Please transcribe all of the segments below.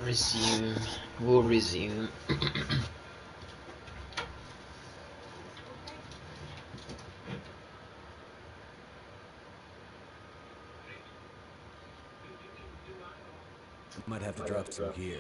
Resume. We'll resume. Might have to drop some gear.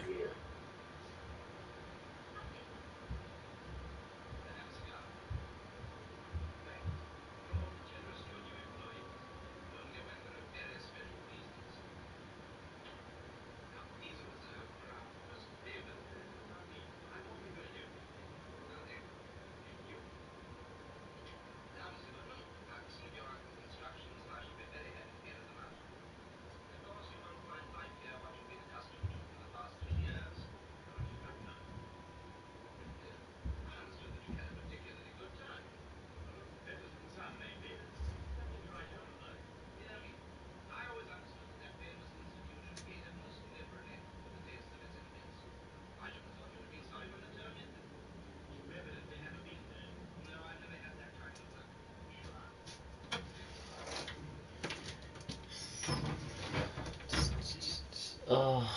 Oh,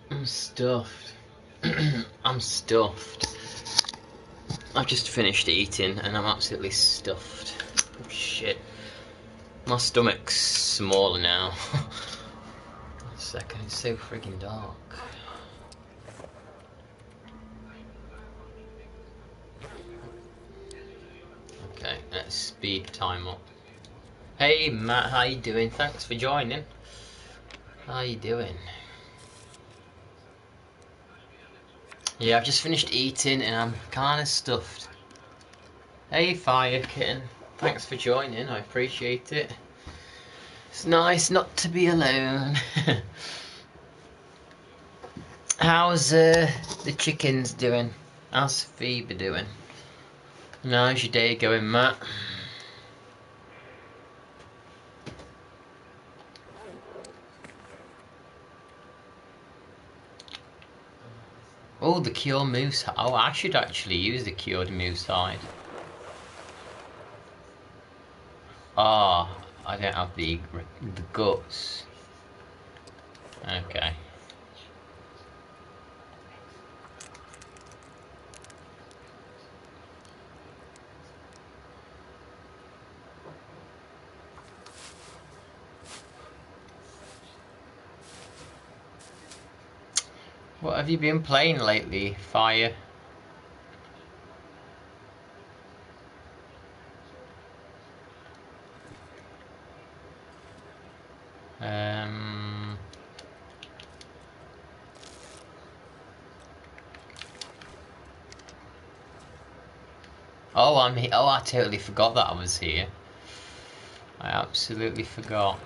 I'm stuffed. I'm stuffed. I've just finished eating and I'm absolutely stuffed. Oh, shit. My stomach's smaller now. 1 second, it's so friggin' dark. Okay, let's speed time up. Hey Matt, how you doing? Thanks for joining. How you doing? Yeah, I've just finished eating and I'm kinda stuffed. Hey Fire Kitten, thanks for joining, I appreciate it. It's nice not to be alone. How's the chickens doing? How's Phoebe doing? How's your day going, Matt? Oh, the cured moose. Oh, I should actually use the cured moose hide. Ah, oh, I don't have the guts. Okay. What have you been playing lately, Fire? Oh, I'm here. Oh, I totally forgot that I was here. I absolutely forgot.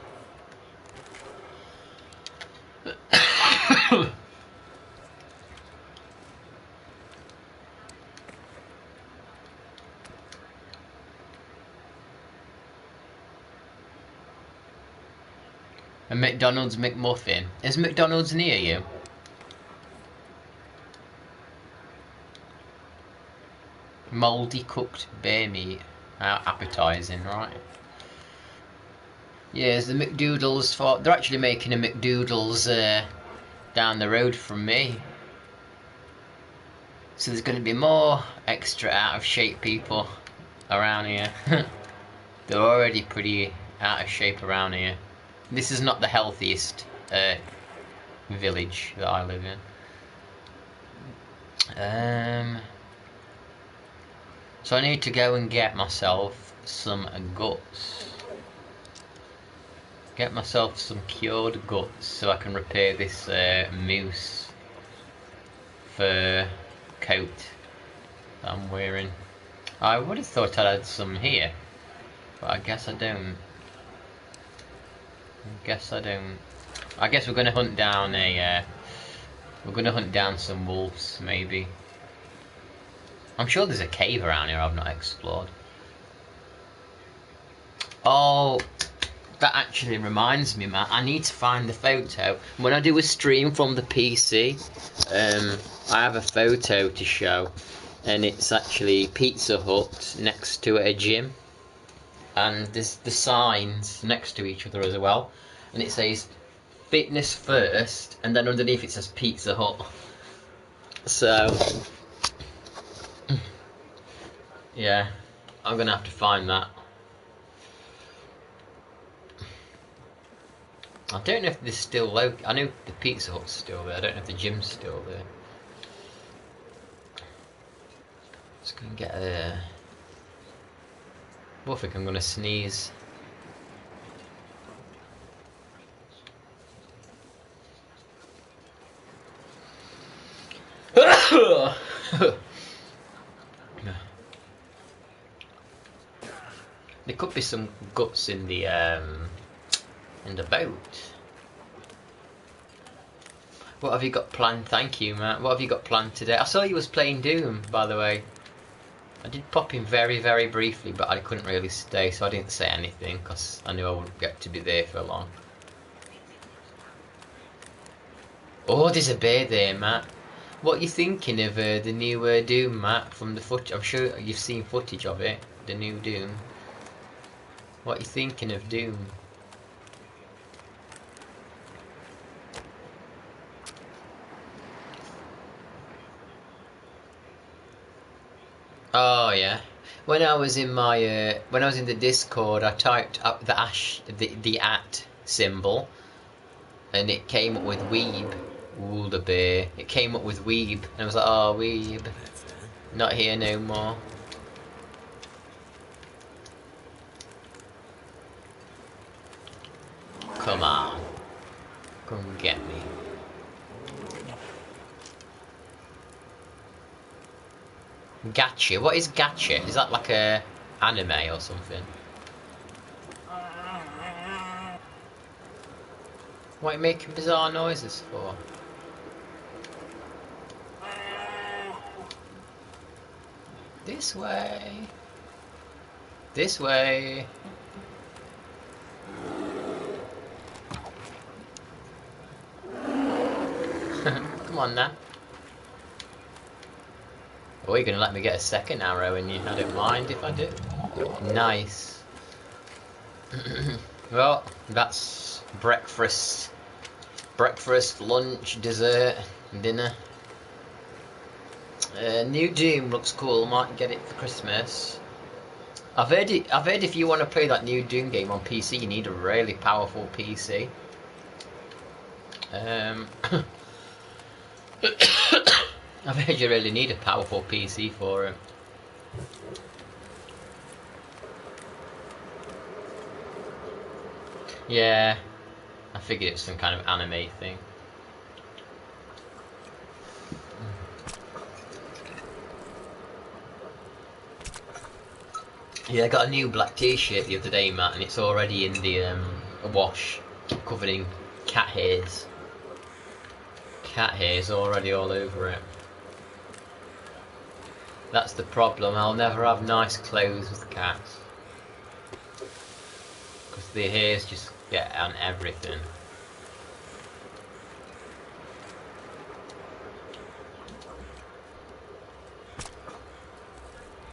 A McDonald's McMuffin. Is McDonald's near you? Mouldy cooked bear meat. How appetising, right? Yeah, the McDoodles for... They're actually making a McDoodles down the road from me. So there's going to be more extra out of shape people around here. They're already pretty out of shape around here. This is not the healthiest village that I live in. So I need to go and get myself some guts. Get myself some cured guts so I can repair this moose fur coat that I'm wearing. I would have thought I'd had some here, but I guess I don't. I guess we're gonna hunt down some wolves, maybe. I'm sure there's a cave around here I've not explored. Oh, that actually reminds me, Matt. I need to find the photo. When I do a stream from the PC, I have a photo to show, and it's actually Pizza Hut next to a gym, and there's the signs next to each other as well, and it says fitness first, and then underneath it says Pizza Hut. So, yeah, I'm gonna have to find that. I don't know if there's still I know the Pizza Hut's still there. I don't know if the gym's still there. Just gonna get a. I think I'm gonna sneeze. There could be some guts in the boat. What have you got planned? Thank you, Matt. What have you got planned today? I saw you was playing Doom, by the way. I did pop in very, very briefly, but I couldn't really stay, so I didn't say anything because I knew I wouldn't get to be there for long. Oh, there's a bear there, Matt. What are you thinking of the new Doom, Matt? From the footage, I'm sure you've seen footage of it. The new Doom. What are you thinking of Doom? Oh yeah. When I was in my when I was in the Discord, I typed up the at symbol, and it came up with Weeb. Ooh, the bear. It came up with Weeb, and I was like, oh, Weeb. Not here no more. Come on. Come get me. Gacha. What is gacha? Is that like a anime or something? What are you making bizarre noises for? This way. This way. Come on now. Oh, you're gonna let me get a second arrow in you. I don't mind if I do. Nice. Well, that's breakfast. Breakfast, lunch, dessert, dinner. New Doom looks cool. Might get it for Christmas. I've heard if you want to play that new Doom game on PC, you need a really powerful PC. I've heard you really need a powerful PC for it. Yeah, I figured it's some kind of anime thing. Yeah, I got a new black t-shirt the other day, Matt, and it's already in the wash, covered in cat hairs. Cat hairs already all over it. That's the problem, I'll never have nice clothes with cats. Because the hairs just get on everything.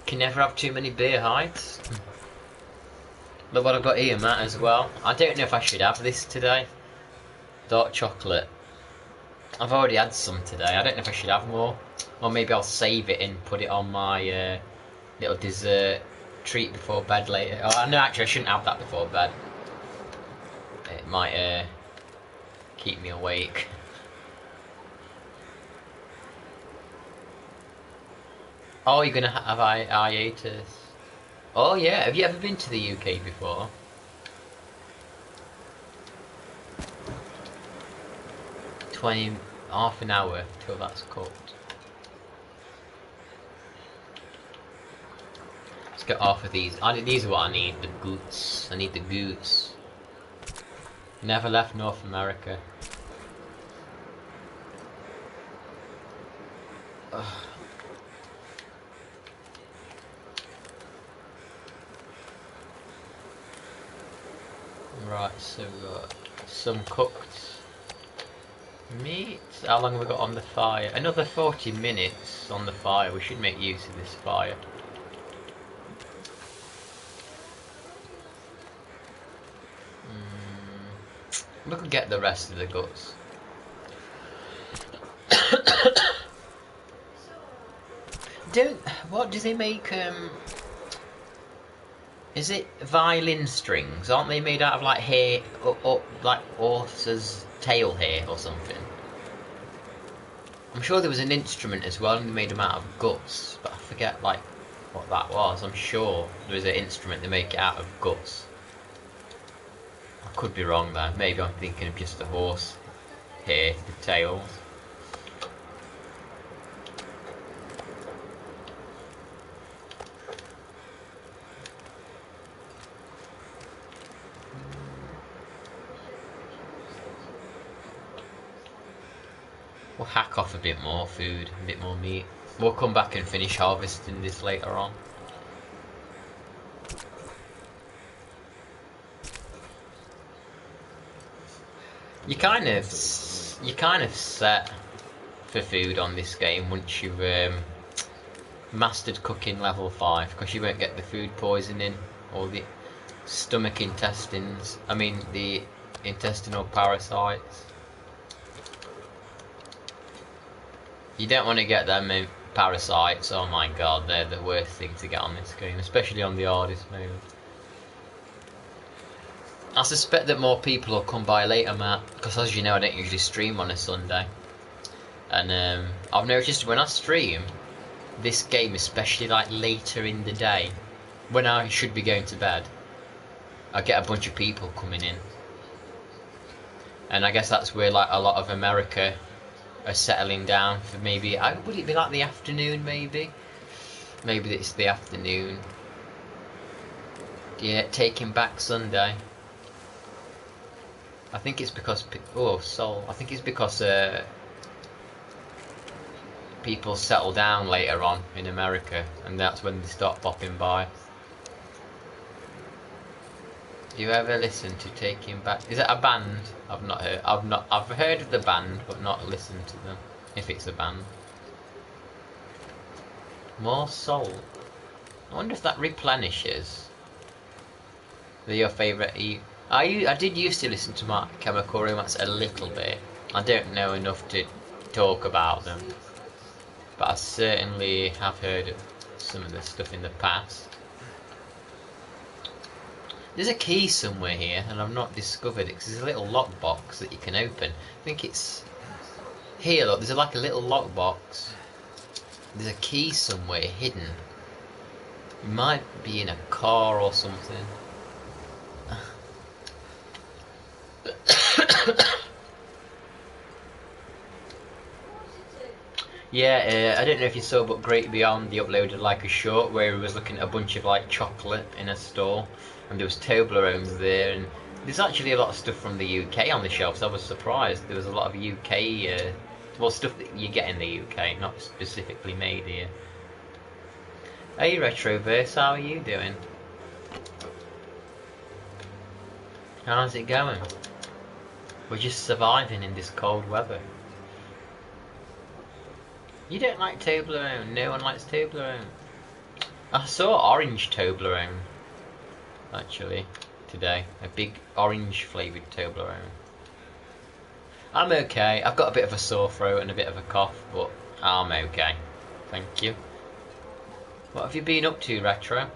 Can never have too many beer hides. Look what I've got here, Matt, as well. I don't know if I should have this today. Dark chocolate. I've already had some today. I don't know if I should have more. Or maybe I'll save it and put it on my little dessert treat before bed later. Oh, no, actually I shouldn't have that before bed. It might keep me awake. Oh, you're gonna have hiatus. Oh yeah, have you ever been to the UK before? Half an hour till that's cooked. Let's get half of these. These are what I need, the goods. I need the goods. Never left North America. Ugh. Right, so we've got some cooked meat. How long have we got on the fire? Another 40 minutes on the fire. We should make use of this fire. We could get the rest of the guts. What do they make? Is it violin strings? Aren't they made out of like hair, like horse's tail hair or something? I'm sure there was an instrument as well, and they made them out of guts, but I forget like what that was. I'm sure there was an instrument they make it out of guts. I could be wrong there. Maybe I'm thinking of just the horse hair, the tails. We'll hack off a bit more food, a bit more meat. We'll come back and finish harvesting this later on. You kind of set for food on this game once you've mastered cooking level 5, because you won't get the food poisoning or the stomach intestines. I mean the intestinal parasites. You don't want to get them parasites. Oh my god, they're the worst thing to get on this game, especially on the hardest mode. I suspect that more people will come by later, Matt, because as you know I don't usually stream on a Sunday. And I've noticed when I stream this game, especially like later in the day, when I should be going to bed, I get a bunch of people coming in. And I guess that's where like a lot of America are settling down for maybe, would it be like the afternoon maybe? Maybe it's the afternoon. Yeah, Taking Back Sunday. I think it's because, I think it's because people settle down later on in America, and that's when they start popping by. Do you ever listen to Taking Back? Is it a band? I've heard of the band, but not listened to them. If it's a band. More soul. I wonder if that replenishes. They're your favourite. I did used to listen to My Chemical Romance a little bit. I don't know enough to talk about them, but I certainly have heard of some of the stuff in the past. There's a key somewhere here, and I've not discovered it, because there's a little lockbox that you can open. I think it's here, look, there's like a little lockbox. There's a key somewhere hidden. It might be in a car or something. Yeah, I don't know if you saw, but Great Beyond, he uploaded like a short where he was looking at a bunch of like chocolate in a store, and there was Toblerones there, and there's actually a lot of stuff from the UK on the shelves. I was surprised there was a lot of UK, well, stuff that you get in the UK, not specifically made here. Hey Retroverse, how are you doing? How's it going? We're just surviving in this cold weather. You don't like Toblerone? No one likes Toblerone. I saw orange Toblerone, actually, today. A big orange flavoured Toblerone. I'm okay. I've got a bit of a sore throat and a bit of a cough, but I'm okay. Thank you. What have you been up to, Retro?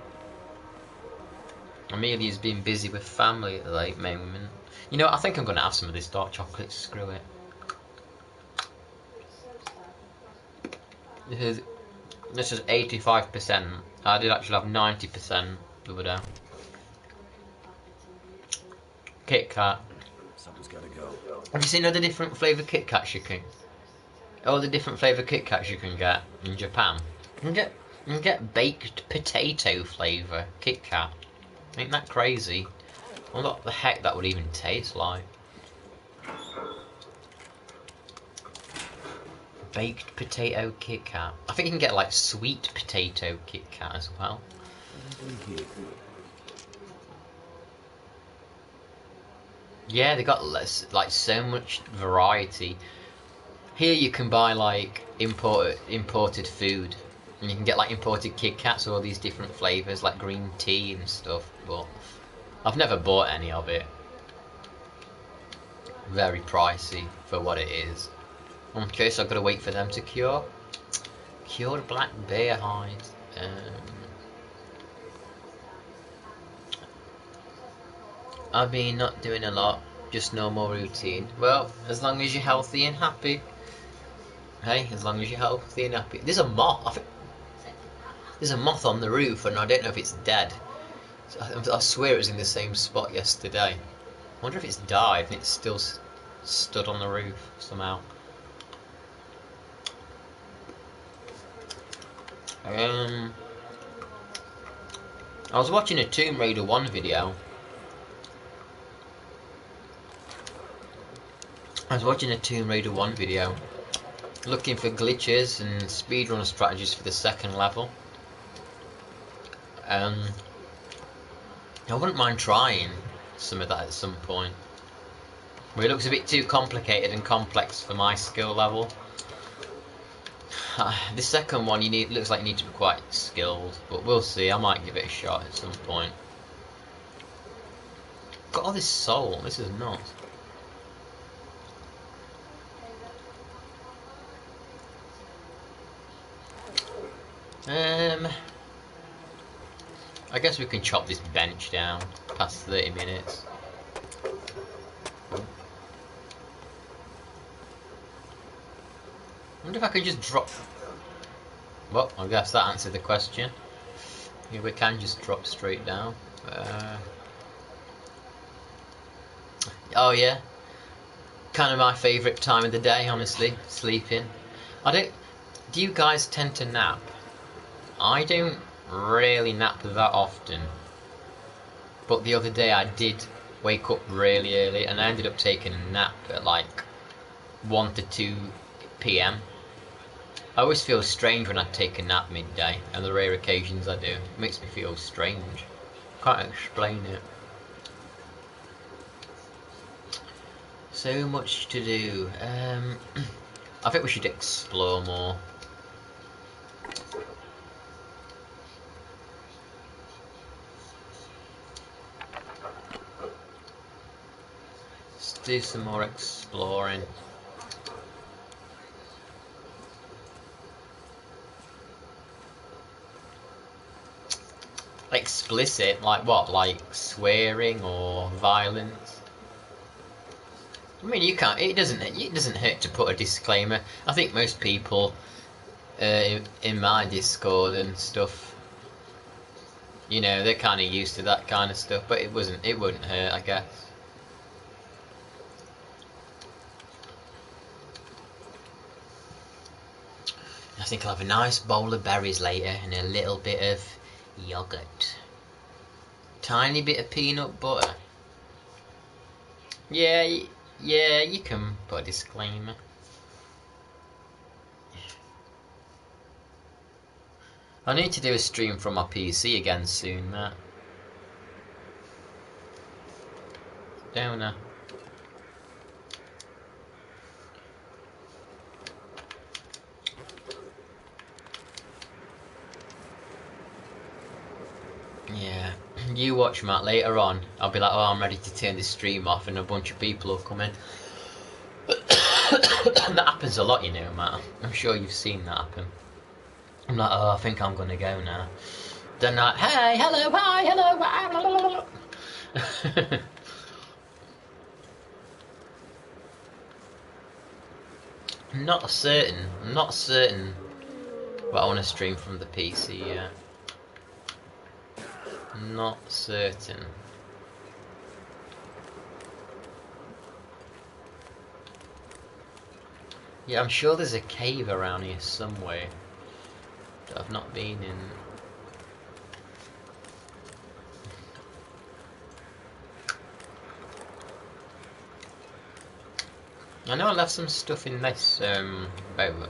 Amelia's been busy with family at the late moment. You know, I think I'm going to have some of this dark chocolate. Screw it. This is 85%. I did actually have 90% the other day. Kit Kat. Something's gotta go. Have you seen all the different flavoured Kit Kats you can? All the different flavoured Kit Kats you can get in Japan. You can get baked potato flavour Kit Kat. Ain't that crazy? I wonder what the heck that would even taste like. Baked potato Kit Kat. I think you can get like sweet potato Kit Kat as well. Yeah, they got like so much variety. Here you can buy like imported food, and you can get like imported Kit Kats, all these different flavours like green tea and stuff. But I've never bought any of it. very pricey for what it is. Okay, so I've got to wait for them to cure. Cured black bear hide. I've been not doing a lot, just normal routine. Well, as long as you're healthy and happy. Hey, as long as you're healthy and happy. There's a moth. There's a moth on the roof, and I don't know if it's dead. I swear it was in the same spot yesterday. I wonder if it's died and it's still stood on the roof somehow. I was watching a Tomb Raider 1 video. Looking for glitches and speedrun strategies for the second level. I wouldn't mind trying some of that at some point. But it looks a bit too complicated and complex for my skill level. The second one looks like you need to be quite skilled, but we'll see. I might give it a shot at some point. Got all this soul. This is nuts. I guess we can chop this bench down past 30 minutes. I wonder if I can just drop... Well, I guess that answered the question. Yeah, we can just drop straight down. Oh yeah. Kind of my favourite time of the day, honestly. Sleeping. Do you guys tend to nap? I don't really nap that often. But the other day I did wake up really early and I ended up taking a nap at like 1 to 2 PM. I always feel strange when I take a nap midday, and the rare occasions I do. It makes me feel strange. Can't explain it. So much to do. I think we should explore more. Let's do some more exploring. Explicit, like what? Like swearing or violence? I mean, you can't. It doesn't hurt to put a disclaimer. I think most people in my Discord and stuff, you know, they're kind of used to that kind of stuff. But it wouldn't hurt, I guess. I think I'll have a nice bowl of berries later and a little bit of yogurt. Tiny bit of peanut butter. Yeah, you can put a disclaimer. I need to do a stream from my PC again soon, Matt. Don't I? Yeah, you watch, Matt. Later on, I'll be like, oh, I'm ready to turn this stream off, and a bunch of people will come in. That happens a lot, you know, Matt. I'm sure you've seen that happen. I'm like, oh, I think I'm gonna go now. Then like, hey, hello, hi, hello, I'm not certain, but I want to stream from the PC yet. Not certain. Yeah, I'm sure there's a cave around here somewhere that I've not been in. I know I left some stuff in this boat.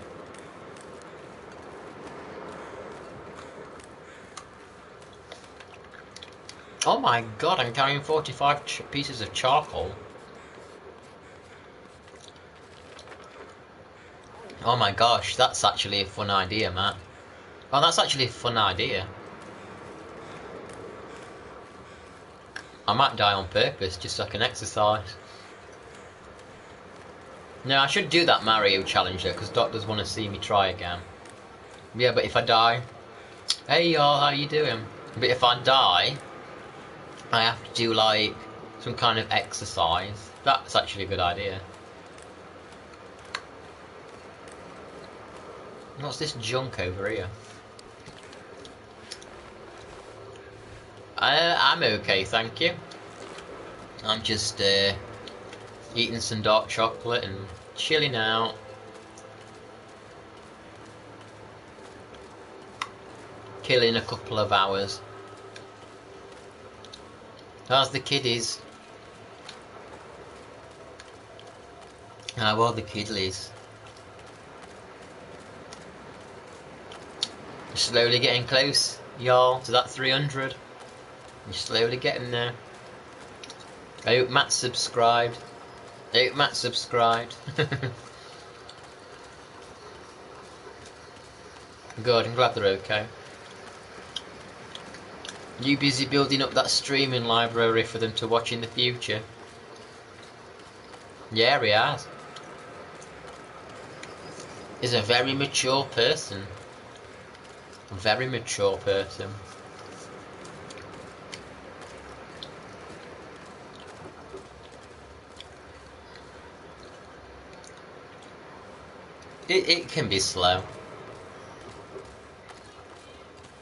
Oh my god, I'm carrying 45 pieces of charcoal. Oh my gosh, that's actually a fun idea, Matt. Oh, that's actually a fun idea. I might die on purpose just so I can exercise. No, I should do that Mario challenge though, because doctors want to see me try again. Yeah, but if I die, hey y'all, how you doing? But if I die, I have to do like some kind of exercise. That's actually a good idea. What's this junk over here? I'm okay, thank you. I'm just eating some dark chocolate and chilling out. Killing a couple of hours. How's the kiddies? How are the kiddies? You're slowly getting close, y'all, to that 300. You're slowly getting there. I hope Matt subscribed. I hope Matt subscribed. Good, I'm glad they're okay. You busy building up that streaming library for them to watch in the future? Yeah, he has. He's a very mature person. A very mature person. It can be slow.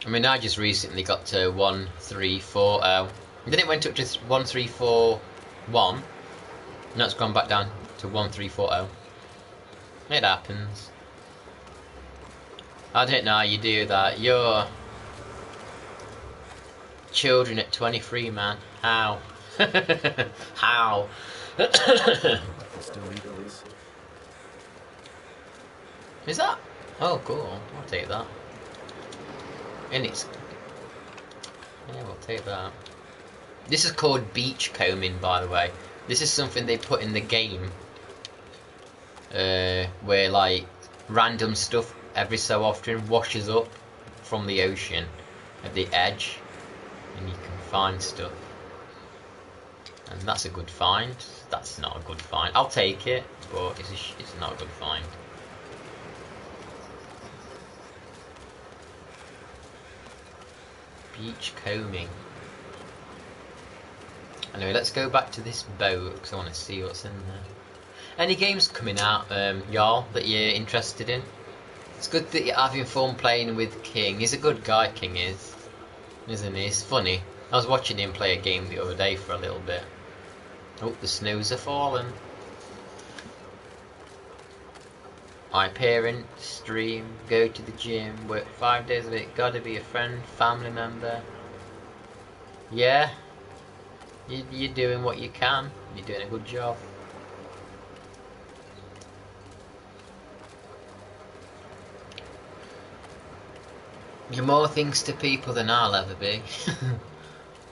I mean, I just recently got to 1340. And then it went up to 1341. Now it's gone back down to 1340. It happens. I don't know how you do that. You're children at 23, man. How? How? Is that? Oh, cool. I'll take that. And it's... yeah, we'll take that. This is called beach combing, by the way. This is something they put in the game. Where, like, random stuff every so often washes up from the ocean at the edge. And you can find stuff. And that's a good find. That's not a good find. I'll take it, but it's not a good find. Beach combing. Anyway, let's go back to this boat because I want to see what's in there. Any games coming out, y'all, that you're interested in? It's good that you're having fun playing with King. He's a good guy, King is. Isn't he? He's funny. I was watching him play a game the other day for a little bit. Oh, the snows are falling. My parent, stream, go to the gym, work 5 days a week, gotta be a friend, family member. Yeah, you're doing what you can, you're doing a good job. You're more things to people than I'll ever be.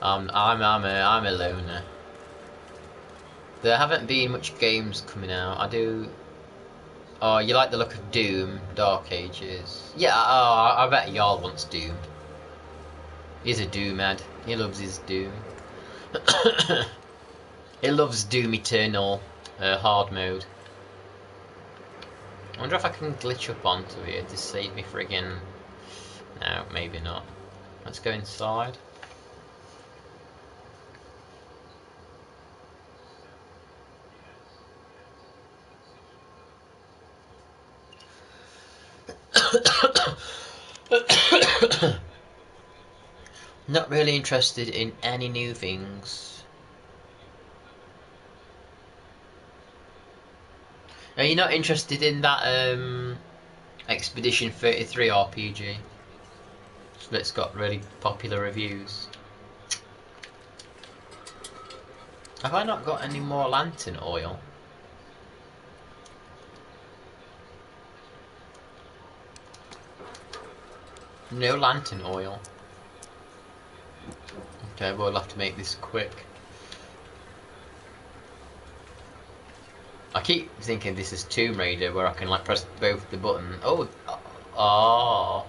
I'm a loner. There haven't been much games coming out. I do. Oh, you like the look of Doom, Dark Ages? Yeah. Oh, I bet y'all wants Doom. He's a Doom head. He loves his Doom. He loves Doom Eternal, hard mode. I wonder if I can glitch up onto it to save me friggin'. No, maybe not. Let's go inside. Not really interested in any new things. Are you not interested in that Expedition 33 RPG? That's got really popular reviews. Have I not got any more lantern oil? No lantern oil. Okay, we'll have to make this quick. I keep thinking this is Tomb Raider where I can like press both the button. Oh, oh.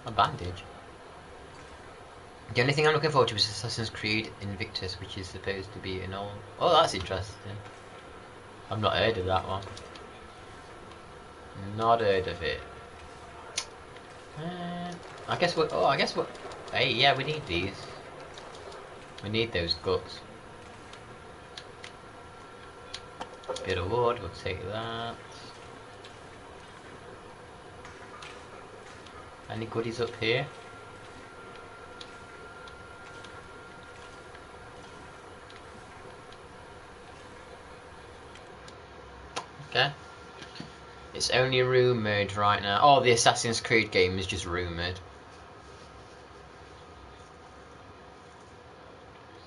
A bandage. The only thing I'm looking forward to is Assassin's Creed Invictus, which is supposed to be an old... Oh, that's interesting. I've not heard of that one. Not heard of it. I guess what? Oh, I guess what? Hey, yeah, we need these. We need those guts. Bit of wood. We'll take that. Any goodies up here? Okay. It's only rumoured right now. Oh, the Assassin's Creed game is just rumoured.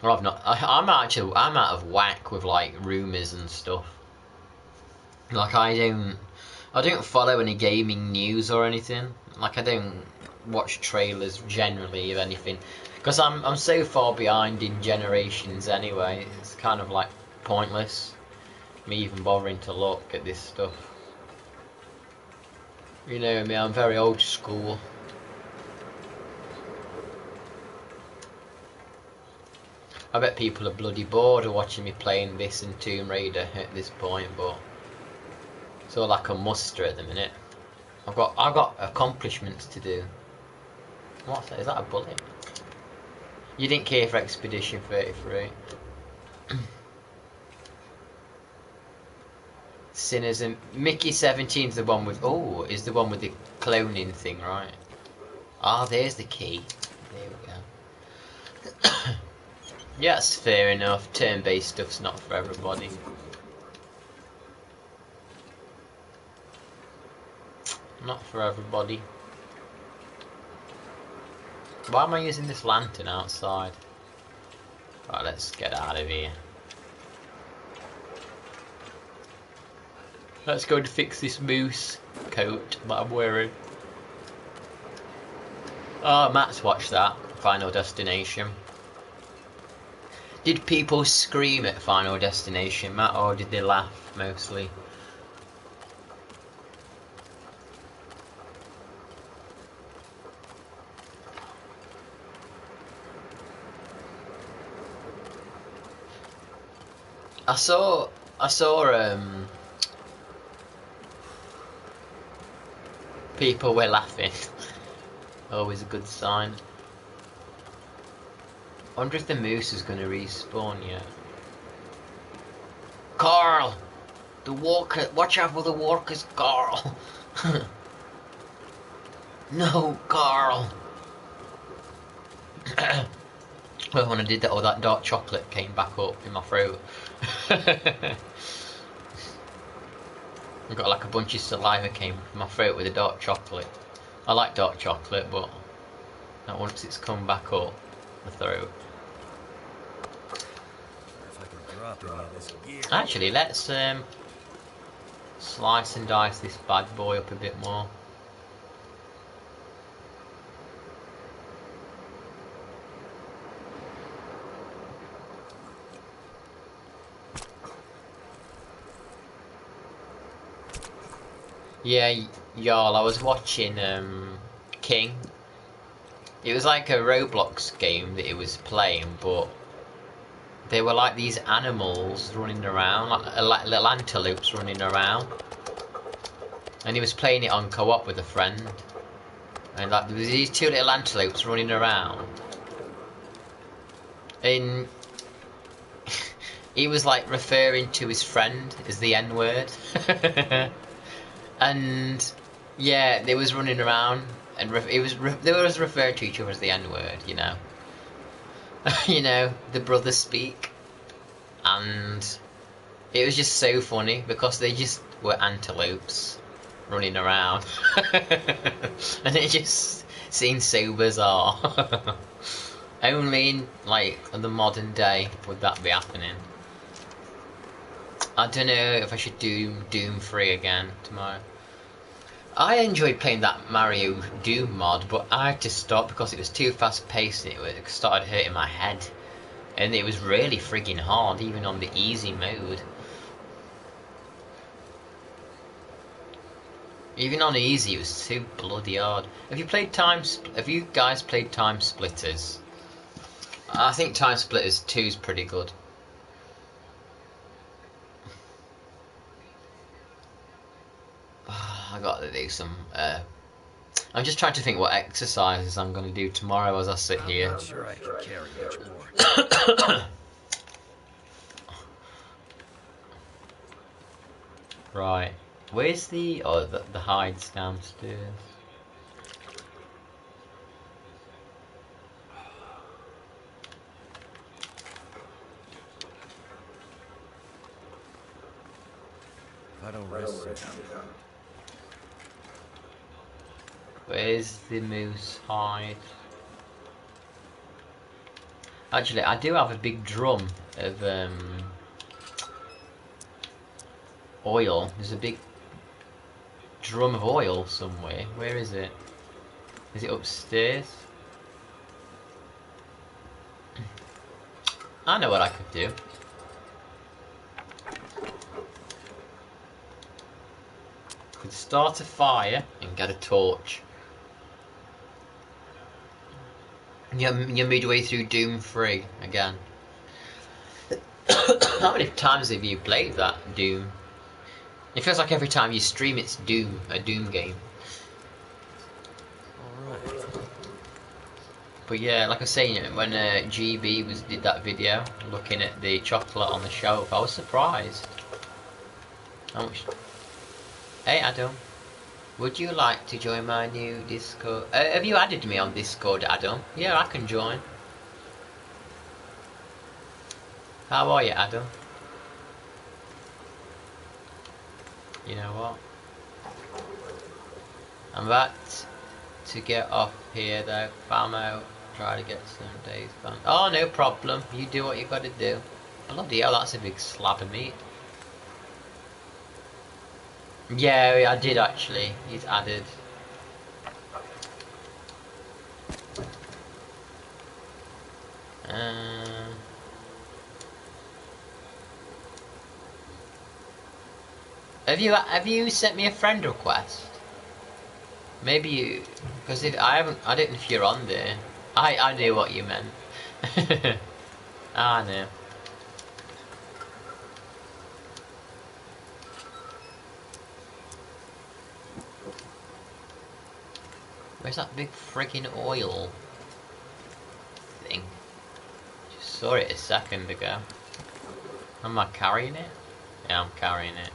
Well, I'm not. I'm out of whack with like rumours and stuff. Like I don't follow any gaming news or anything. Like I don't watch trailers generally of anything, because I'm so far behind in generations anyway. It's kind of like pointless me even bothering to look at this stuff. You know me, I'm very old school. I bet people are bloody bored of watching me playing this and Tomb Raider at this point, but it's all like a muster at the minute. I've got accomplishments to do. What's that? Is that a bullet? You didn't care for Expedition 33. Sinners and Mickey 17's the one with is the one with the cloning thing, right? Ah, there's the key. There we go. Yeah, that's fair enough. Turn-based stuff's not for everybody. Not for everybody. Why am I using this lantern outside? Right, let's get out of here. Let's go and fix this moose coat that I'm wearing. Oh, Matt's watched that. Final Destination. Did people scream at Final Destination, Matt, or did they laugh mostly? I saw people were laughing. Always a good sign. I wonder if the moose is going to respawn yet. Carl! The walker! Watch out for the walkers, Carl! No, Carl! Well, when I did that, all that dark chocolate came back up in my throat. I got like a bunch of saliva came from my throat with the dark chocolate. I like dark chocolate, but not once it's come back up the throat. Actually, let's slice and dice this bad boy up a bit more. Yeah, y'all, I was watching King. It was like a Roblox game that he was playing, but they were like these animals running around, like little antelopes running around. And he was playing it on co-op with a friend. And like there was these two little antelopes running around. And he was like referring to his friend as the N-word. And yeah, they was running around, and they was referring to each other as the N-word, you know. You know, the brothers speak, and it was just so funny because they just were antelopes running around, and it just seemed so bizarre. Only in like the modern day would that be happening. I don't know if I should do Doom 3 again tomorrow. I enjoyed playing that Mario Doom mod, but I had to stop because it was too fast paced and it started hurting my head. And it was really frigging hard, even on the easy mode. Even on easy, it was too bloody hard. Have you guys played Time Splitters? I think Time Splitters 2 is pretty good. I got to do some. I'm just trying to think what exercises I'm going to do tomorrow as I sit here. I'm not sure I can carry much more. Right. Where's the... Oh, the hide's downstairs. If I don't rest soon. Where's the moose hide? Actually, I do have a big drum of oil. There's a big drum of oil somewhere. Where is it? Is it upstairs? I know what I could do. Could start a fire and get a torch. You're midway through Doom 3 again. How many times have you played that Doom? It feels like every time you stream it's Doom, a Doom game. Alright. But yeah, like I was saying, when GB did that video looking at the chocolate on the shelf, I was surprised. How much? Hey Adam, would you like to join my new Discord? Have you added me on Discord, Adam? Yeah, I can join. How are you, Adam? You know what? I'm about to get off here though. Farm out. Try to get some days done. Oh, no problem. You do what you gotta do. Bloody hell, that's a big slab of meat. Yeah, I did actually. He's added. Have you sent me a friend request? Maybe you, because if I didn't know if you're on there. I knew what you meant. I know. Where's that big friggin' oil thing? Just saw it a second ago. Am I carrying it? Yeah, I'm carrying it.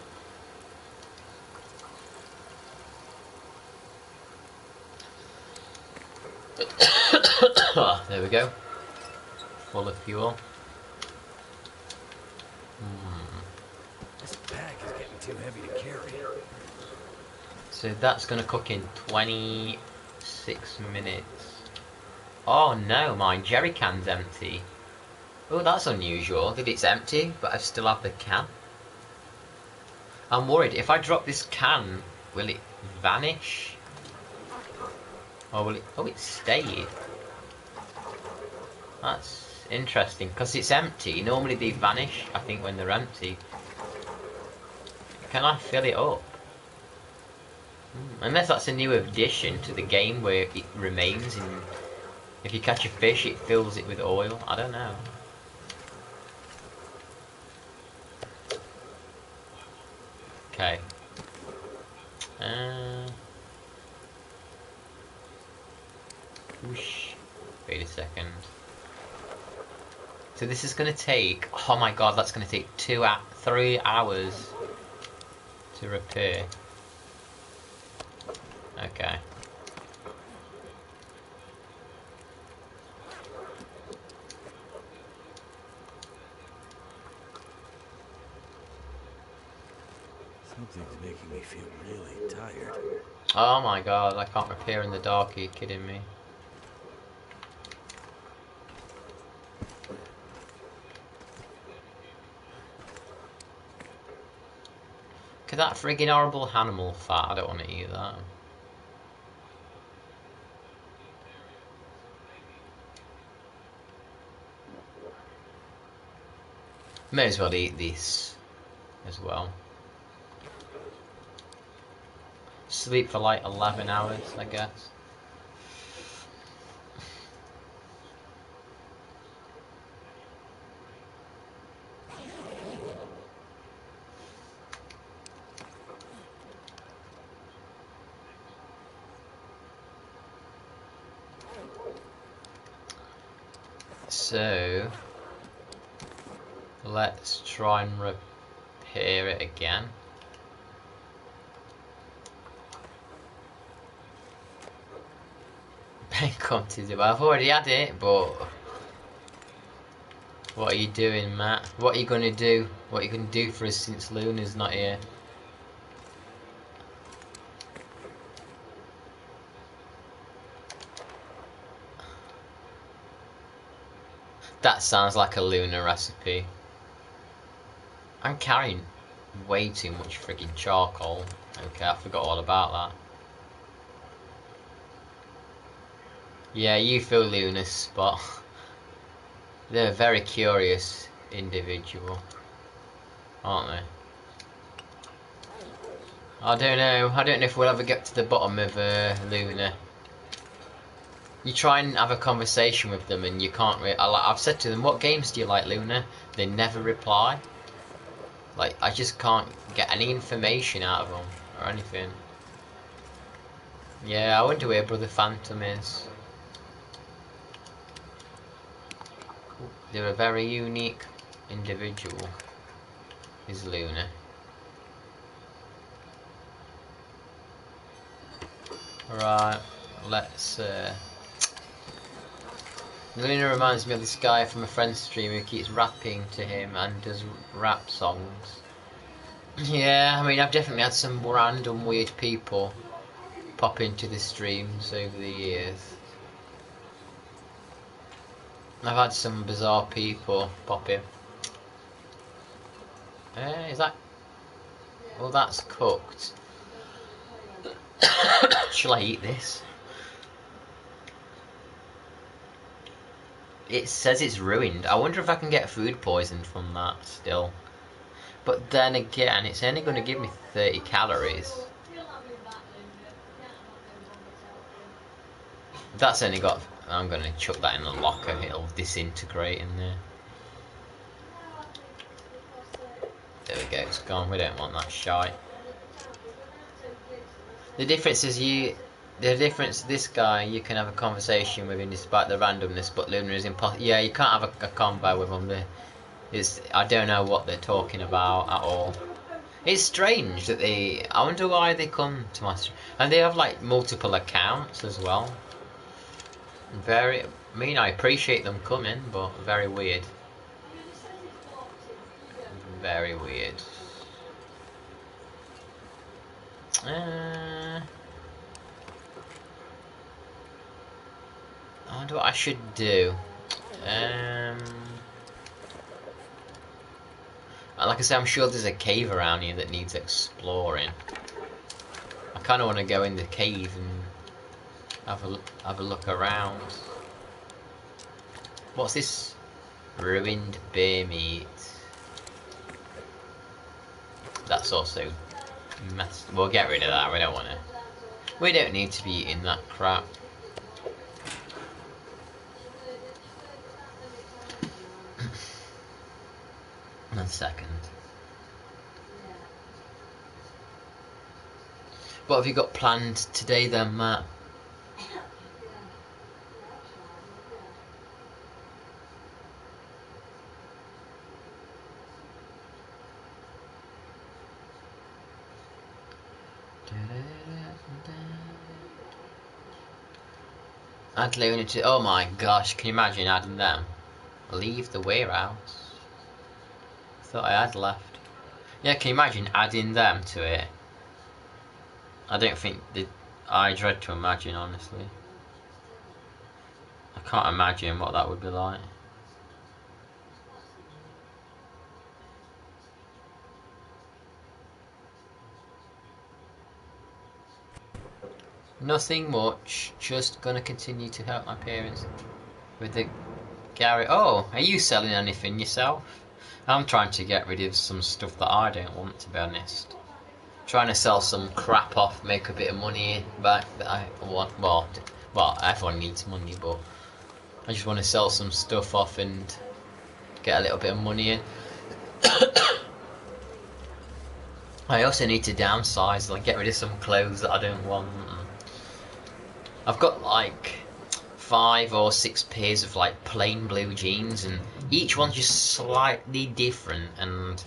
There we go. Full of fuel. This pack is getting too heavy to carry. So that's gonna cook in 26 minutes. Oh no, my jerry can's empty. Oh, that's unusual that it's empty, but I still have the can. I'm worried, if I drop this can, will it vanish? Or will it... Oh, it stayed. That's interesting, because it's empty. Normally they vanish, I think, when they're empty. Can I fill it up? Unless that's a new addition to the game where it remains, and if you catch a fish it fills it with oil. I don't know. Okay. Whoosh. Wait a second. So this is gonna take... Oh my god, that's gonna take 3 hours to repair. Okay. Something's making me feel really tired. Oh my god, I can't repair in the dark, are you kidding me? Look at that friggin' horrible animal fat, I don't want to eat that. May as well eat this as well. Sleep for like 11 hours, I guess. So let's try and repair it again. Ben come to do. I've already had it, but what are you doing, Matt? What are you gonna do? What are you gonna do for us since Luna's not here? That sounds like a Luna recipe. I'm carrying way too much freaking charcoal. Okay, I forgot all about that. Yeah, you fill Luna's spot. They're a very curious individual, aren't they? I don't know. I don't know if we'll ever get to the bottom of Luna. You try and have a conversation with them and you can't really... I've said to them, what games do you like, Luna? They never reply. Like, I just can't get any information out of them or anything. Yeah, I wonder where Brother Phantom is. They're a very unique individual, is Luna. Right, let's... Luna reminds me of this guy from a friend's stream who keeps rapping to him and does rap songs. Yeah, I mean, I've definitely had some random weird people pop into the streams over the years. I've had some bizarre people pop in. Is that... Well, that's cooked. Shall I eat this? It says it's ruined. I wonder if I can get food poisoned from that still. But then again, it's only going to give me 30 calories. That's only got... I'm going to chuck that in the locker. It'll disintegrate in there. There we go, it's gone. We don't want that shite. The difference is this guy, you can have a conversation with him despite the randomness, but Luna is impossible. Yeah, you can't have a combo with him. I don't know what they're talking about at all. It's strange that I wonder why they come to my stream. And they have like multiple accounts as well. I mean, I appreciate them coming, but very weird. Very weird. I wonder what I should do. Like I say, I'm sure there's a cave around here that needs exploring. I kind of want to go in the cave and have a look around. What's this? Ruined bear meat. That's also messed. We'll get rid of that. We don't want to. We don't need to be eating that crap. 1 second. What have you got planned today then, Matt? Add Luna to... Oh my gosh, can you imagine adding them? Leave the warehouse. Thought I had left. Yeah, can you imagine adding them to it? I don't think... I dread to imagine, honestly. I can't imagine what that would be like. Nothing much, just gonna continue to help my parents with the garage. Oh, are you selling anything yourself? I'm trying to get rid of some stuff that I don't want, to be honest. Trying to sell some crap off, make a bit of money back that I want. Well, everyone needs money, but I just want to sell some stuff off and get a little bit of money in. I also need to downsize, like get rid of some clothes that I don't want. I've got like 5 or 6 pairs of like plain blue jeans, and each one's just slightly different, and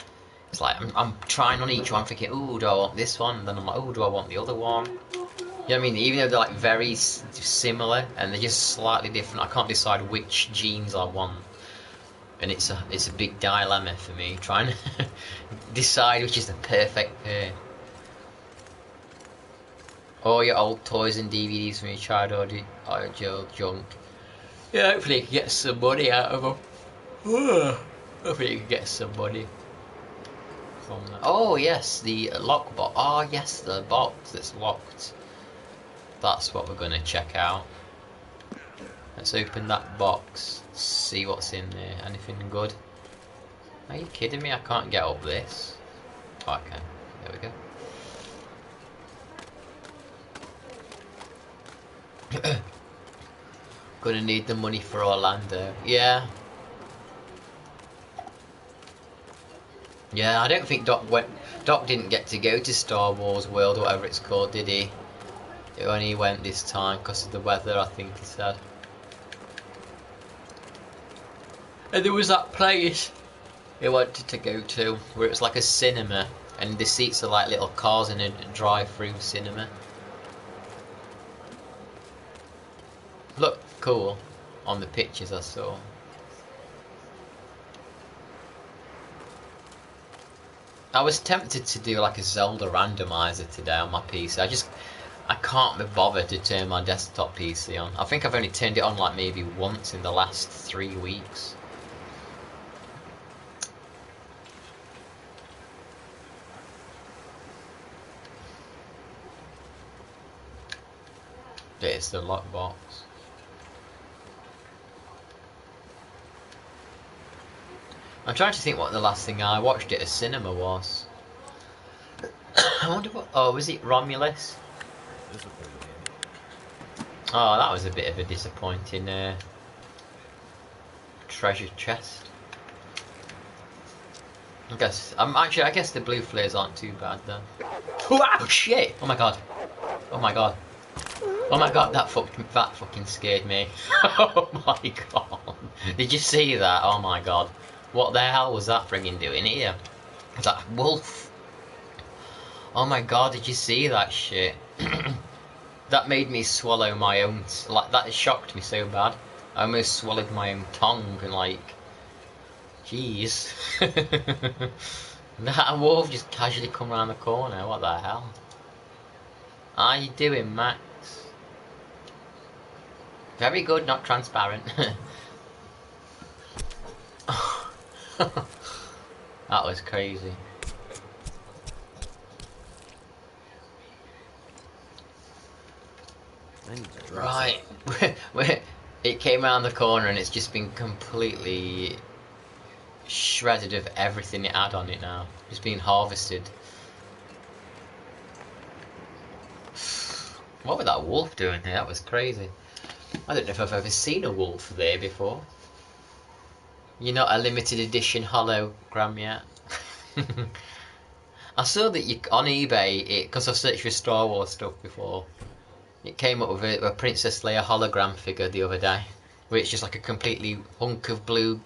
it's like I'm trying on each one thinking, ooh, do I want this one? And then I'm like, ooh, do I want the other one? You know what I mean? Even though they're like very similar and they're just slightly different, I can't decide which jeans I want. And it's a big dilemma for me, trying to decide which is the perfect pair. All your old toys and DVDs from your childhood are junk. Yeah, hopefully you can get some money out of them. Hopefully you can get some money from that. Oh yes, the lockbox. Oh yes, the box that's locked. That's what we're gonna check out. Let's open that box, see what's in there. Anything good? Are you kidding me? I can't get up this. Oh, I can. There we go. Gonna need the money for Orlando. Yeah. Yeah, I don't think Doc didn't get to go to Star Wars World or whatever it's called, did he? He only went this time because of the weather, I think he said. And there was that place he wanted to go to where it's like a cinema and the seats are like little cars in a drive-through cinema. Look cool on the pictures I saw. I was tempted to do like a Zelda randomizer today on my PC. I can't be bothered to turn my desktop PC on. I think I've only turned it on like maybe once in the last 3 weeks. There's the lockbox. I'm trying to think what the last thing I watched at a cinema was. I wonder what. Oh, was it Romulus? Oh, that was a bit of a disappointing treasure chest. I guess the blue flares aren't too bad then. Oh shit! Oh my god! Oh my god! Oh my god! That fucking scared me. Oh my god! Did you see that? Oh my god! What the hell was that friggin' doing here? Was that a wolf? Oh my god! Did you see that shit? That made me swallow my own. Like that shocked me so bad. I almost swallowed my own tongue and like. Jeez. That wolf just casually come around the corner. What the hell? How you doing, Max? Very good, not transparent. That was crazy. Right. It came around the corner and it's just been completely shredded of everything it had on it now. It's been harvested. What was that wolf doing there? That was crazy. I don't know if I've ever seen a wolf there before. You're not a limited edition hologram yet. I saw that you on eBay, because I've searched for Star Wars stuff before. It came up with a Princess Leia hologram figure the other day, where it's just like a completely hunk of blue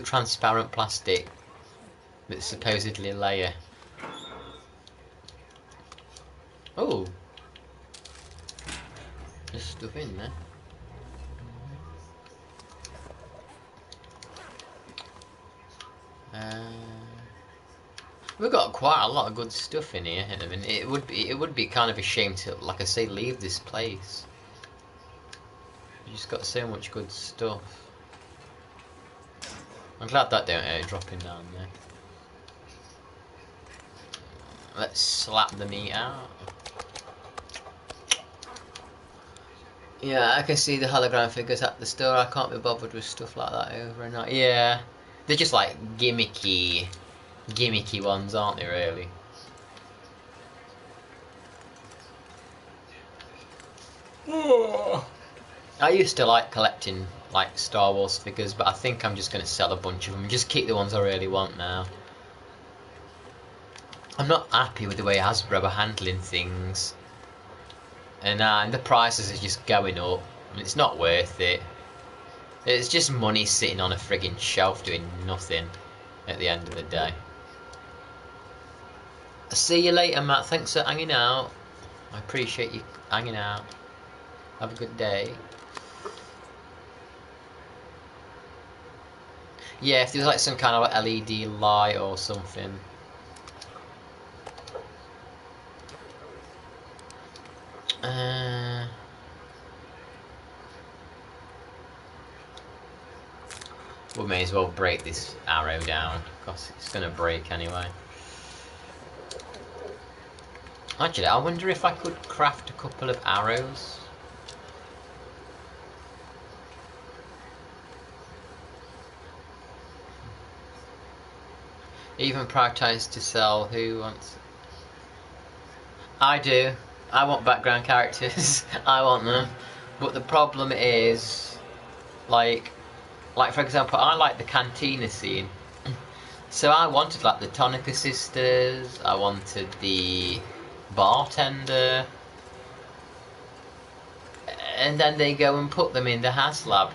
transparent plastic that's supposedly Leia. Oh, there's stuff in there. We've got quite a lot of good stuff in here. I mean, it would be kind of a shame to, like I say, leave this place. You just got so much good stuff. I'm glad that don't dropping down there. Let's slap the meat out. Yeah, I can see the hologram figures at the store. I can't be bothered with stuff like that over and over. Yeah, they're just like gimmicky ones, aren't they, really? I used to like collecting like Star Wars figures, but I think I'm just going to sell a bunch of them and just keep the ones I really want now. I'm not happy with the way Hasbro are handling things, and the prices are just going up. It's not worth it. It's just money sitting on a friggin' shelf doing nothing at the end of the day. See you later, Matt. Thanks for hanging out. I appreciate you hanging out. Have a good day. Yeah, if there was like some kind of LED light or something. We may as well break this arrow down, because it's going to break anyway. Actually, I wonder if I could craft a couple of arrows. Even prioritise to sell. Who wants? I do. I want background characters. I want them. But the problem is, like for example, I like the cantina scene. So I wanted like the Tonica sisters. I wanted the bartender. And then they go and put them in the HasLab.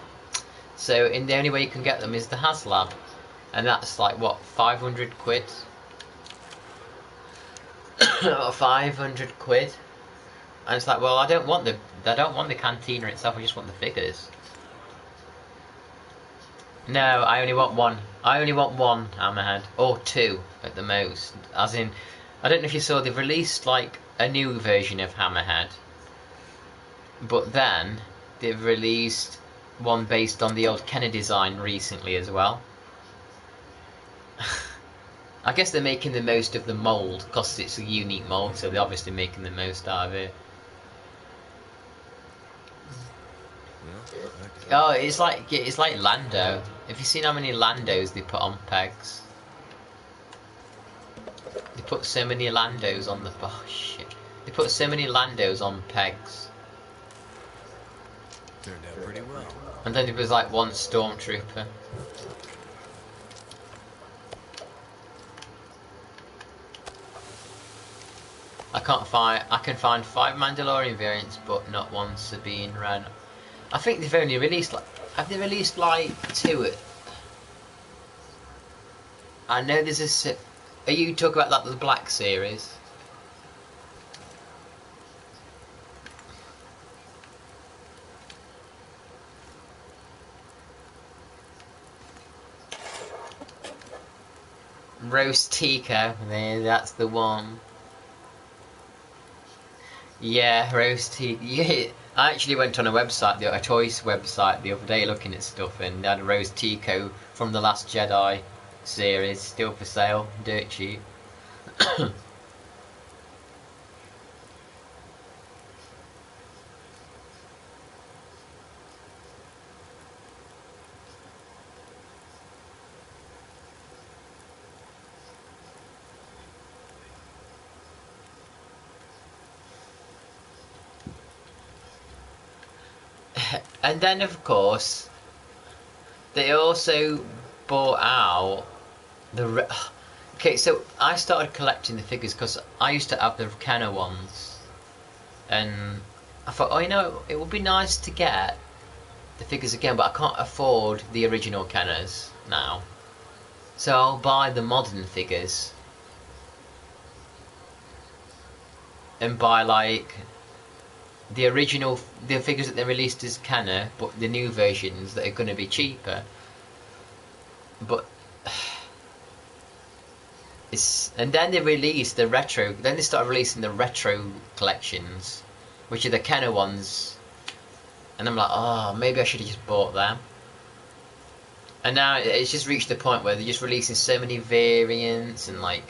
So the only way you can get them is the HasLab. And that's like what, 500 quid? 500 quid. And it's like, well, I don't want the cantina itself. I just want the figures. No, I only want one. I only want one Hammerhead, or two at the most. As in, I don't know if you saw, they've released like a new version of Hammerhead, but then they've released one based on the old Kenner design recently as well. I guess they're making the most of the mould because it's a unique mould, so they're obviously making the most out of it. Oh, it's like Lando. Have you seen how many Landos they put on pegs? They put so many Landos on the... Oh, shit. They put so many Landos on pegs. Turned out pretty well. And then there was like one Stormtrooper. I can find 5 Mandalorian variants, but not one Sabine Wren. I think they've only released like... Have they released like 2? I know there's a... Are you talking about like the Black series? Roast Tico, there, that's the one. Yeah, Roast Tico. Yeah, I actually went on a choice website the other day looking at stuff, and they had a Roast Tico from the Last Jedi series still for sale, dirt cheap. And then, of course, they also bought out the... Okay, so I started collecting the figures because I used to have the Kenner ones. And I thought, oh, you know, it would be nice to get the figures again, but I can't afford the original Kenners now. So I'll buy the modern figures. And buy, like... the figures that they released as Kenner, but the new versions that are going to be cheaper. But and then they released the retro. Then they started releasing the retro collections, which are the Kenner ones. And I'm like, oh, maybe I should have just bought them. And now it's just reached the point where they're just releasing so many variants and like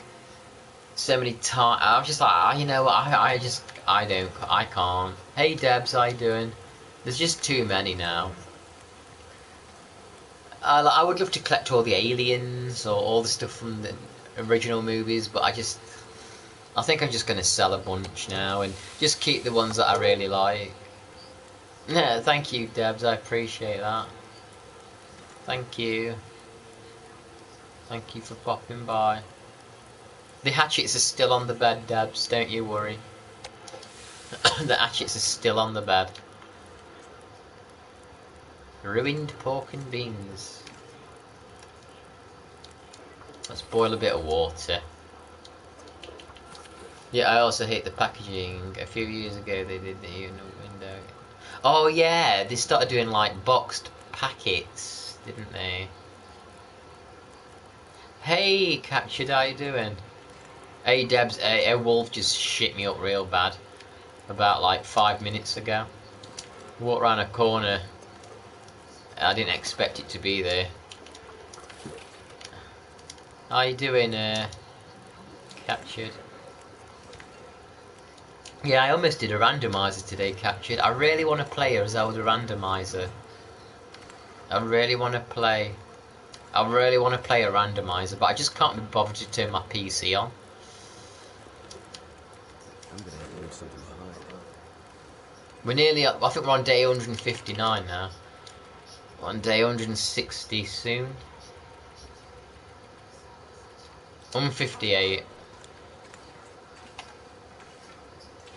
so many times. I'm just like, oh, you know what? I can't. Hey Debs, how you doing? There's just too many now. I would love to collect all the aliens or all the stuff from the original movies, but I think I'm just going to sell a bunch now and just keep the ones that I really like. Yeah, thank you Debs, I appreciate that. Thank you. Thank you for popping by. The hatchets are still on the bed, Debs, don't you worry. The hatchets are still on the bed. Ruined pork and beans. Let's boil a bit of water. Yeah, I also hate the packaging. A few years ago they did the window. Oh yeah, they started doing like boxed packets, didn't they? Hey, Captured, how you doing? Hey Debs, a wolf just shit me up real bad about like 5 minutes ago. Walked around a corner. I didn't expect it to be there. How you doing, Captured? Yeah, I almost did a randomizer today, Captured. I really want to play a Zelda randomizer. I really want to play a randomizer, but I just can't be bothered to turn my PC on. I'm gonna have to leave something behind. We're nearly up. I think we're on day 159 now. We're on day 160 soon. 158.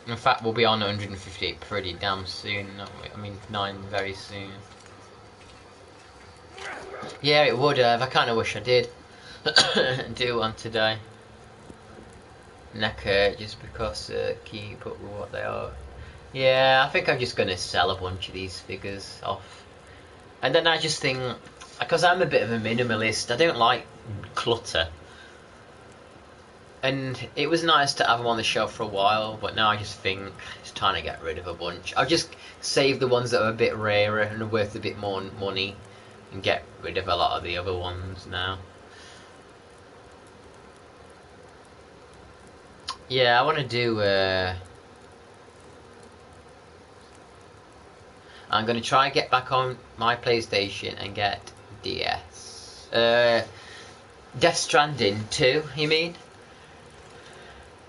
In fact, we'll be on 158 pretty damn soon. I mean, 9 very soon. Yeah, it would have. I kind of wish I did do one today. Necker, just because keep up with what they are. Yeah, I think I'm just going to sell a bunch of these figures off. And then I just think, because I'm a bit of a minimalist, I don't like clutter. And it was nice to have them on the shelf for a while, but now I just think it's time to get rid of a bunch. I'll just save the ones that are a bit rarer and are worth a bit more money and get rid of a lot of the other ones now. Yeah, I want to do... I'm going to try and get back on my PlayStation and get DS. Death Stranding 2, you mean?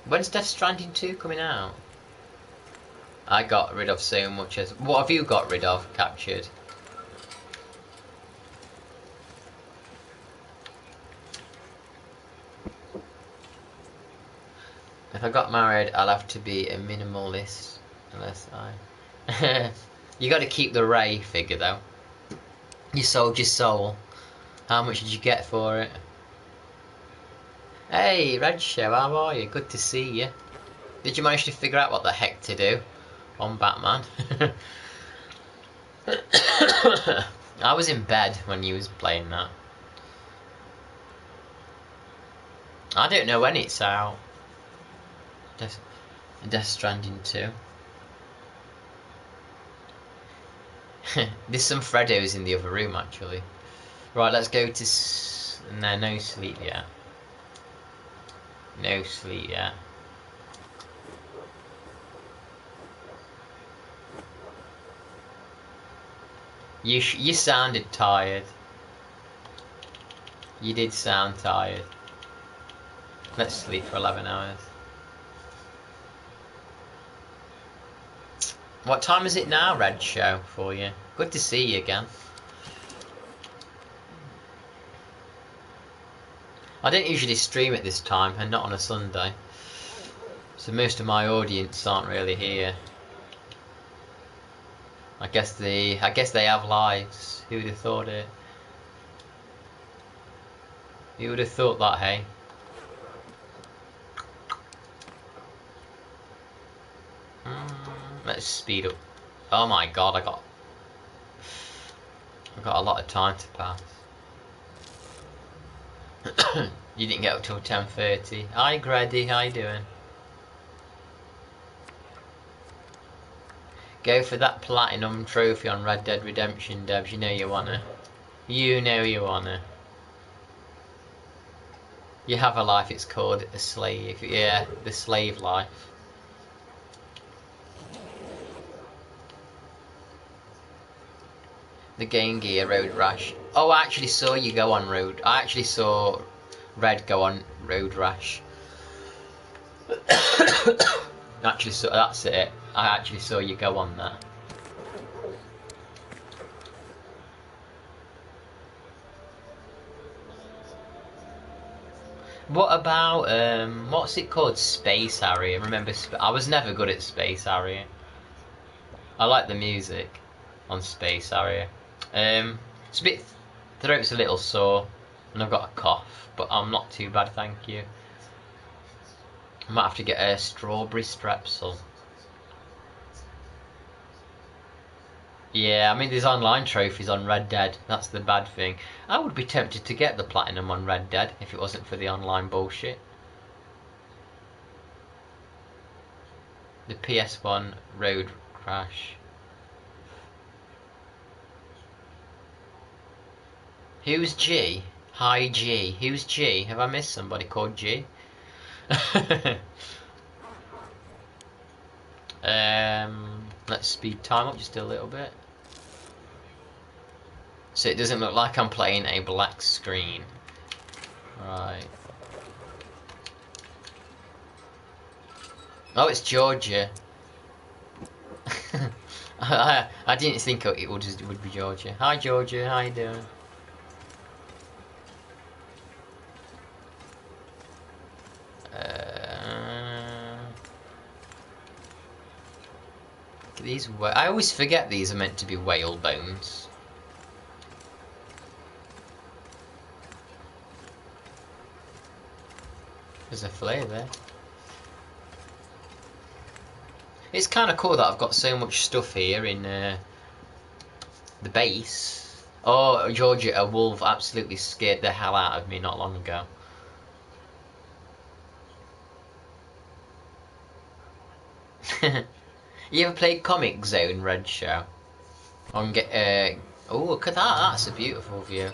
When's Death Stranding 2 coming out? I got rid of so much as... What have you got rid of, Captured? If I got married, I'll have to be a minimalist. Unless I... You gotta keep the Ray figure though. You sold your soul. How much did you get for it? Hey, Red Show, how are you? Good to see you. Did you manage to figure out what the heck to do on Batman? I was in bed when you was playing that. I don't know when it's out. Death Stranding 2. There's some Freddos in the other room actually. Right, let's go to... No, no sleep yet. No sleep yet. You sounded tired. You did sound tired. Let's sleep for 11 hours. What time is it now, Red Show, for you? Good to see you again. I don't usually stream at this time, and not on a Sunday. So most of my audience aren't really here. I guess they have lives. Who would have thought it? Who would have thought that, hey? Let's speed up. Oh my god, I've got a lot of time to pass. You didn't get up till 10:30. Hi Grady, how you doing? Go for that platinum trophy on Red Dead Redemption, Debs. You know you wanna. You know you wanna. You have a life, it's called a slave. Yeah, the slave life. The Game Gear Road Rash. Oh, I actually saw you go on Road. I actually saw Red go on Road Rash. Actually, so that's it. I actually saw you go on there. What about what's it called? Space Harrier. Remember, I was never good at Space Harrier. I like the music on Space Harrier. It's a bit, throat's a little sore, and I've got a cough, but I'm not too bad, thank you. I might have to get a strawberry strepsil. Yeah, I mean, there's online trophies on Red Dead. That's the bad thing. I would be tempted to get the platinum on Red Dead if it wasn't for the online bullshit. The PS1 road crash. Who's G? Hi G. Who's G? Have I missed somebody called G? Let's speed time up just a little bit. So it doesn't look like I'm playing a black screen. Right. Oh, it's Georgia. I didn't think it would be Georgia. Hi Georgia, how you doing? These I always forget these are meant to be whale bones. There's a flare there. It's kind of cool that I've got so much stuff here in the base. Oh, Georgia, a wolf absolutely scared the hell out of me not long ago. You ever played Comic Zone, Red Show? On get oh, look at that! That's a beautiful view.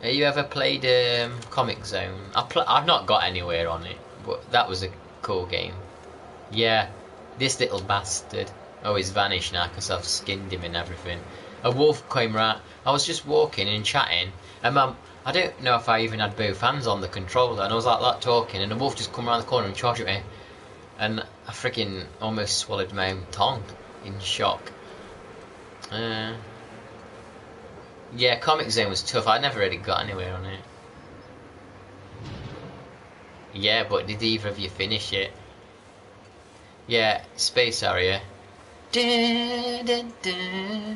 Have you ever played Comic Zone? I've not got anywhere on it, but that was a cool game. Yeah, this little bastard. Oh, he's vanished now because I've skinned him and everything. A wolf came right. I was just walking and chatting, and I don't know if I even had both hands on the controller, and I was like that talking, and the wolf just come around the corner and charged at me, and I freaking almost swallowed my own tongue in shock. Yeah, Comic Zone was tough. I never really got anywhere on it. Yeah, but did either of you finish it? Yeah, Space Area. I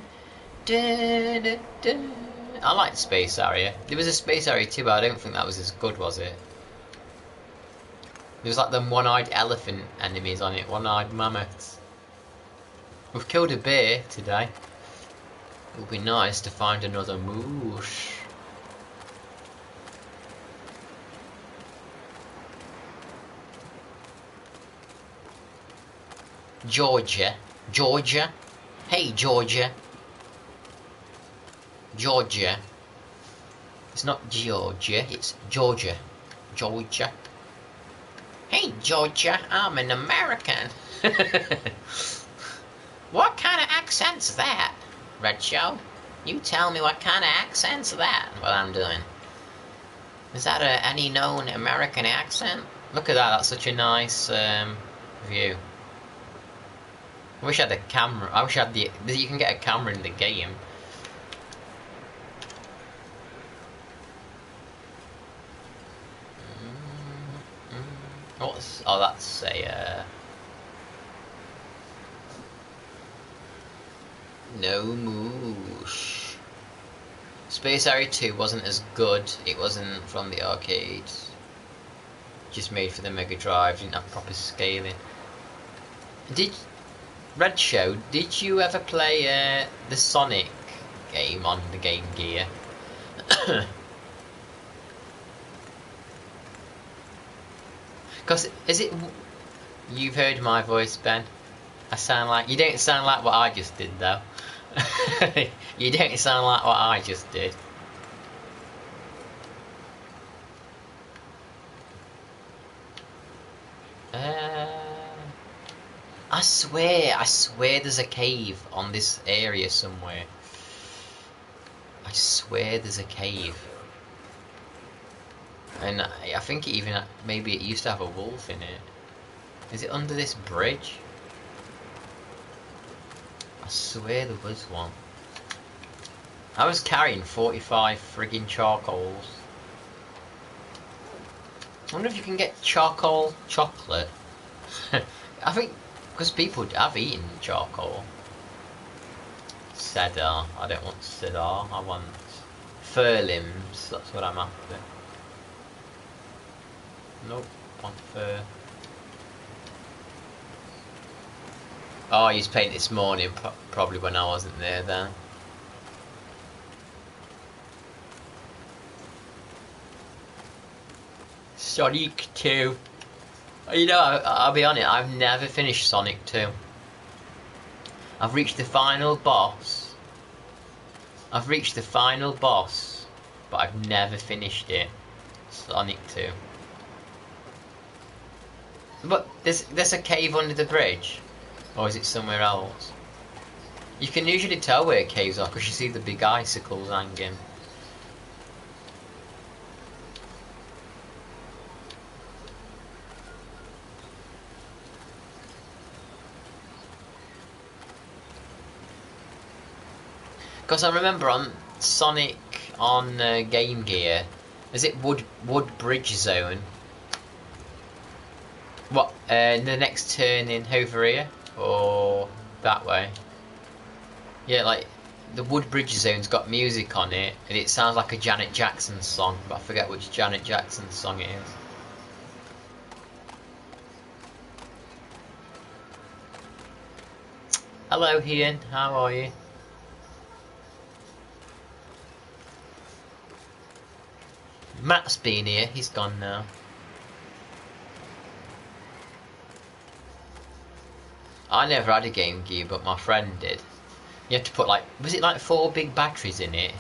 liked Space Area. There was a Space Area too, but I don't think that was as good, was it? There was like them one-eyed elephant enemies on it, one-eyed mammoths. We've killed a bear today. It would be nice to find another moose. Georgia. Georgia. Hey, Georgia. Georgia. It's not Georgia, it's Georgia. Georgia. Hey, Georgia, I'm an American. What kind of accent's that, Red Show? You tell me what kind of accent's that, what I'm doing. Is that any known American accent? Look at that, that's such a nice view. I wish I had a camera. I wish I had you can get a camera in the game. What's, oh, that's a no moosh. Space Area 2 wasn't as good. It wasn't from the arcades. Just made for the Mega Drive. Didn't have proper scaling. Red Show, did you ever play the Sonic game on the Game Gear? Because is it? You've heard my voice, Ben. I sound like you don't sound like what I just did, though. You don't sound like what I just did. I swear there's a cave on this area somewhere. I swear there's a cave. And I think it even, maybe it used to have a wolf in it. Is it under this bridge? I swear there was one. I was carrying 45 friggin' charcoals. I wonder if you can get charcoal chocolate. I think, because people have eaten charcoal. Cedar. I don't want Cedar. I want fur limbs. That's what I'm after. Nope. Want fur. Oh, he's painted this morning. Probably when I wasn't there then. Sonic 2. You know, I'll be honest, I've never finished Sonic 2. I've reached the final boss. But I've never finished it. Sonic 2. But there's a cave under the bridge. Or is it somewhere else? You can usually tell where caves are because you see the big icicles hanging. Because I remember on Sonic on Game Gear, is it Woodbridge Zone? What, the next turn in over here? Or that way? Yeah, like, the Woodbridge Zone's got music on it, and it sounds like a Janet Jackson song, but I forget which Janet Jackson song it is. Hello Ian, how are you? Matt's been here, he's gone now. I never had a Game Gear, but my friend did. You had to put like, was it like 4 big batteries in it?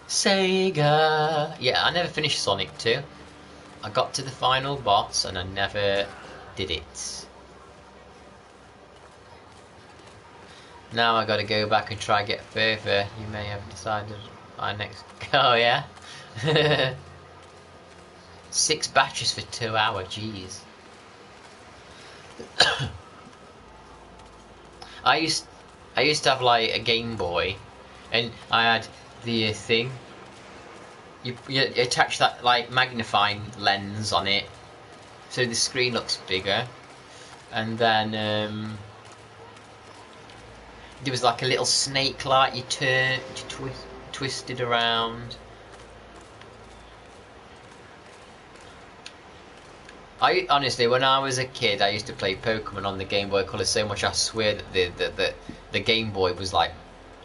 Sega! Yeah, I never finished Sonic 2. I got to the final boss and I never did it. Now I gotta go back and try and get further. You may have decided my next... Oh yeah? 6 batteries for 2 hours, jeez. I used to have like a Game Boy, and I had the thing. You attach that like magnifying lens on it, so the screen looks bigger, and then there was like a little snake light you twisted around. I honestly, when I was a kid, I used to play Pokemon on the Game Boy Color so much I swear that the Game Boy was like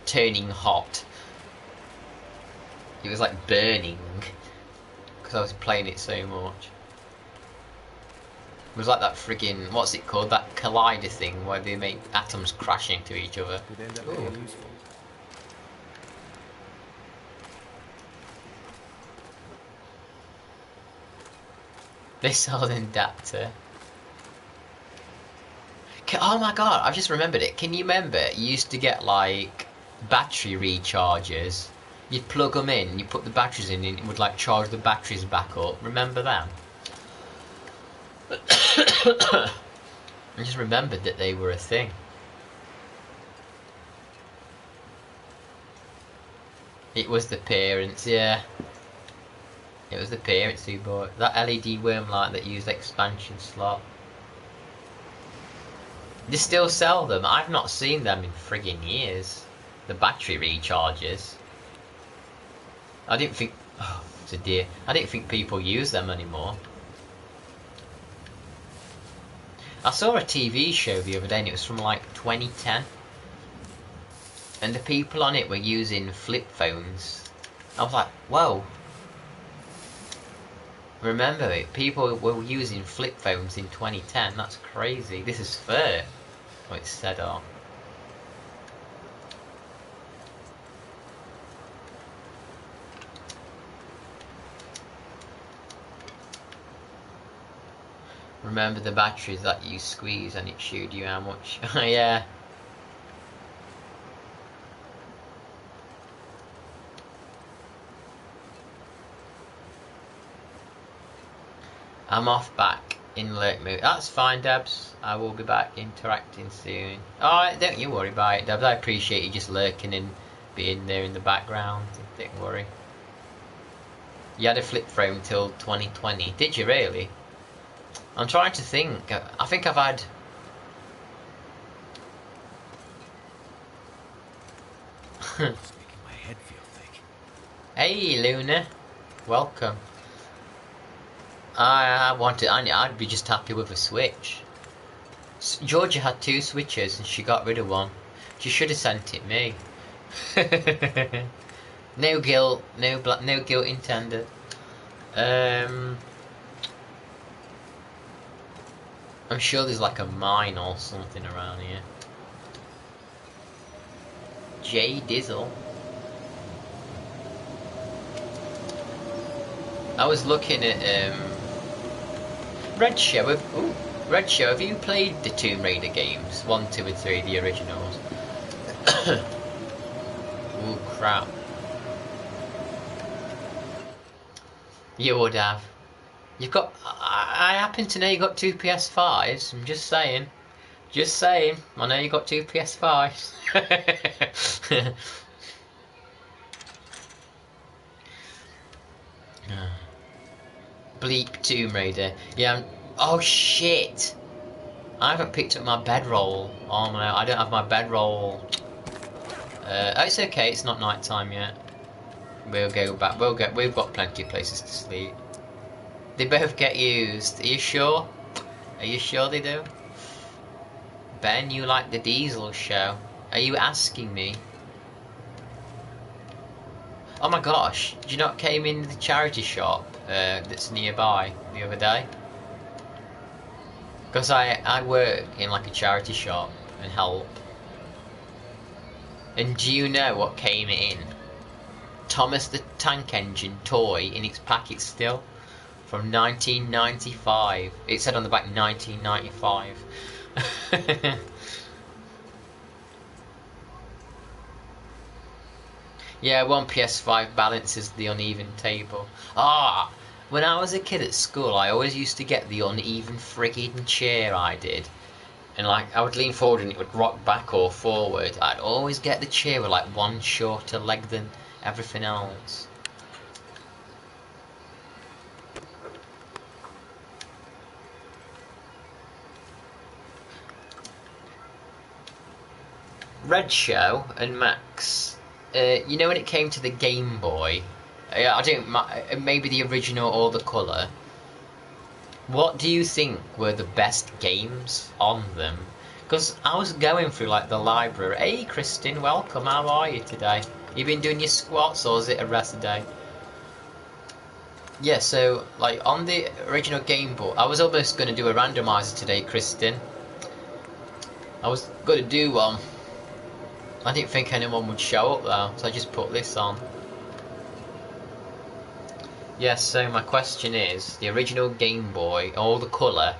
turning hot. It was like burning because I was playing it so much. It was like that friggin' what's it called? That collider thing where they make atoms crash into each other. Could end up being useful. They sold an adapter. Oh my god, I've just remembered it. Can you remember? You used to get like battery rechargers. You'd plug them in, you put the batteries in, and it would like charge the batteries back up. Remember them? I just remembered that they were a thing. It was the parents, yeah. It was the parents who bought that LED worm light that used expansion slot. They still sell them. I've not seen them in friggin' years. The battery recharges. I didn't think. Oh, it's a dear. I didn't think people use them anymore. I saw a TV show the other day and it was from like 2010. And the people on it were using flip phones. I was like, whoa. Remember it, people were using flip phones in 2010, that's crazy. This is fair. Oh, it's Cedar. Remember the batteries that you squeeze and it showed you how much. Yeah. I'm off back in lurk mode. That's fine, Debs. I will be back interacting soon. Alright, don't you worry about it, Debs. I appreciate you just lurking and being there in the background. Don't worry. You had a flip phone till 2020. Did you really? I'm trying to think. I think I've had... It's making my head feel thick. Hey, Luna. Welcome. I'd be just happy with a Switch. Georgia had 2 Switches and she got rid of one. She should have sent it me. No guilt, no guilt intended. I'm sure there's like a mine or something around here. J Dizzle. I was looking at Red Show. Red Show, have you played the Tomb Raider games? 1, 2 and 3, the originals? Ooh, crap. You would have. You've got... I happen to know you got 2 PS5s. I'm just saying. Just saying. I know you got 2 PS5s. Bleep Tomb Raider. Yeah, oh shit! I haven't picked up my bedroll. Oh no, I don't have my bedroll. It's okay, it's not night time yet. We'll go back. We've got plenty of places to sleep. They both get used. Are you sure? Are you sure they do? Ben, you like the Diesel show? Are you asking me? Oh my gosh, do you not came in the charity shop that's nearby the other day? Because I work in like a charity shop and help. And do you know what came in? Thomas the Tank Engine toy in its packet still. From 1995. It said on the back 1995. Yeah, one PS5 balances the uneven table. Ah, when I was a kid at school, I always used to get the uneven frigging chair I did. And like, I would lean forward and it would rock back or forward. I'd always get the chair with like one shorter leg than everything else. Red Show and Max, you know when it came to the Game Boy, I don't, maybe the original or the colour, what do you think were the best games on them? Because I was going through like the library. Hey Kristen, welcome, how are you today? You been doing your squats or is it a rest day? Yeah, so like on the original Game Boy, I was almost going to do a randomizer today, Kristen. I was going to do one. I didn't think anyone would show up though, so I just put this on. Yes, so my question is, the original Game Boy, all the colour,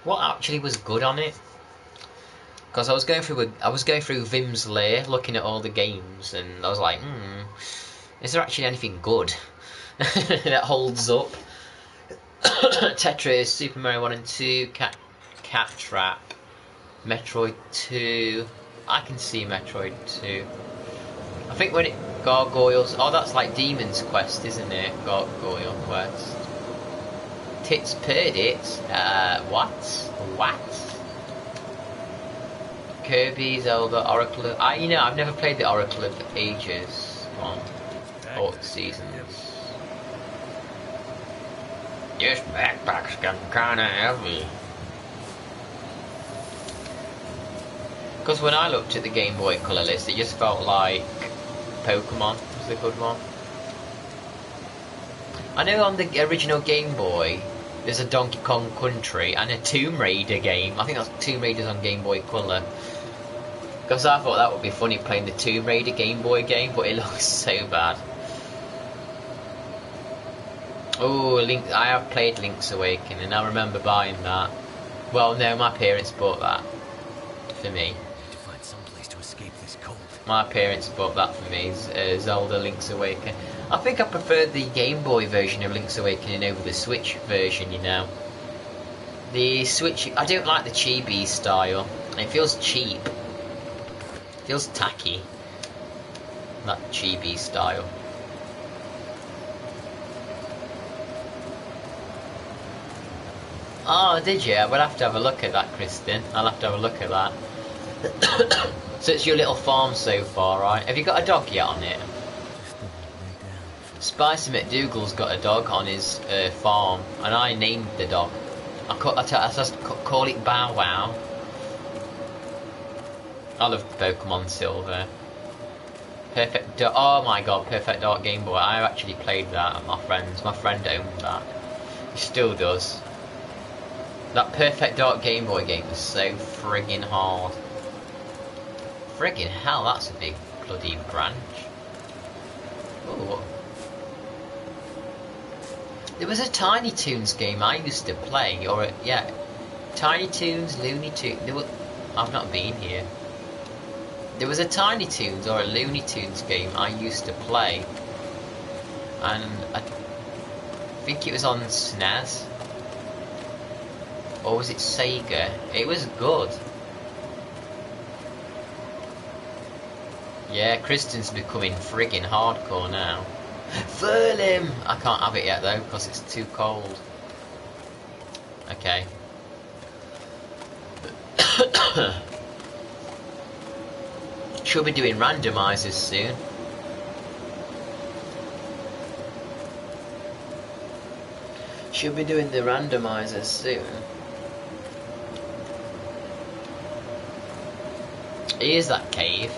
what actually was good on it? Because I was going through Vim's Lair, looking at all the games, and I was like, is there actually anything good that holds up? Tetris, Super Mario 1 and 2, Cat Trap, Metroid 2. I can see Metroid 2. I think when it Gargoyles. Oh, that's like Demon's Quest, isn't it? Gargoyle Quest. Tits Perdits. What? What? Kirby, Zelda, Oracle of... I've never played the Oracle of Ages one. Or Seasons. This backpack's getting kinda heavy. Because when I looked at the Game Boy Color list, it just felt like Pokemon was a good one. I know on the original Game Boy, there's a Donkey Kong Country and a Tomb Raider game. I think that's Tomb Raider's on Game Boy Color. Because I thought that would be funny playing the Tomb Raider Game Boy game, but it looks so bad. Oh, I have played Link's Awakening, and I remember buying that. Well, no, my parents bought that for me. To find some place to escape this cold. My parents bought that for me, Zelda Link's Awakening. I think I preferred the Game Boy version of Link's Awakening over the Switch version, you know. The Switch, I don't like the chibi style. It feels cheap. It feels tacky. That chibi style. Oh, did you? We'll have to have a look at that, Kristen. I'll have to have a look at that. So it's your little farm so far, right? Have you got a dog yet on it? Spicy McDougal's got a dog on his farm, and I named the dog. I just call it Bow Wow. I love Pokemon Silver. Oh my god, Perfect Dark Game Boy. I actually played that at my friend's. My friend owned that. He still does. That Perfect Dark Game Boy game was so friggin' hard. Friggin' hell, that's a big bloody branch. Ooh. There was a Tiny Toons game I used to play, yeah, Tiny Toons, Looney Tunes. I've not been here. There was a Tiny Toons or a Looney Tunes game I used to play, and I think it was on SNES, or was it Sega? It was good. Yeah, Kristen's becoming friggin' hardcore now. Furl him! I can't have it yet though, because it's too cold. Okay. Should be doing randomizers soon. Should be doing the randomizers soon. Here's that cave.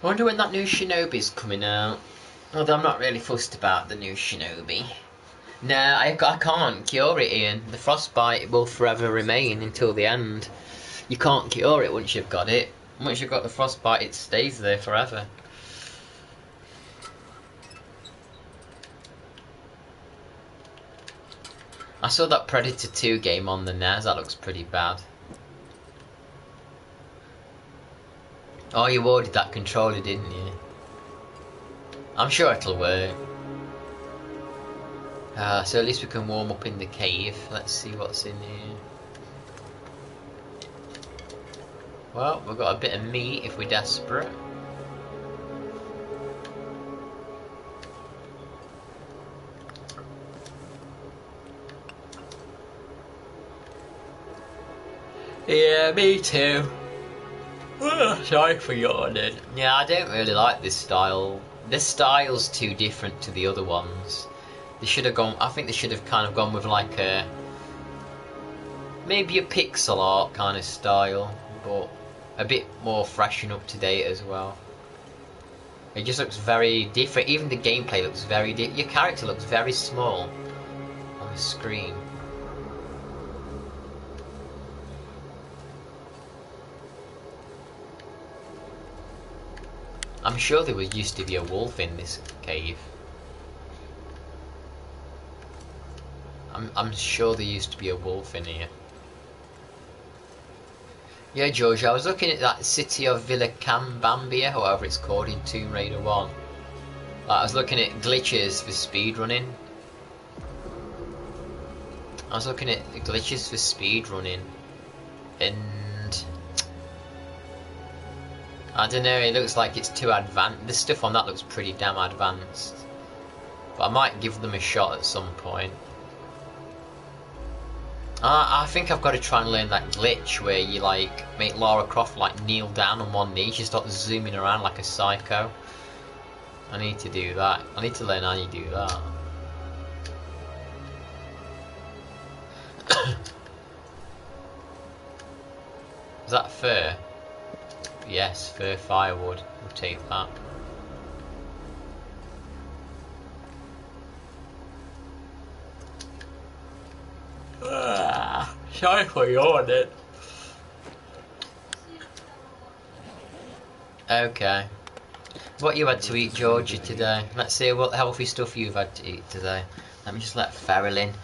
I wonder when that new Shinobi's coming out. Although I'm not really fussed about the new Shinobi. Nah, I can't cure it, Ian. The frostbite will forever remain until the end. You can't cure it once you've got it. Once you've got the frostbite, it stays there forever. I saw that Predator 2 game on the NES. That looks pretty bad. Oh, you ordered that controller, didn't you? I'm sure it'll work. So at least we can warm up in the cave. Let's see what's in here. Well, we've got a bit of meat if we're desperate. Yeah, me too. Sorry for yawning. Yeah, I don't really like this style. This style's too different to the other ones. They should have gone. I think they should have kind of gone with like a maybe a pixel art kind of style, but a bit more fresh and up to date as well. It just looks very different. Even the gameplay looks very different. Your character looks very small on the screen. I'm sure there used to be a wolf in this cave. I'm sure there used to be a wolf in here. Yeah, George, I was looking at that city of Villacambambia, however it's called in Tomb Raider 1. I was looking at glitches for speedrunning. And I don't know, it looks like it's too advanced. The stuff on that looks pretty damn advanced. But I might give them a shot at some point. I think I've got to try and learn that glitch where you like make Lara Croft like kneel down on one knee. She starts zooming around like a psycho. I need to do that. I need to learn how you do that. Is that fur? Yes, fur firewood. We'll take that. Sorry for yawning. Okay. What you had to eat, Georgia, today? Let's see what healthy stuff you've had to eat today. Let me just let Farrell in.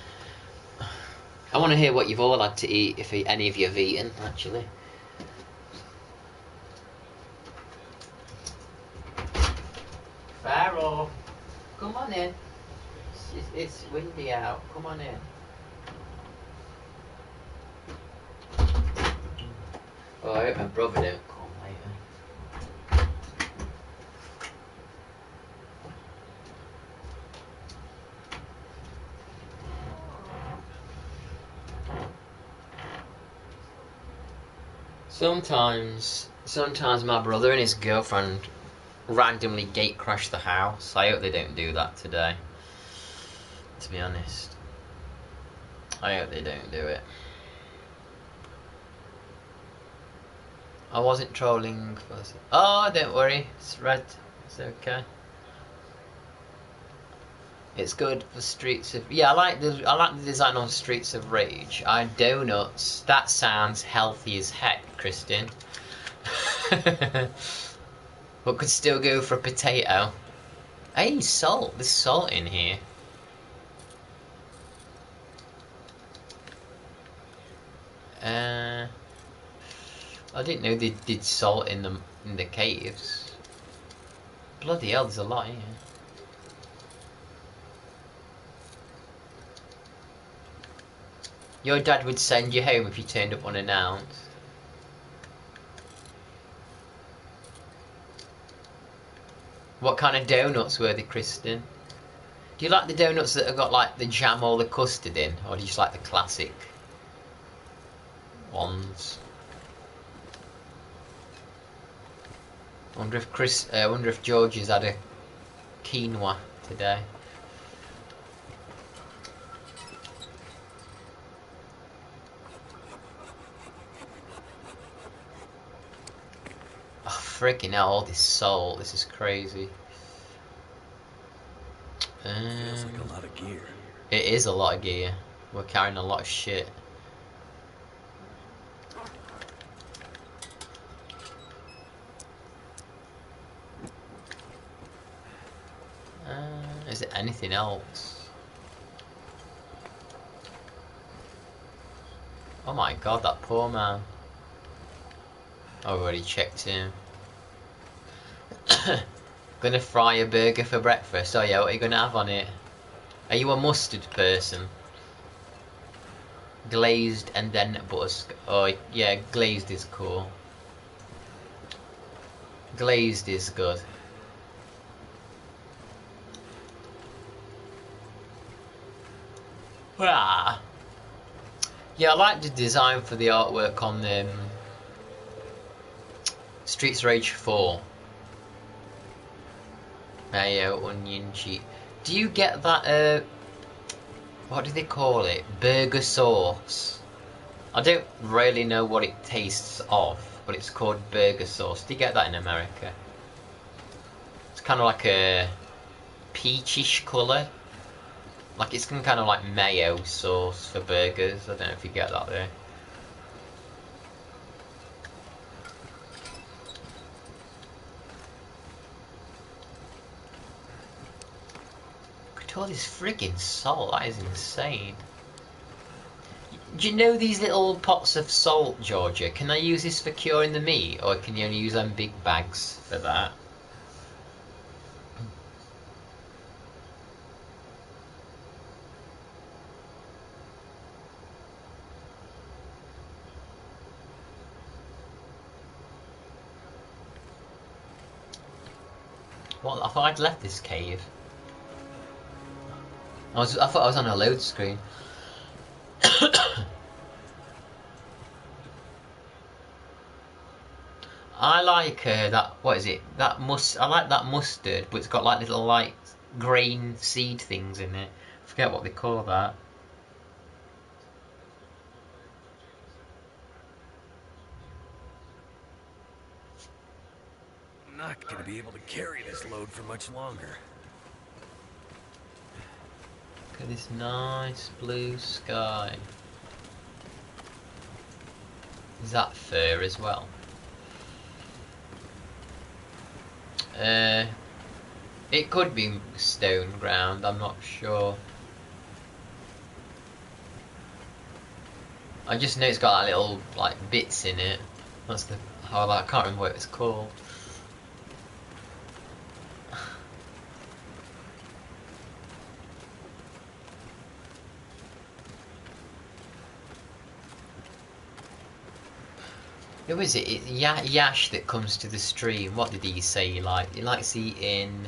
I want to hear what you've all had to eat, if any of you have eaten, actually. Farrell, come on in. It's windy out. Come on in. Oh, I hope my brother don't come later. Sometimes my brother and his girlfriend randomly gate crash the house. I hope they don't do that today. To be honest, I hope they don't do it. I wasn't trolling. Oh, don't worry, it's red. It's okay. It's good for Streets of... Yeah, I like the design on Streets of Rage. Donuts. That sounds healthy as heck, Kristen. But could still go for a potato. Hey, salt. There's salt in here. I didn't know they did salt in the caves. Bloody hell, there's a lot here. Your dad would send you home if you turned up unannounced. What kind of donuts were they, Kristen? Do you like the donuts that have got like the jam or the custard in, or do you just like the classic ones? I wonder if George has had a quinoa today. Oh, freaking hell, all this salt, this is crazy. Feels like a lot of gear. It is a lot of gear. We're carrying a lot of shit. Is there anything else? Oh my god, that poor man. I've already checked him. Gonna fry a burger for breakfast. Oh yeah, what are you gonna have on it? Are you a mustard person? Glazed and then butter. Oh yeah, glazed is cool. Glazed is good. Ah. Yeah, I like the design for the artwork on Streets Rage 4. Mayo, onion, cheese. Do you get that, what do they call it? Burger sauce. I don't really know what it tastes of, but it's called burger sauce. Do you get that in America? It's kind of like a peachish colour. Like it's kind of like mayo sauce for burgers. I don't know if you get that there. Look at all this friggin' salt. That is insane. Do you know these little pots of salt, Georgia? Can I use this for curing the meat, or can you only use them big bags for that? What? I thought I'd left this cave. I thought I was on a load screen. I like that. What is it? I like that mustard, but it's got like little like grain seed things in it. I forget what they call that. I'm not gonna be able to carry this load for much longer. Look at this nice blue sky. Is that fur as well? It could be stone ground, I'm not sure. I just know it's got like little like bits in it. That's the I can't remember what it's called. Who is it? Yash that comes to the stream. What did he say? He likes eating.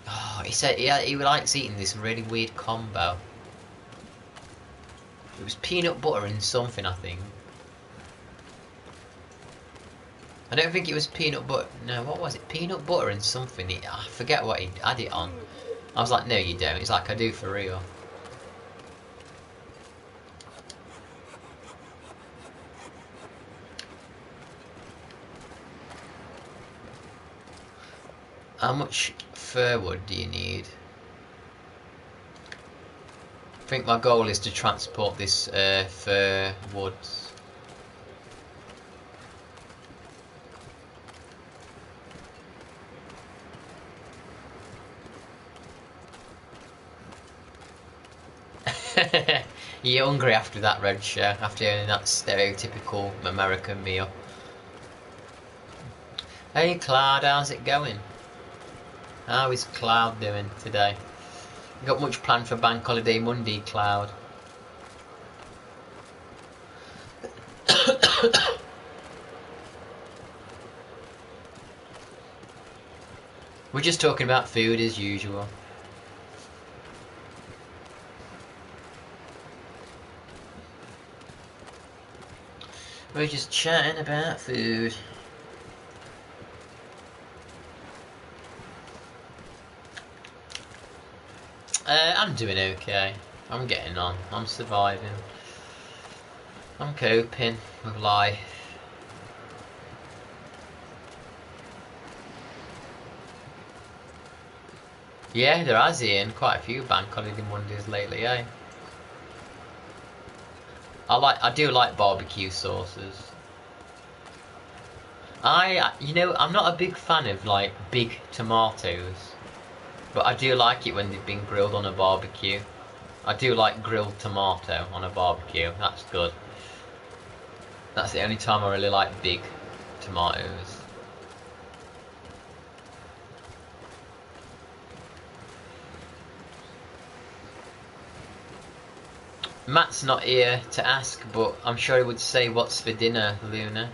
Oh, he said he likes eating this really weird combo. It was peanut butter and something, I think. I don't think it was peanut butter. No, what was it? Peanut butter and something. I forget what he had it on. I was like, no, you don't. He's like, I do for real. How much fir wood do you need? I think my goal is to transport this fir woods. You're hungry after that, Red Shirt, after eating that stereotypical American meal. Hey Cloud, how's it going? How is Cloud doing today? You got much planned for Bank Holiday Monday, Cloud? We're just talking about food as usual. We're just chatting about food. I'm doing okay. I'm getting on. I'm surviving. I'm coping with life. Yeah, there has been quite a few Bank Holiday Mondays lately, eh? I do like barbecue sauces. I'm not a big fan of like big tomatoes, but I do like it when they've been grilled on a barbecue. I do like grilled tomato on a barbecue. That's good. That's the only time I really like big tomatoes. Matt's not here to ask, but I'm sure he would say, what's for dinner, Luna?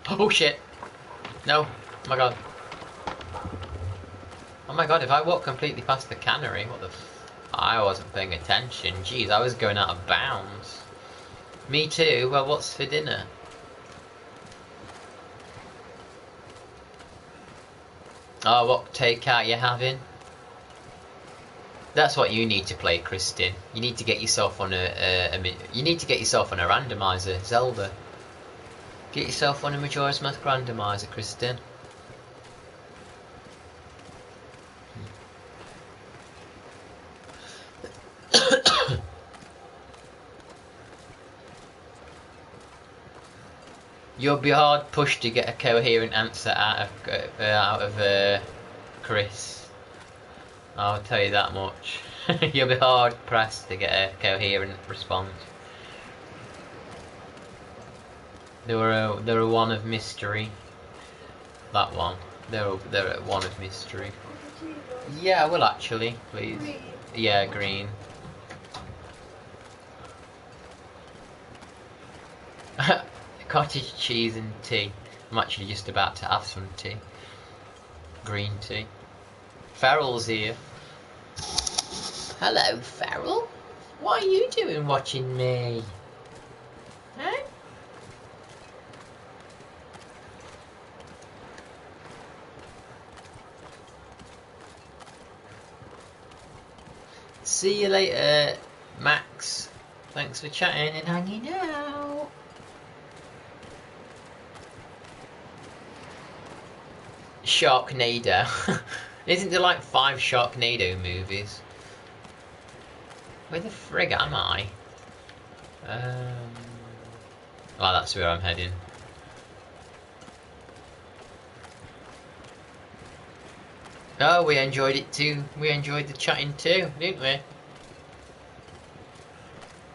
Oh shit! No! Oh my god. Oh my god, if I walk completely past the cannery, what the I wasn't paying attention. Jeez, I was going out of bounds. Me too, well what's for dinner? Oh, what takeout you having? That's what you need to play, Kristen. You need to get yourself on a randomizer, Zelda. Get yourself on a Majora's Mask randomizer, Kristen. You'll be hard pushed to get a coherent answer out of Chris. I'll tell you that much. You'll be hard pressed to get a coherent response. They were one of mystery. That one. They're one of mystery. Yeah, I will actually, please. Green. Yeah, green. Cottage cheese and tea. I'm actually just about to have some tea. Green tea. Farrell's here. Hello, Farrell. What are you doing watching me? Huh? See you later, Max. Thanks for chatting and hanging out. Sharknado. Isn't there like 5 Sharknado movies? Where the frig am I? Oh, that's where I'm heading. Oh, we enjoyed it too. We enjoyed the chatting too, didn't we? Look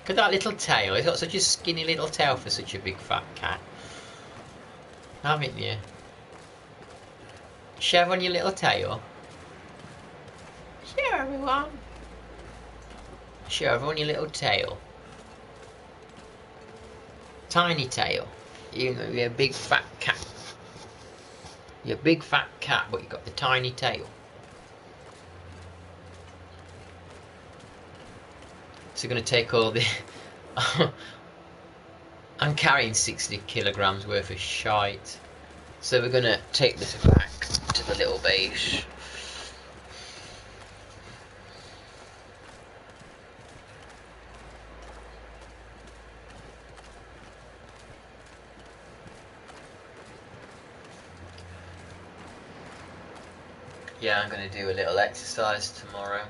at that little tail. He's got such a skinny little tail for such a big fat cat. Haven't you? Shove on your little tail. Show everyone. Show everyone your little tail. Tiny tail. You're a big fat cat. You're a big fat cat, but you got the tiny tail. So you're gonna take all the I'm carrying 60 kilograms worth of shite. So we're gonna take this back to the little base. Yeah, I'm gonna do a little exercise tomorrow.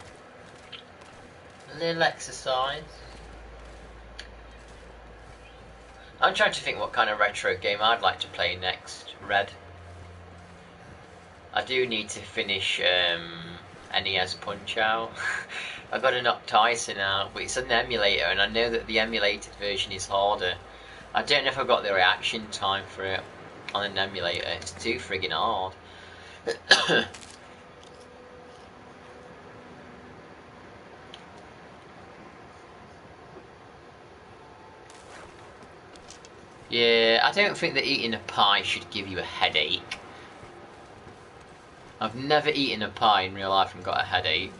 A little exercise. I'm trying to think what kind of retro game I'd like to play next. Red. I do need to finish NES Punch-Out. I got to knock Tyson out, but it's an emulator, and I know that the emulated version is harder. I don't know if I've got the reaction time for it on an emulator. It's too friggin' hard. Yeah, I don't think that eating a pie should give you a headache. I've never eaten a pie in real life and got a headache.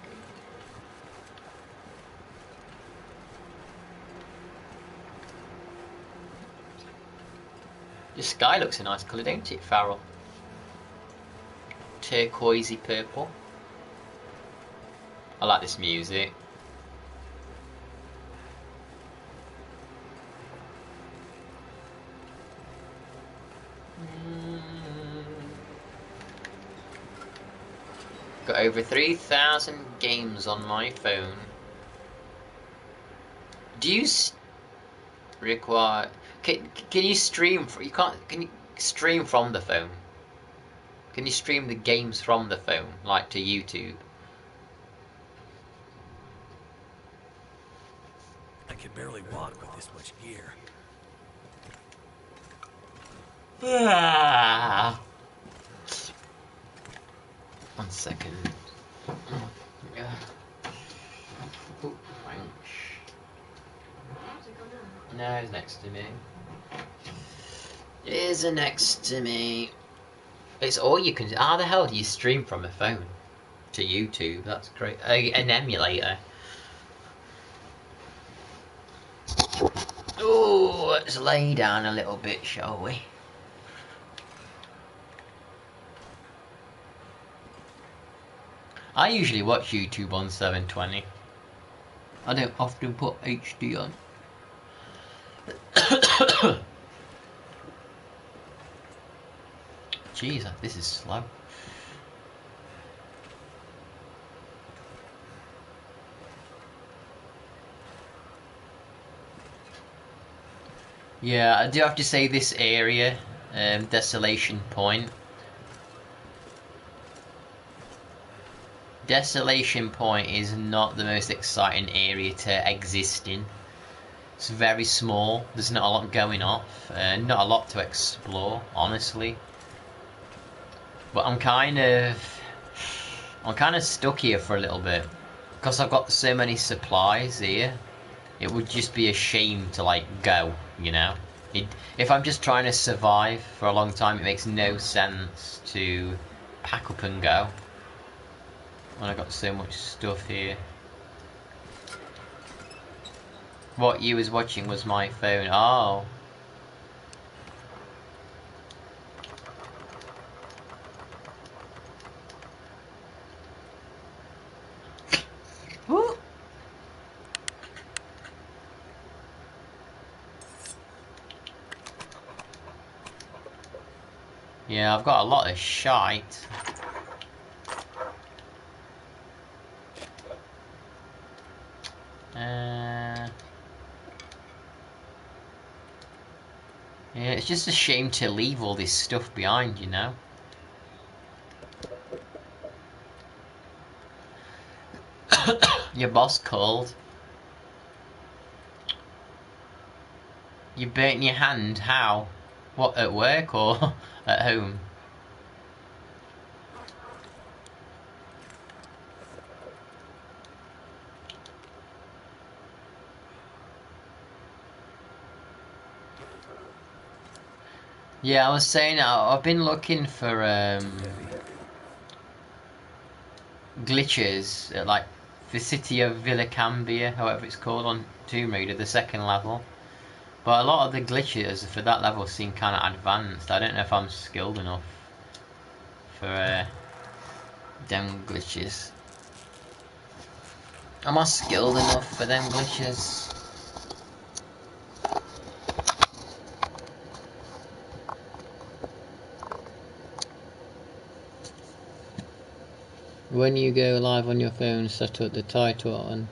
The sky looks a nice colour, don't it, Farrell? Turquoisey purple. I like this music. Got over 3,000 games on my phone. Do you require? Can you stream? You can't. Can you stream from the phone? Can you stream the games from the phone, like to YouTube? I can barely walk with this much gear. Ah. 1 second. Yeah. Ooh, thanks. No, he's next to me. He's next to me. It's all you can. How the hell do you stream from a phone to YouTube? That's great. An emulator. Oh, let's lay down a little bit, shall we? I usually watch YouTube on 720. I don't often put HD on. Jeez, this is slow. Yeah, I do have to say this area, Desolation Point. Desolation Point is not the most exciting area to exist in. It's very small, there's not a lot going off, not a lot to explore, honestly. But I'm kind of stuck here for a little bit. Because I've got so many supplies here, it would just be a shame to like go, you know? If I'm just trying to survive for a long time, it makes no sense to pack up and go. When I've got so much stuff here. What you was watching was my phone. Oh. Woo. Yeah, I've got a lot of shite. Yeah, it's just a shame to leave all this stuff behind, you know? Your boss called. You burnt your hand? How? What, at work or at home? Yeah, I was saying I've been looking for glitches, like the city of Villacambia, however it's called, on Tomb Raider, the second level. But a lot of the glitches for that level seem kind of advanced. I don't know if I'm skilled enough for them glitches. Am I skilled enough for them glitches? When you go live on your phone, set up the title and...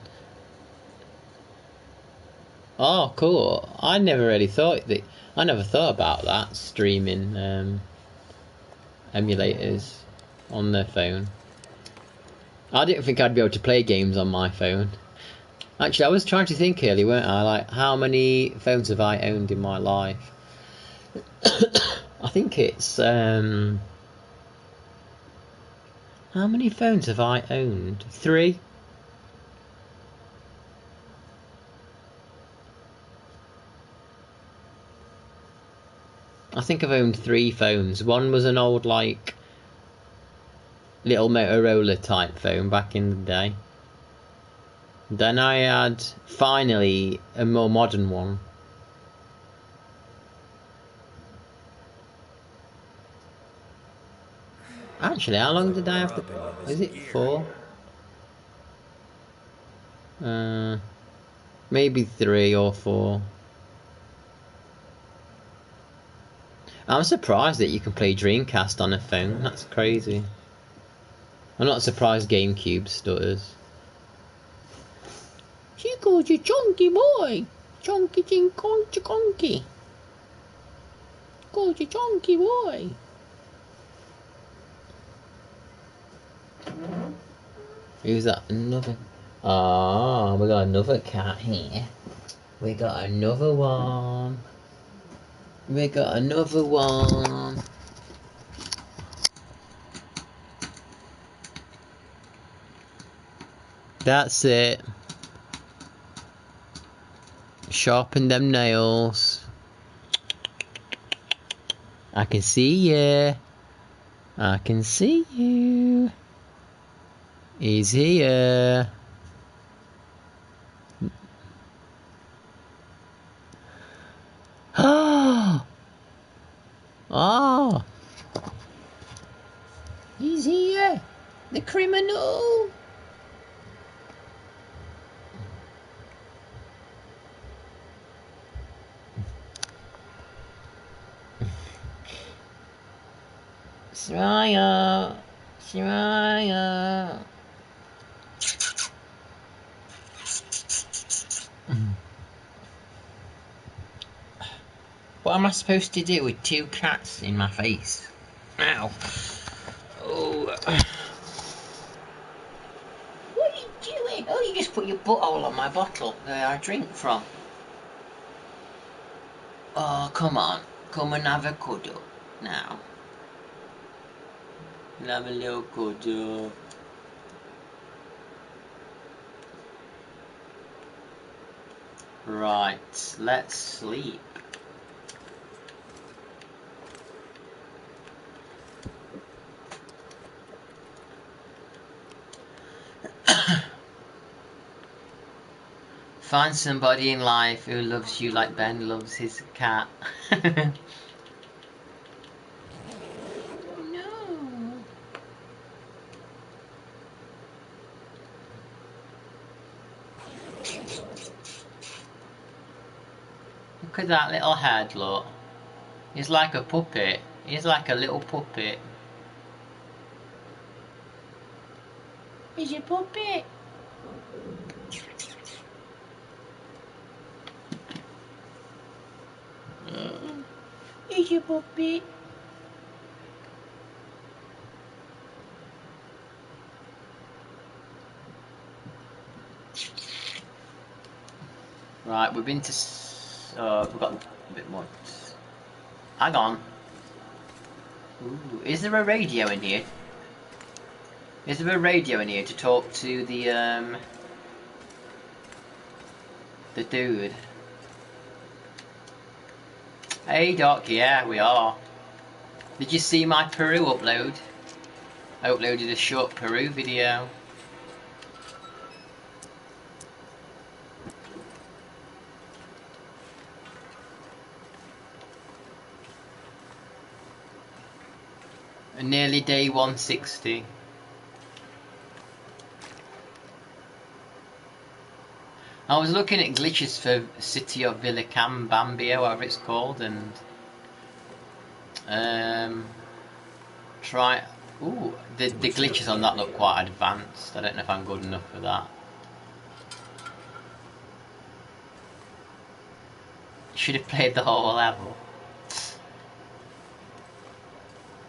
Oh, cool. I never thought about that, streaming emulators on their phone. I didn't think I'd be able to play games on my phone. Actually, I was trying to think earlier, weren't I? Like, how many phones have I owned in my life? I think it's... How many phones have I owned? 3? I think I've owned 3 phones. One was an old, like, little Motorola type phone back in the day. Then I had, finally, a more modern one. Actually, how long did I have to... Is it 4? Maybe 3 or 4. I'm surprised that you can play Dreamcast on a phone. That's crazy. I'm not surprised GameCube stutters. She calls you chunky boy. Chunky ching conky conky. Calls you chunky boy. Who's that? Another... Oh, we got another cat here. We got another one. We got another one. That's it. Sharpen them nails. I can see you. I can see you. He's here. Oh! Oh! He's here! The criminal! Soraya! Soraya! What am I supposed to do with 2 cats in my face? Ow. Oh. What are you doing? Oh, you just put your butthole on my bottle where I drink from. Oh, come on. Come and have a cuddle now. Have a little cuddle. Right, let's sleep. Find somebody in life who loves you like Ben loves his cat. No. Look at that little head, look. He's like a puppet. He's like a little puppet. He's your puppet. He's your puppet. Right, we've been to... we've got a bit more. Hang on. Ooh, is there a radio in here? Is there a radio in here to talk to the dude? Hey Doc, yeah, we are. Did you see my Peru upload? I uploaded a short Peru video. Nearly day 160. I was looking at glitches for City of Villicambambia, whatever it's called, and try. Ooh, the glitches on that look quite advanced. I don't know if I'm good enough for that. Should have played the whole level.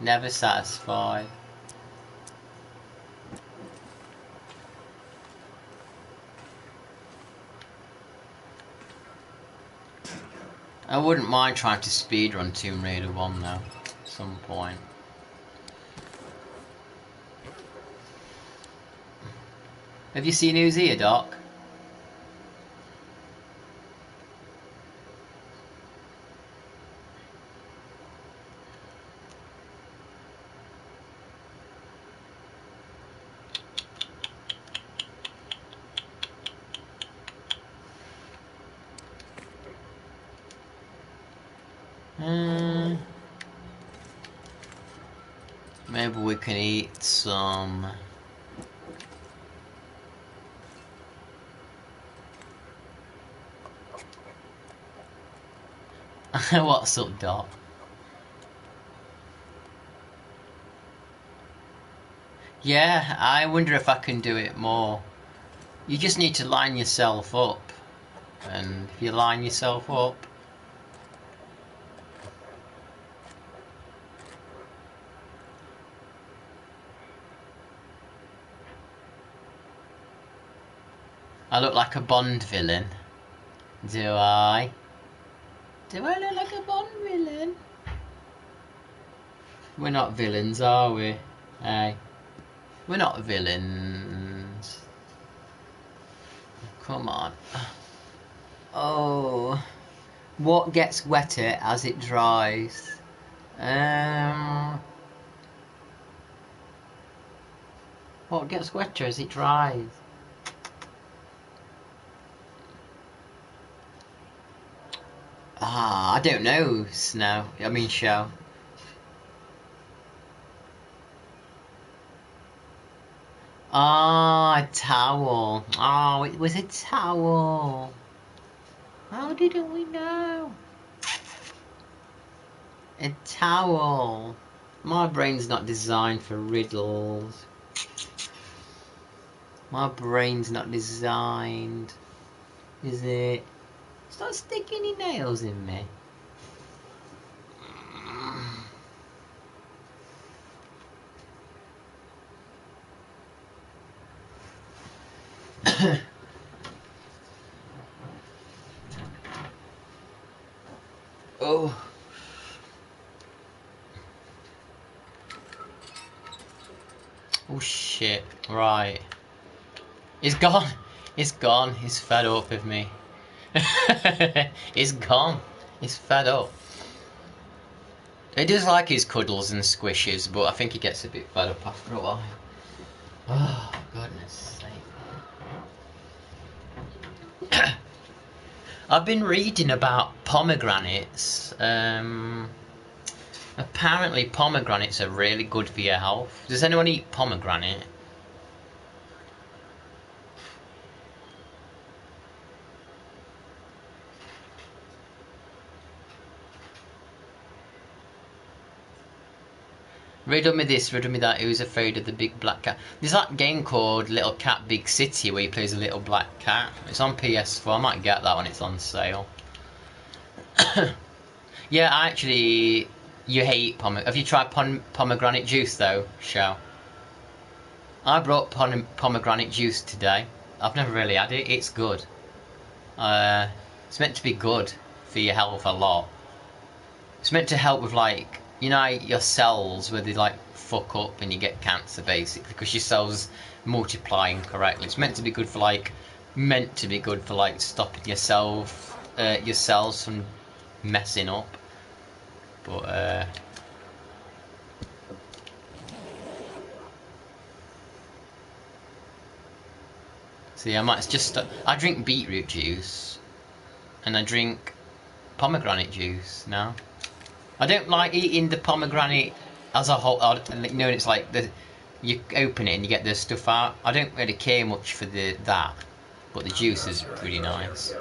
Never satisfied. I wouldn't mind trying to speedrun Tomb Raider 1 though, at some point. Have you seen who's here, Doc? Maybe we can eat some. What's up, Doc? Yeah, I wonder if I can do it more. You just need to line yourself up. And if you line yourself up, I look like a Bond villain. Do I? Do I look like a Bond villain? We're not villains, are we? Hey. We're not villains. Come on. Oh. What gets wetter as it dries? What gets wetter as it dries? I don't know, Snow. I mean, Show. A towel. Oh, it was a towel. How didn't we know? A towel. My brain's not designed for riddles. My brain's not designed. Is it? Stop sticking your nails in me. Oh. Oh shit. Right. He's gone. He's gone. He's fed up with me. He's gone. He's fed up. He does like his cuddles and squishes, but I think he gets a bit fed up after a while. Oh, goodness sake. I've been reading about pomegranates. Apparently pomegranates are really good for your health. Does anyone eat pomegranate? Riddle me this, riddle me that, who's afraid of the big black cat? There's that game called Little Cat Big City where he plays a little black cat. It's on PS4, I might get that when it's on sale. Yeah, actually, you hate pomegranate. Have you tried pomegranate juice though, Shell? I brought pomegranate juice today. I've never really had it, it's good. It's meant to be good for your health a lot. It's meant to help with, like, you know, your cells where they like fuck up and you get cancer basically because your cells multiply incorrectly. It's meant to be good for like stopping your cells from messing up. But see, I drink beetroot juice and I drink pomegranate juice now. I don't like eating the pomegranate as a whole, you know, it's like you open it and you get the stuff out. I don't really care much for that, but the juice is pretty nice.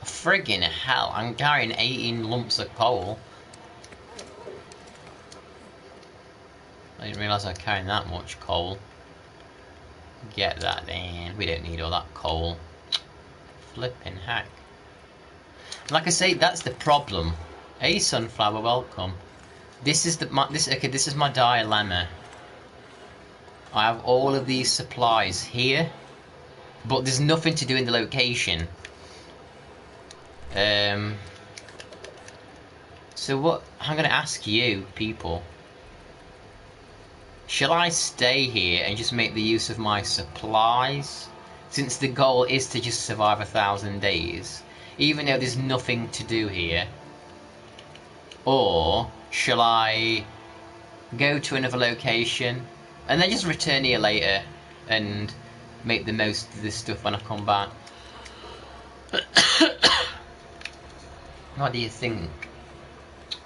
Friggin' hell! I'm carrying 18 lumps of coal. I didn't realise I was carrying that much coal. Get that then. We don't need all that coal. Flipping heck. Like I say, that's the problem. Hey, sunflower, welcome. This is this is my dilemma. I have all of these supplies here, but there's nothing to do in the location. So what? I'm gonna ask you, people. Shall I stay here and just make the use of my supplies? Since the goal is to just survive 1,000 days, even though there's nothing to do here. Or shall I go to another location and then just return here later and make the most of this stuff when I come back? What do you think?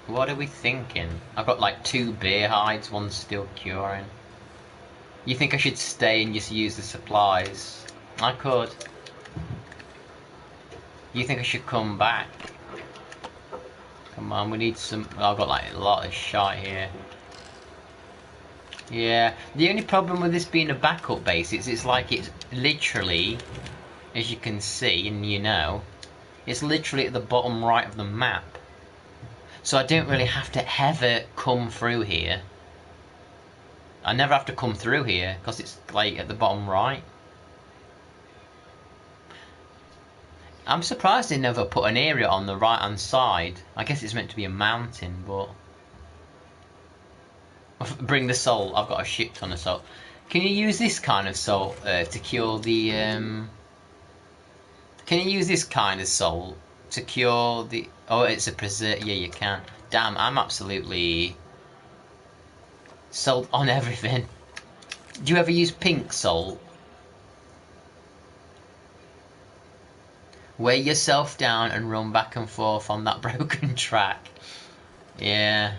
What are we thinking? I've got like 2 bear hides, one's still curing. You think I should stay and just use the supplies? I could. You think I should come back? Come on, we need some. I've got like a lot of shot here. Yeah, the only problem with this being a backup base is it's like it's literally, as you can see and you know, it's literally at the bottom right of the map. So I don't really have to ever come through here. I never have to come through here because it's like at the bottom right. I'm surprised they never put an area on the right hand side. I guess it's meant to be a mountain, but... Bring the salt. I've got a shit ton of salt. Can you use this kind of salt to cure the... Can you use this kind of salt to cure the... Oh, it's a preserve... Yeah, you can. Damn, I'm absolutely... salt on everything. Do you ever use pink salt? Weigh yourself down and run back and forth on that broken track. Yeah.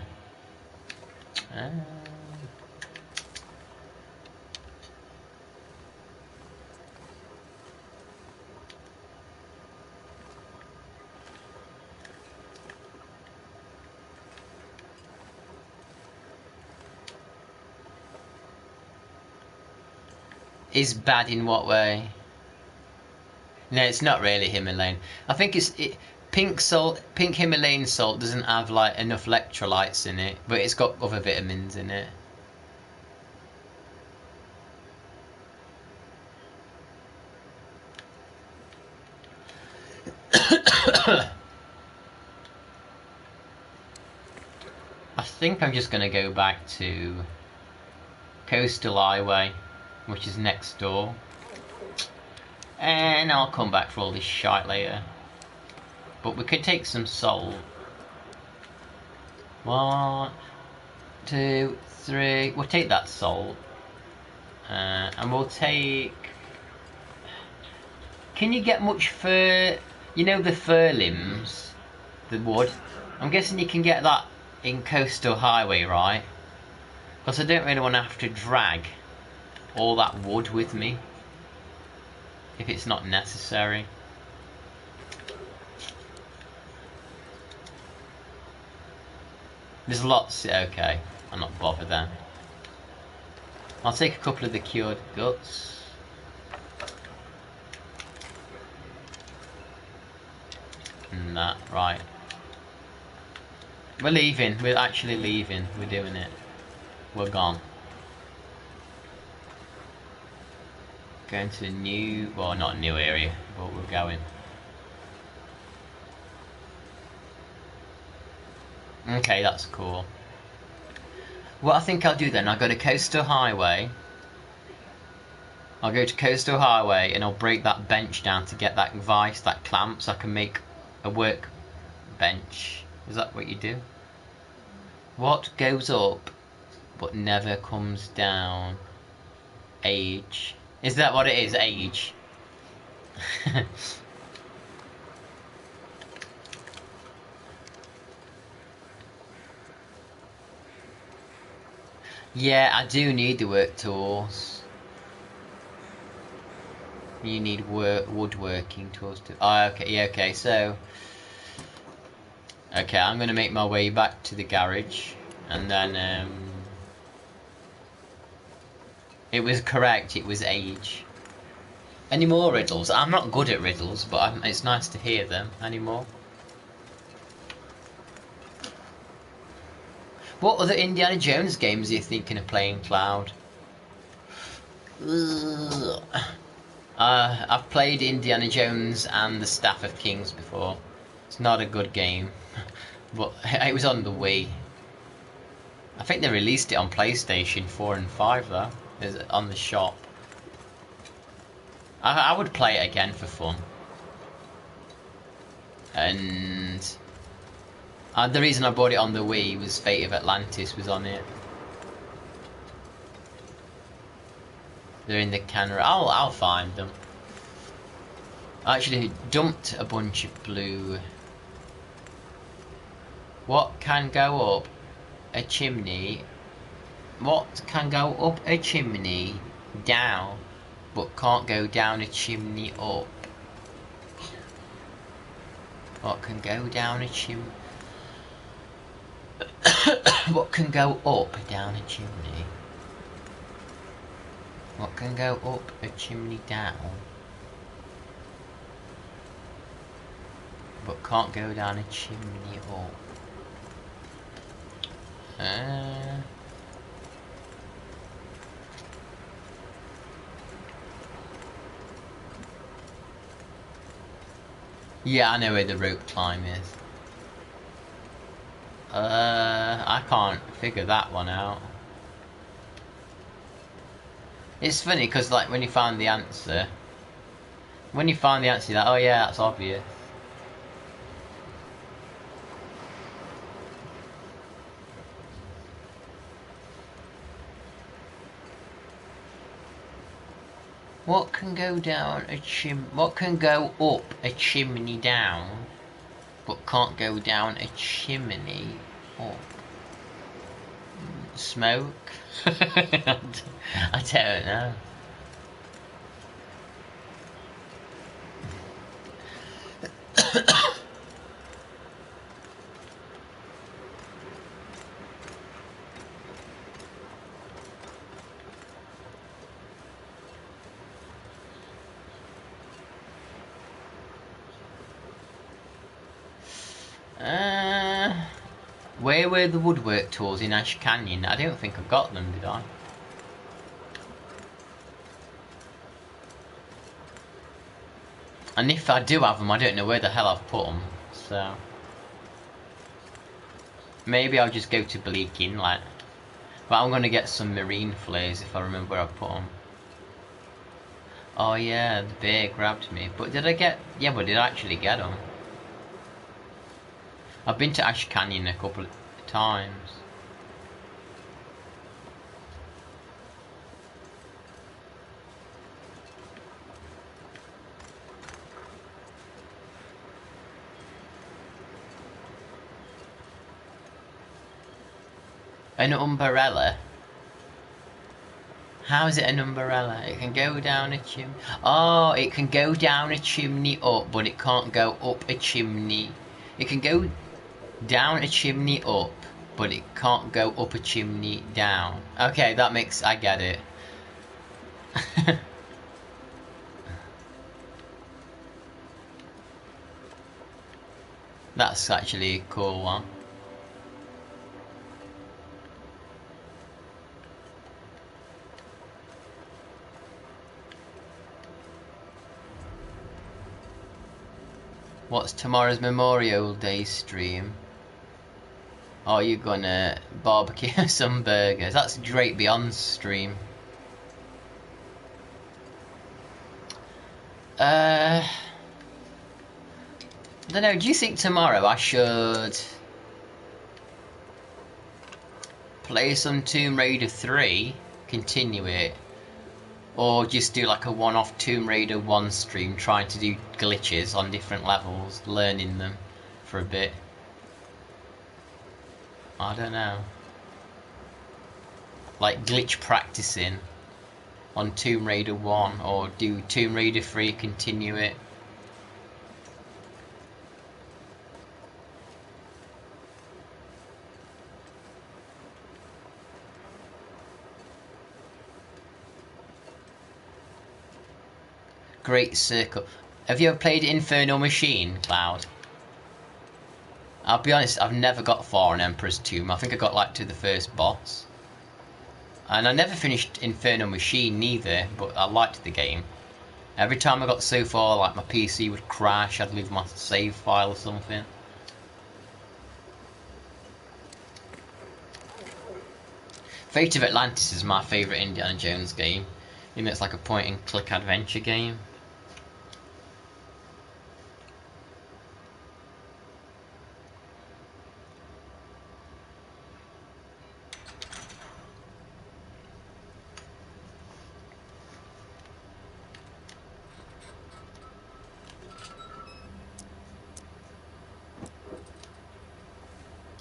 Is bad in what way? No, it's not really Himalayan. I think pink salt, pink Himalayan salt doesn't have like enough electrolytes in it, but it's got other vitamins in it. I think I'm just gonna go back to Coastal Highway, which is next door. And I'll come back for all this shite later. But we could take some salt. 1, 2, 3. We'll take that salt. And we'll take... Can you get much fir... You know the fir limbs? The wood? I'm guessing you can get that in Coastal Highway, right? Because I don't really want to have to drag all that wood with me if it's not necessary. There's lots. Okay, I'm not bothered then. I'll take a couple of the cured guts. And that, right. We're leaving. We're actually leaving. We're doing it. We're gone. Going to a new, well, not a new area, but we're going. Okay, that's cool. What I think I'll do then, I'll go to Coastal Highway. I'll go to Coastal Highway and I'll break that bench down to get that vice, that clamp, so I can make a work bench. Is that what you do? What goes up but never comes down? Age. Is that what it is? Age. Yeah, I do need the work tools. You need woodworking tools too. Oh, okay, yeah, okay, so... Okay, I'm gonna make my way back to the garage, and then, It was correct, it was age. Any more riddles? I'm not good at riddles, but it's nice to hear them. Any more? What other Indiana Jones games are you thinking of playing, Cloud? I've played Indiana Jones and the Staff of Kings before. It's not a good game, but it was on the Wii. I think they released it on PlayStation 4 and 5 though. It's on the shop. I would play it again for fun. And the reason I bought it on the Wii was Fate of Atlantis was on it. They're in the camera. I'll find them. I actually dumped a bunch of blue. What can go up a chimney? What can go up a chimney down, but can't go down a chimney up? What can go down a chimney? What can go up down a chimney? What can go up a chimney down, but can't go down a chimney up? Yeah, I know where the rope climb is. I can't figure that one out. It's funny because, like, when you find the answer, you're like, oh yeah, that's obvious. What can go down a What can go up a chimney down, but can't go down a chimney up? Smoke? I don't know. Where were the woodwork tools in Ash Canyon? I don't think I got them, did I? And if I do have them, I don't know where the hell I've put them, so... Maybe I'll just go to Bleak Inlet. But I'm gonna get some marine flares if I remember where I put them. Oh yeah, the bear grabbed me. But did I get... Yeah, but did I actually get them? I've been to Ash Canyon a couple of times. An umbrella? How is it an umbrella? It can go down a chimney. Oh, it can go down a chimney up, but it can't go up a chimney. It can go down a chimney up, but it can't go up a chimney down. Okay, that makes... I get it. That's actually a cool one. What's tomorrow's Memorial Day stream? Oh, you're gonna barbecue some burgers. That's Drake Beyond's stream. I don't know, do you think tomorrow I should play some Tomb Raider 3, continue it, or just do like a one-off Tomb Raider 1 stream trying to do glitches on different levels, learning them for a bit? I don't know. like glitch practicing on Tomb Raider 1 or do Tomb Raider 3, continue it. Great Circle. Have you ever played Infernal Machine, Cloud? I'll be honest, I've never got far in Emperor's Tomb. I think I got like to the first boss. And I never finished Infernal Machine neither, but I liked the game. Every time I got so far, like my PC would crash, I'd lose my save file or something. Fate of Atlantis is my favourite Indiana Jones game. You know, it's like a point and click adventure game.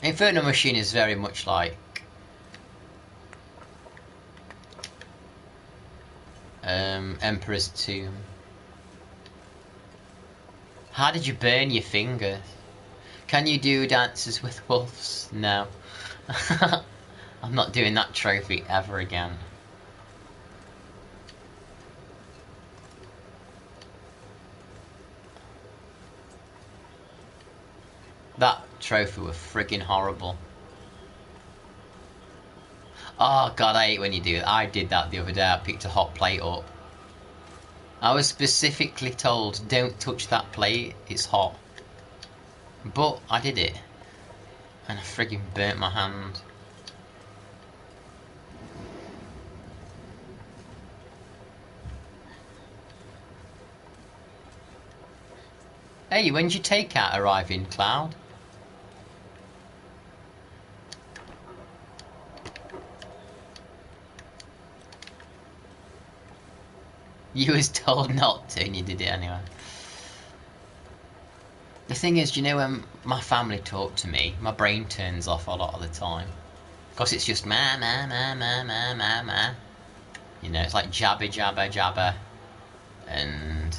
Infernal Machine is very much like Emperor's Tomb. How did you burn your fingers? Can you do dances with wolves? No. I'm not doing that trophy ever again. That trophy was friggin' horrible. Oh god, I hate when you do it. I did that the other day. I picked a hot plate up. I was specifically told, don't touch that plate, it's hot. But I did it. And I friggin' burnt my hand. Hey, when did your takeout arrive in, Cloud? You was told not to and you did it anyway. The thing is, you know, when my family talk to me, my brain turns off a lot of the time. Because it's just ma ma ma ma ma ma ma. You know, it's like jabber jabber jabber. And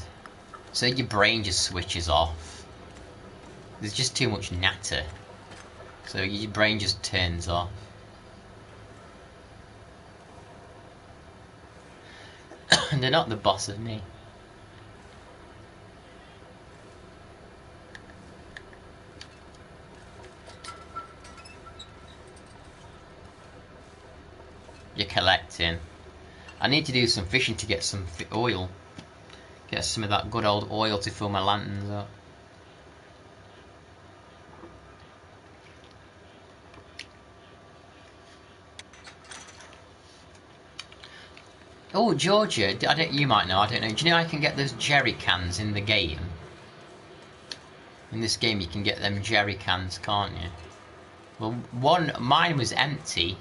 so your brain just switches off. There's just too much natter. So your brain just turns off. They're not the boss of me. You're collecting. I need to do some fishing to get some oil. Get some of that good old oil to fill my lanterns up. Oh, Georgia, you might know, I don't know. Do you know I can get those jerry cans in the game? In this game you can get them jerry cans, can't you? Well, mine was empty.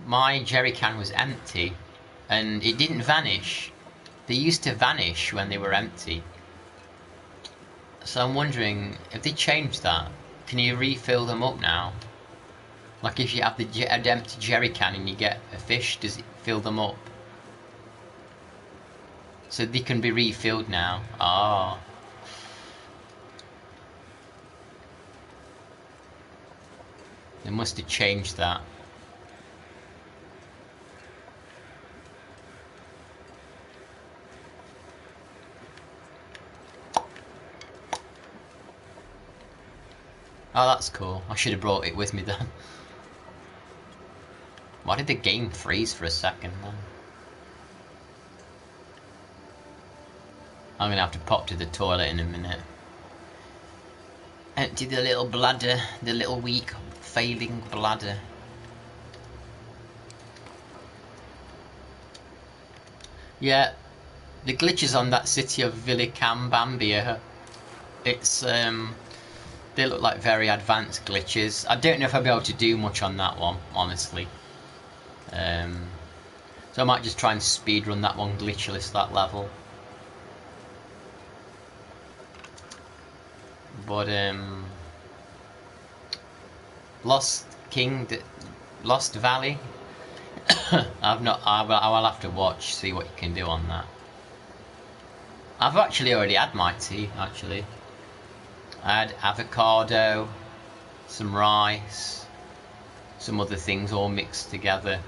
My jerry can was empty. And it didn't vanish. They used to vanish when they were empty. So I'm wondering, if they changed that, can you refill them up now? Like if you have the empty jerry can and you get a fish, does it fill them up? So they can be refilled now. Ah. They must have changed that. Oh, that's cool. I should have brought it with me then. Why did the game freeze for a second then? I'm gonna have to pop to the toilet in a minute. Empty the little bladder, the little weak, failing bladder. Yeah, the glitches on that city of Villicambambia, it's they look like very advanced glitches. I don't know if I'll be able to do much on that one, honestly. So I might just try and speedrun that one glitchless, that level. But Lost King, Lost Valley. I've not. I will have to watch, see what you can do on that. I've actually already had my tea. Actually, I had avocado, some rice, some other things all mixed together.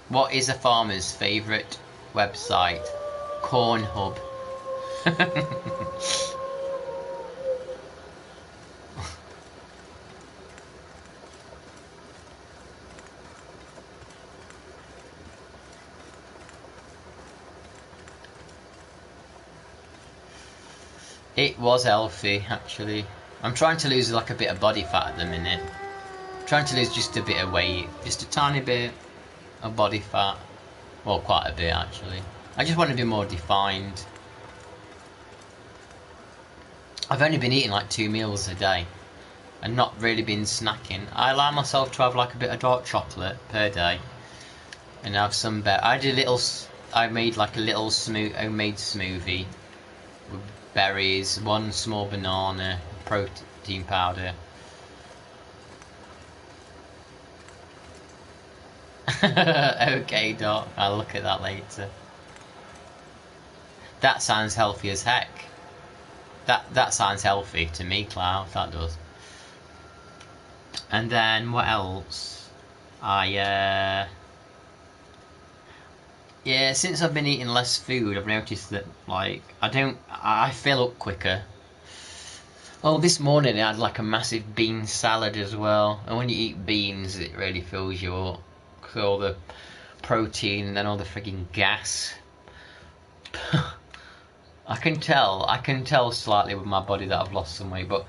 What is a farmer's favourite website? Cornhub. It was healthy, actually. I'm trying to lose like a bit of body fat at the minute. I'm trying to lose just a bit of weight, just a tiny bit of body fat. Well, quite a bit actually. I just want to be more defined. I've only been eating like 2 meals a day and not really been snacking. I allow myself to have like a bit of dark chocolate per day and have some I made like a little homemade smoothie with berries, 1 small banana, protein powder. Okay, Doc, I'll look at that later. That sounds healthy as heck. That sounds healthy to me, Cloud. That does. And then what else? Yeah, since I've been eating less food, I've noticed that like I fill up quicker. Oh, this morning I had like a massive bean salad as well. And when you eat beans, it really fills you up. Cause all the protein and then all the frigging gas. I can tell slightly with my body that I've lost some weight, but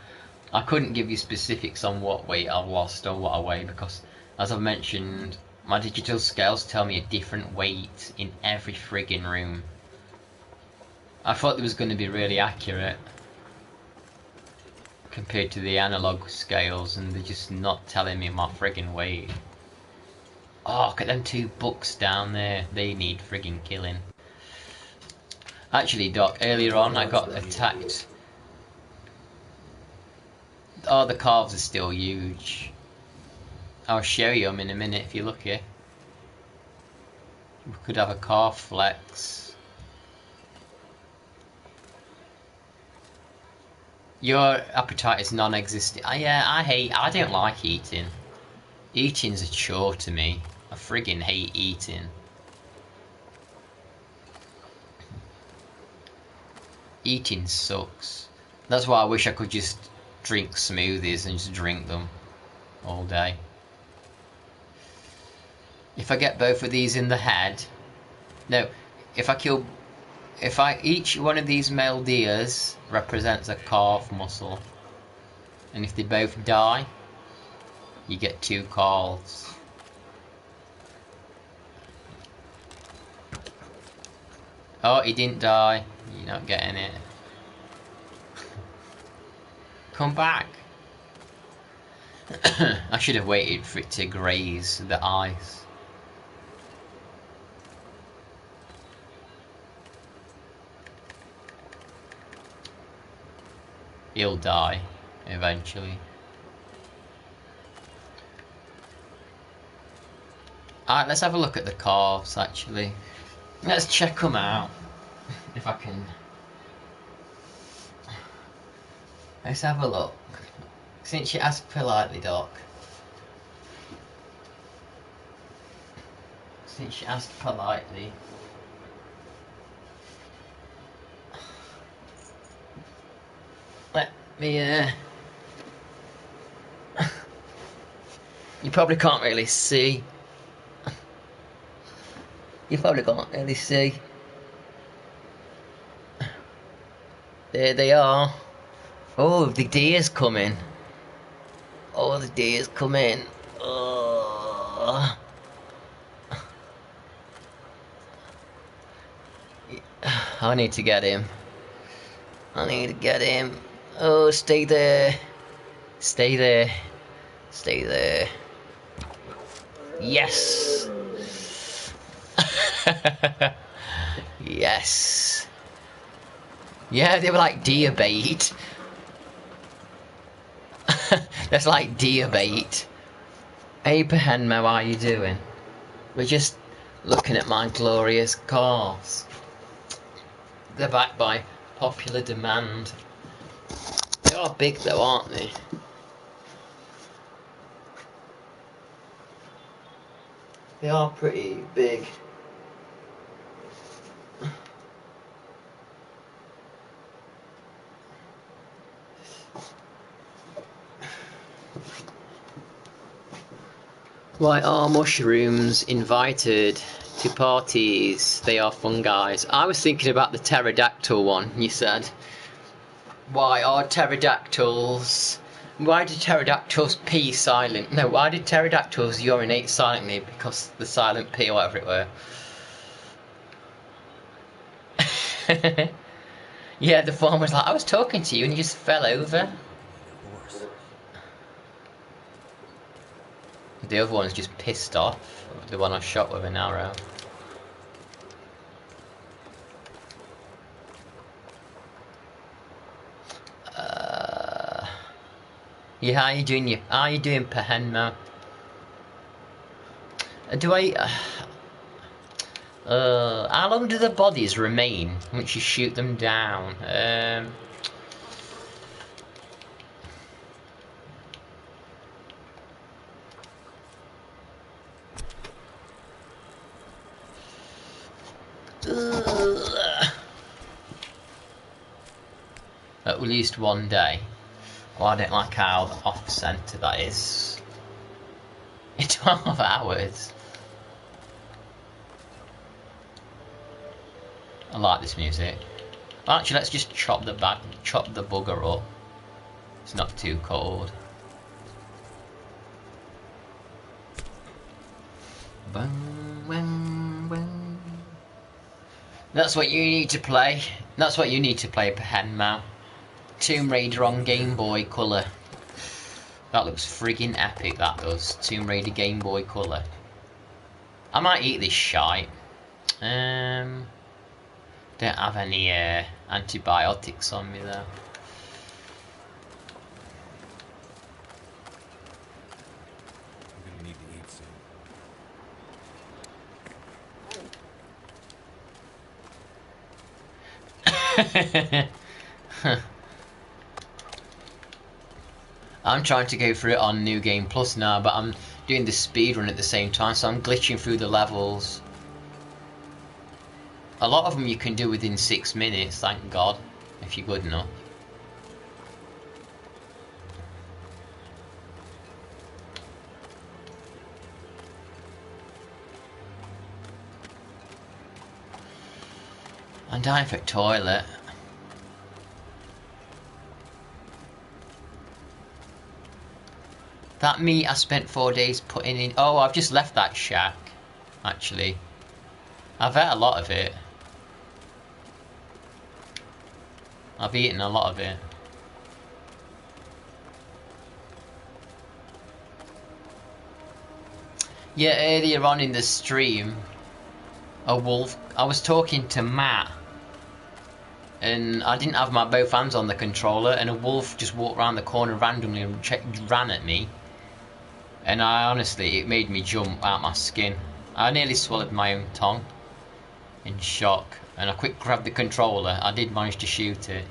I couldn't give you specifics on what weight I've lost or what I weigh because, as I've mentioned, my digital scales tell me a different weight in every frigging room. I thought it was going to be really accurate compared to the analog scales, and they're just not telling me my frigging weight. Oh, look at them 2 bucks down there. They need frigging killing. Actually, Doc, earlier on I got attacked. Oh, the calves are still huge. I'll show you them in a minute if you're lucky. We could have a calf flex. Your appetite is non-existent. Yeah, I don't like eating. Eating's a chore to me. I friggin' hate eating. Eating sucks. That's why I wish I could just drink smoothies and just drink them all day. If I get both of these in the head, no, each one of these male deers represents a calf muscle, and if they both die, you get 2 calves. Oh, he didn't die. You're not getting it. Come back. I should have waited for it to graze the ice. He'll die eventually. Alright, let's have a look at the calves actually. Let's check them out. If I can. Let's have a look. Since you asked politely, Doc. Since you asked politely. Let me, you probably can't really see. You probably can't really see. There they are. Oh, the deer's coming. Oh, the deer's coming. Oh. I need to get him. I need to get him. Oh, stay there. Stay there. Stay there. Yes. Yes. Yeah, they were like deer bait. That's like deer bait. Hey Behenmo, how are you doing? We're just looking at my glorious cars. They're backed by popular demand. They are big though, aren't they? They are pretty big. Why are mushrooms invited to parties? They are fun, guys. I was thinking about the pterodactyl one, you said. Why are pterodactyls... Why do pterodactyls pee silent? No, why did pterodactyls urinate silently? Because the silent pee or whatever it were. Yeah, the farmer's like, I was talking to you and you just fell over. The other one's just pissed off. The one I shot with an arrow. Yeah, how you doing, Pahenma? Do I... how long do the bodies remain once you shoot them down? At least one day. Well, I don't like how off-centre that is. In 12 hours. I like this music. Actually, let's just chop the bugger up. It's not too cold. Bang, bang, bang. That's what you need to play. That's what you need to play, Henmao. Tomb Raider on Game Boy Color. That looks friggin' epic, that does. Tomb Raider Game Boy Color. I might eat this shite. Don't have any antibiotics on me though. I'm gonna need to eat soon. I'm trying to go through it on New Game Plus now, but I'm doing the speed run at the same time, so I'm glitching through the levels. A lot of them you can do within 6 minutes, thank God, if you're good enough. I'm dying for a toilet. That meat I spent 4 days putting in... Oh, I've just left that shack, actually. I've ate a lot of it. I've eaten a lot of it. Yeah, earlier on in the stream, a wolf... I was talking to Matt, and I didn't have my both hands on the controller, and a wolf just walked around the corner randomly and ran at me. And I honestly, it made me jump out my skin. I nearly swallowed my own tongue in shock, and I quick grabbed the controller. I did manage to shoot it.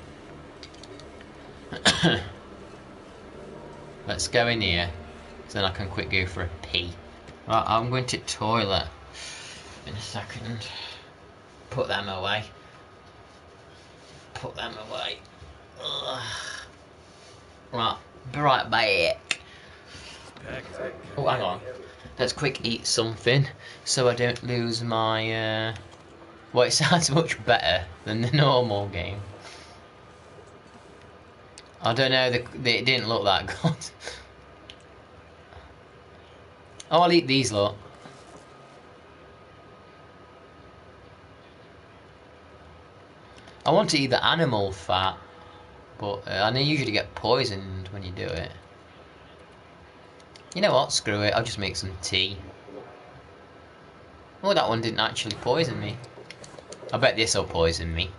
Let's go in here, so then I can quick go for a pee. Right, I'm going to toilet in a second. Put them away. Put them away. Ugh. Right, be right back. Oh, hang on. Let's quick eat something so I don't lose my. Well, it sounds much better than the normal game. I don't know, it didn't look that good. Oh, I'll eat these, look. I want to eat the animal fat, but I usually get poisoned when you do it. You know what, screw it, I'll just make some tea. Oh, that one didn't actually poison me. I bet this will poison me.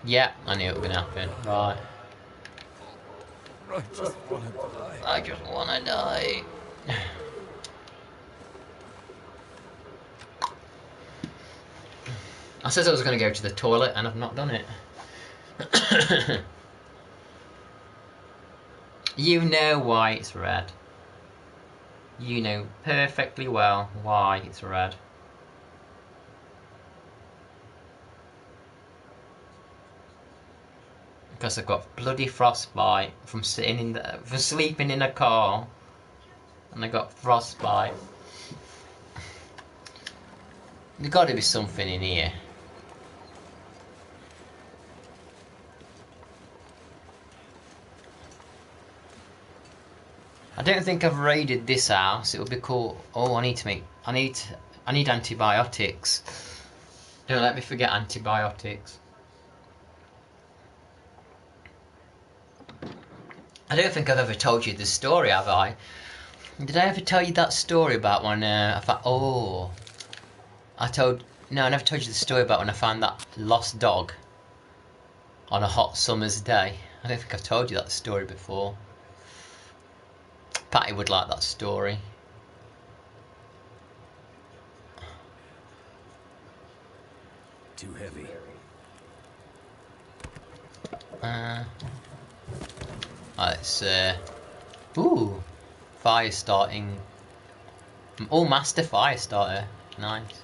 Yeah, I knew it was going to happen. Right. I just want to die. I just wanna die. I said I was gonna go to the toilet and I've not done it. You know why it's red. You know perfectly well why it's red. Because I've got bloody frostbite from sleeping in a car, and I got frostbite. There's got to be something in here. I don't think I've raided this house. It would be cool. Oh, I need antibiotics. Don't let me forget antibiotics. I don't think I've ever told you this story, have I? Did I ever tell you that story about when I found... Oh. No, I never told you the story about when I found that lost dog on a hot summer's day. I don't think I've told you that story before. Patty would like that story. Too heavy. Let's ooh, fire starting. Oh, master fire starter. Nice.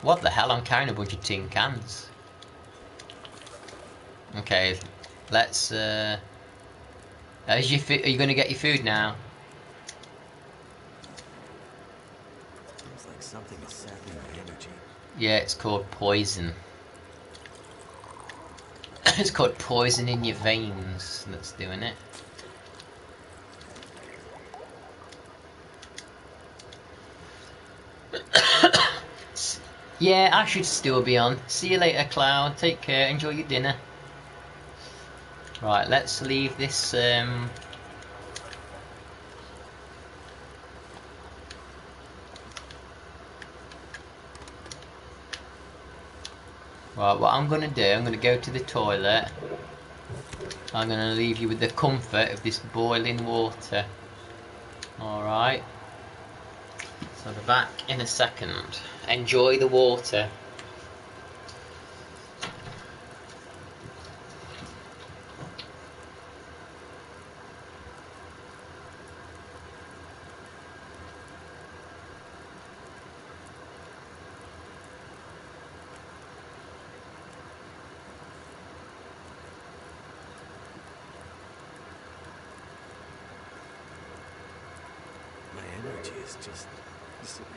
What the hell? I'm carrying a bunch of tin cans. Okay, let's are you gonna get your food now? Seems like something is sapping my energy. Yeah, it's called poison. It's called poison in your veins that's doing it. Yeah, I should still be on. See you later, Cloud. Take care. Enjoy your dinner. Right, let's leave this. Right, what I'm gonna do, I'm gonna go to the toilet. I'm gonna leave you with the comfort of this boiling water. Alright. So I'll be back in a second. Enjoy the water. My energy is just disappearing.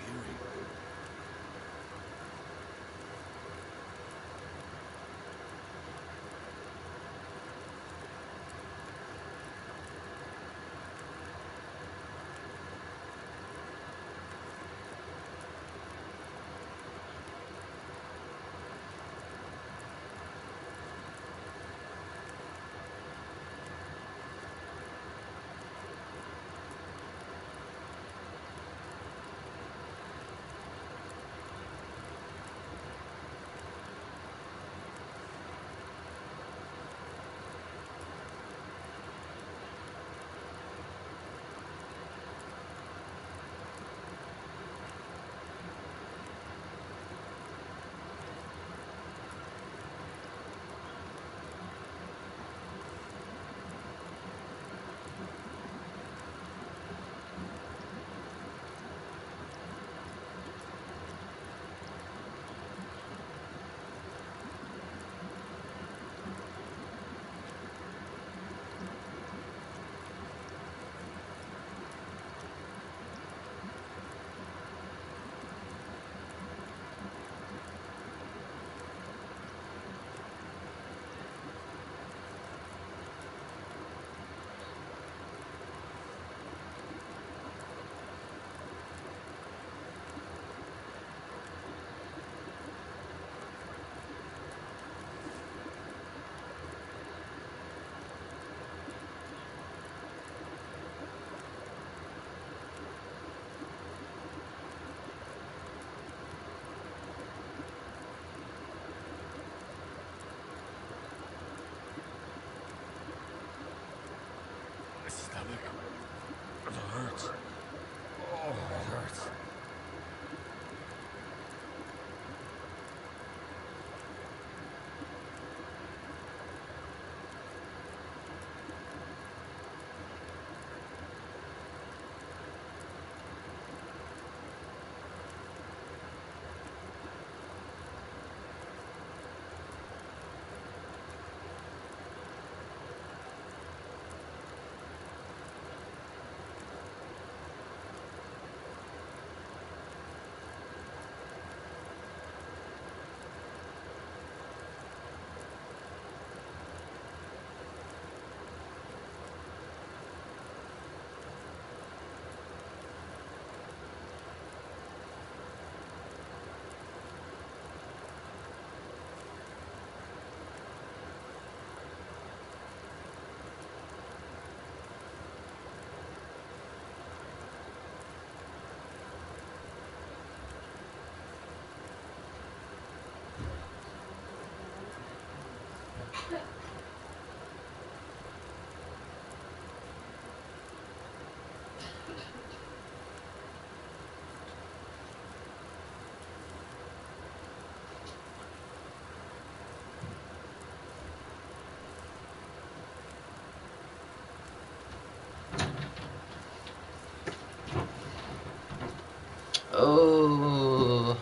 Oh.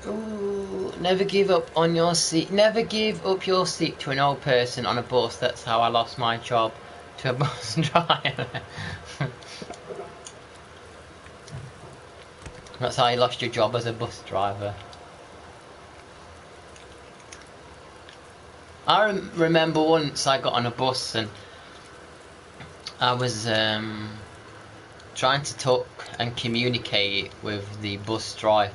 Ooh, never give up on your seat. Never give up your seat to an old person on a bus. That's how I lost my job to a bus driver. That's how you lost your job as a bus driver. I remember once I got on a bus and I was trying to talk and communicate with the bus driver.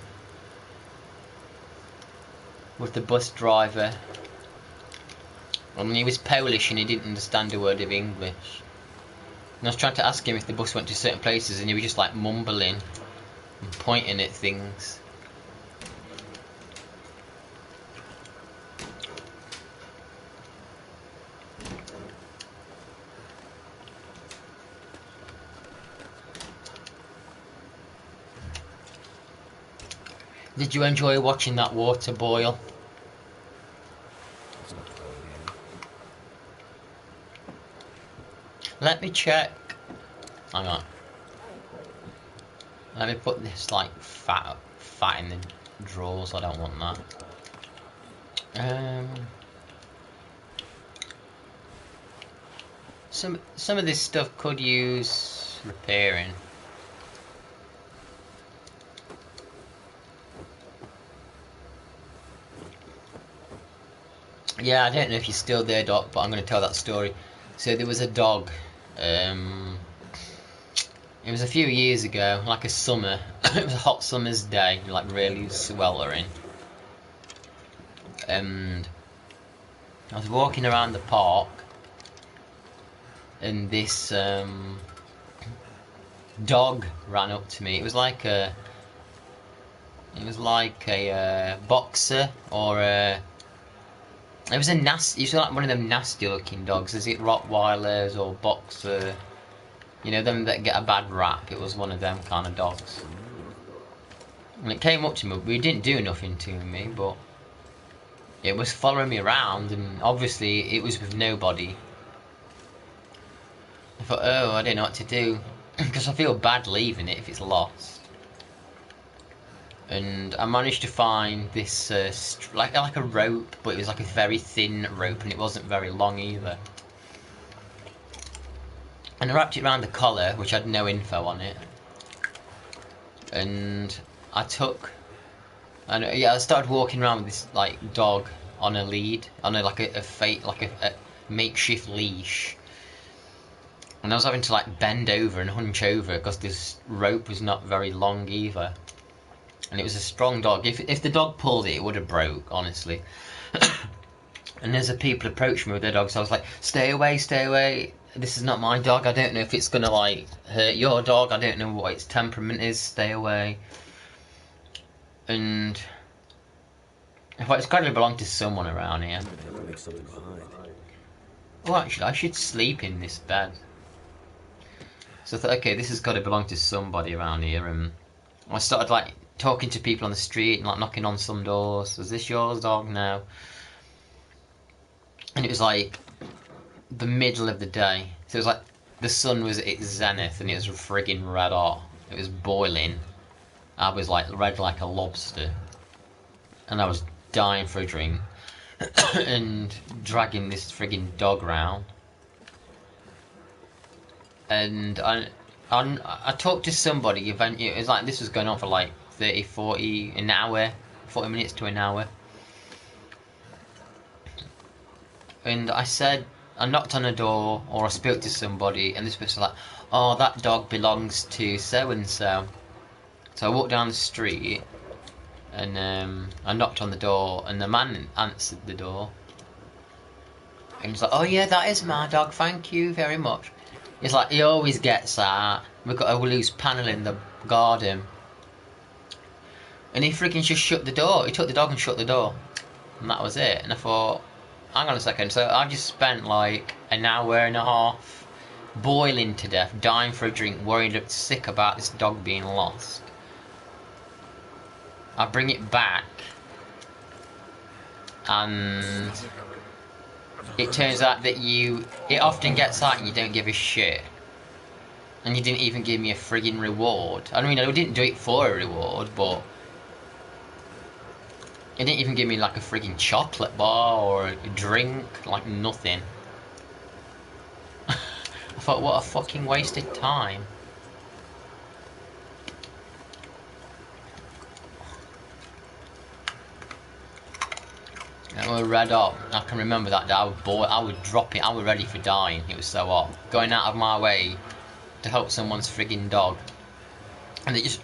And he was Polish and he didn't understand a word of English. And I was trying to ask him if the bus went to certain places and he was just like mumbling and pointing at things. Did you enjoy watching that water boil? Let me check. Hang on. Let me put this like fat in the drawers. I don't want that. Some of this stuff could use repairing. Yeah, I don't know if you're still there, Doc, but I'm going to tell that story. So there was a dog. It was a few years ago, like a summer. It was a hot summer's day, like really sweltering. And I was walking around the park, and this dog ran up to me. It was like a boxer or a. It was a nasty. It was like one of them nasty-looking dogs. Is it Rottweilers or boxer? You know, them that get a bad rap. It was one of them kind of dogs. And it came up to me. We didn't do nothing to me, but it was following me around, and obviously it was with nobody. I thought, oh, I don't know what to do, because I feel bad leaving it if it's lost. And I managed to find this like a rope, but it was like a very thin rope, and it wasn't very long either. And I wrapped it around the collar, which had no info on it. And I started walking around with this like dog on a lead, on a makeshift leash. And I was having to like bend over and hunch over because this rope was not very long either. And it was a strong dog. If the dog pulled it, it would have broke, honestly. And as the people approached me with their dogs, I was like, stay away, stay away. This is not my dog. I don't know if it's going to, like, hurt your dog. I don't know what its temperament is. Stay away. And it's got to belong to someone around here. Oh, actually, I should sleep in this bed. So I thought, okay, this has got to belong to somebody around here. And I started, like, talking to people on the street and like knocking on some doors. Is this yours, dog? No. And it was like the middle of the day, so it was like the sun was at its zenith and it was friggin' red hot. It was boiling. I was like red like a lobster, and I was dying for a drink and dragging this friggin' dog round. And I talked to somebody. It was like this was going on for like 30, 40, an hour, 40 minutes to an hour. And I knocked on a door, or I spoke to somebody, and this person was like, oh, that dog belongs to so-and-so. So I walked down the street, and I knocked on the door, and the man answered the door. And he was like, oh yeah, that is my dog, thank you very much. It's like, he always gets that. We've got a loose panel in the garden. And he freaking just shut the door. He took the dog and shut the door. And that was it. And I thought, hang on a second. So I just spent like an hour and a half boiling to death, dying for a drink, worried sick about this dog being lost. I bring it back, and it turns out that it often gets out and you don't give a shit. And you didn't even give me a friggin' reward. I mean, I didn't do it for a reward, but you didn't even give me like a friggin' chocolate bar or a drink, like nothing. I thought, what a fucking wasted time. It was red hot. I can remember that day. I was bored. I would drop it. I was ready for dying. It was so hot. Going out of my way to help someone's friggin' dog, and they just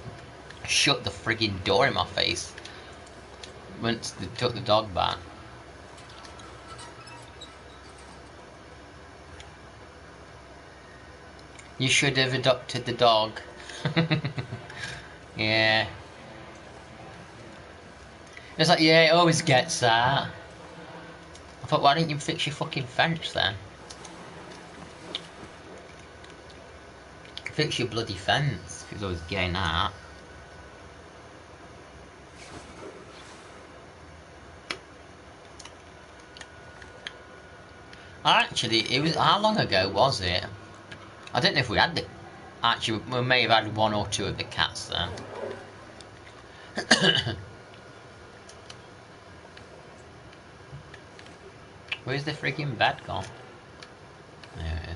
shut the friggin' door in my face once they took the dog back. You should have adopted the dog. Yeah. It's like, yeah, it always gets that. I thought, why didn't you fix your fucking fence then? Fix your bloody fence, if it was always getting that. Actually, it was, how long ago was it? I don't know if we had the, actually, we may have had one or two of the cats then. Where's the friggin' bed gone? There it is.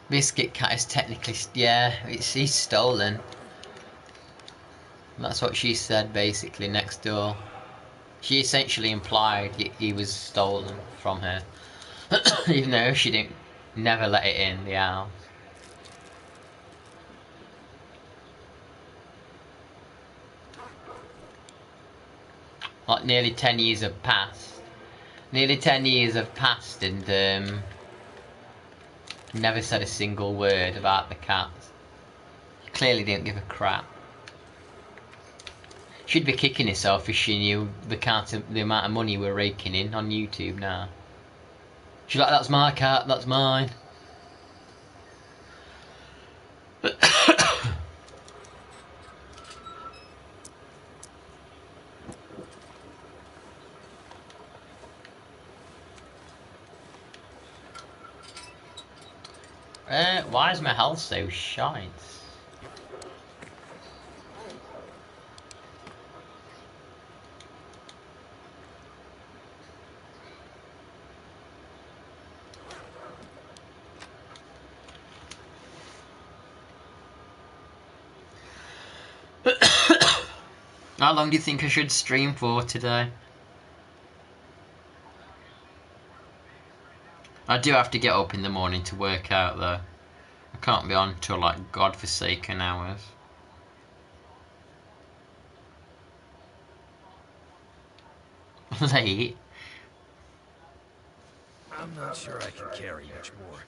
Biscuit cat is technically, yeah, he's stolen. That's what she said basically next door. She essentially implied he was stolen from her. Even though she didn't, never let it in the house. Like nearly 10 years have passed. Nearly 10 years have passed and never said a single word about the cats. She clearly didn't give a crap. She'd be kicking herself if she knew the amount of money we're raking in on YouTube now. She's like, that's my cat, that's mine. Why is my health so shite? How long do you think I should stream for today? I do have to get up in the morning to work out though. I can't be on till like godforsaken hours. Late? I'm not sure I can carry much more.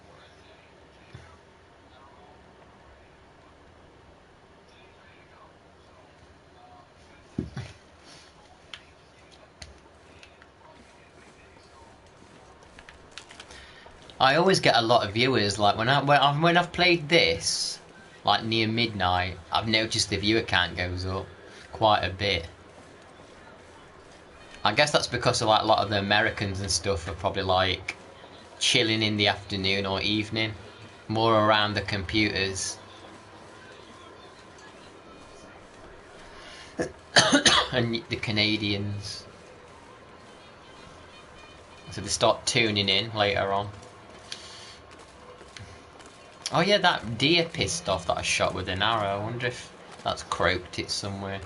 I always get a lot of viewers. Like when I've played this, like near midnight, I've noticed the viewer count goes up quite a bit. I guess that's because of like a lot of the Americans and stuff are probably like chilling in the afternoon or evening, more around the computers. And the Canadians, so they start tuning in later on. Oh yeah, that deer pissed off that I shot with an arrow. I wonder if that's croaked it somewhere.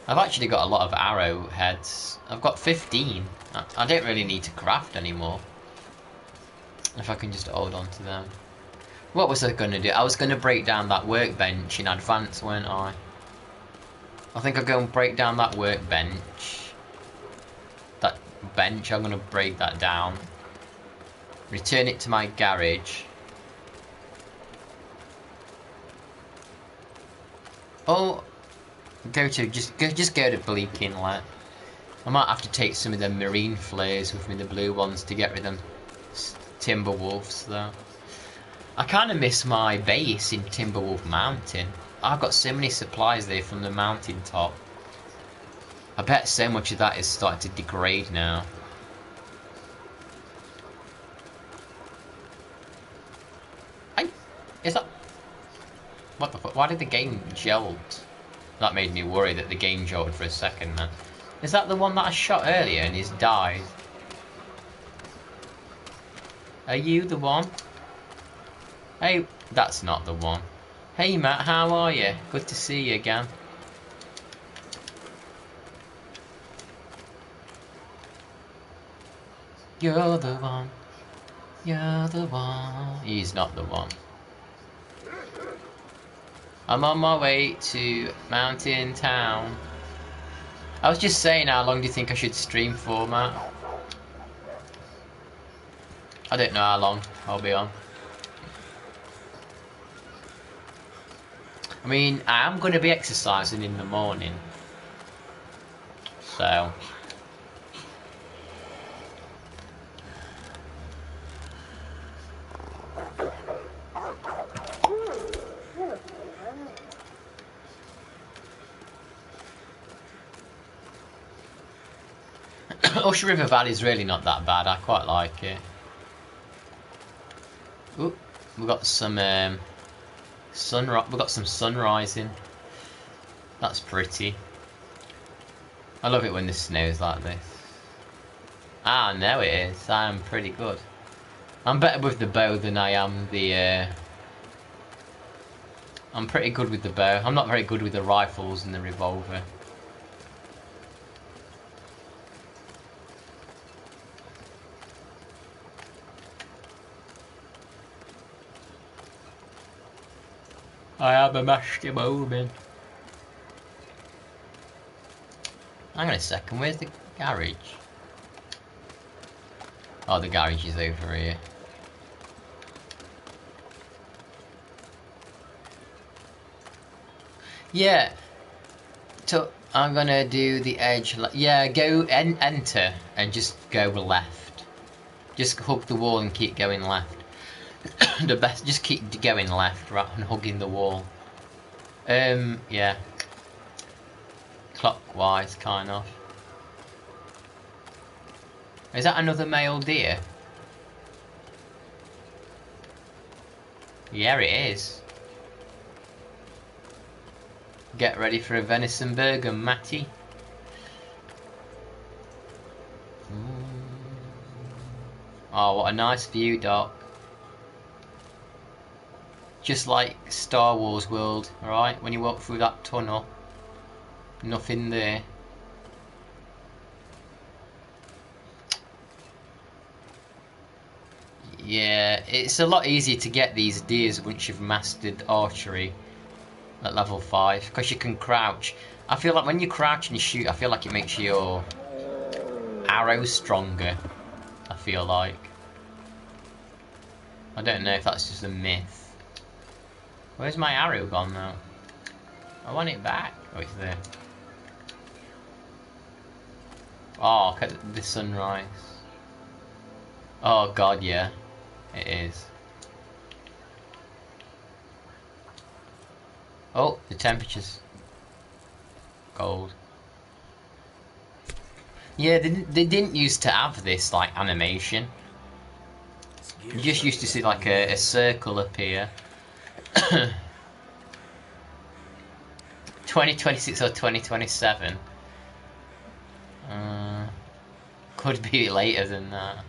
I've actually got a lot of arrow heads. I've got 15. I don't really need to craft anymore. If I can just hold on to them. What was I going to do? I was going to break down that workbench in advance, weren't I? I think I'll go and break down that workbench. That bench, I'm going to break that down. Return it to my garage. Oh, just go to Bleak Inlet. I might have to take some of the marine flares with me, the blue ones, to get rid of them timber wolves though. I kind of miss my base in Timberwolf Mountain. I've got so many supplies there from the mountain top. I bet so much of that is starting to degrade now. Hey, is that... What the fuck? Why did the game jolt? That made me worry that the game jolted for a second, man. Is that the one that I shot earlier and he's died? Are you the one? Hey, that's not the one. Hey Matt, how are you? Good to see you again. You're the one. You're the one. He's not the one. I'm on my way to Mountain Town. I was just saying, how long do you think I should stream for, Matt? I don't know how long I'll be on. I mean, I am going to be exercising in the morning. So... Usher River Valley is really not that bad. I quite like it. Ooh, we've got some we've got some sun rising. That's pretty. I love it when the snows like this. Ah, no, it is. I am pretty good. I'm better with the bow than I am the. I'm pretty good with the bow. I'm not very good with the rifles and the revolver. I am a master bowman. Hang on a second, where's the garage? Oh, the garage is over here. Yeah. So I'm gonna do the edge. Yeah, go and enter and just go left. Just hug the wall and keep going left. The best, just keep going left rather than hugging the wall. Yeah. Clockwise, kind of. Is that another male deer? Yeah, it is. Get ready for a venison burger, Matty. Oh, what a nice view, Doc. Just like Star Wars world, alright? When you walk through that tunnel, nothing there. Yeah, it's a lot easier to get these deers once you've mastered archery at level 5, because you can crouch. I feel like when you crouch and you shoot, I feel like it makes your arrows stronger, I feel like. I don't know if that's just a myth. Where's my arrow gone now? I want it back. Oh, it's there. Oh, look at the sunrise. Oh god, yeah. It is. Oh, the temperature's cold. Yeah, they didn't used to have this, like, animation. You just used to see, like, a circle appear. 2026 or 2027. Could be later than that.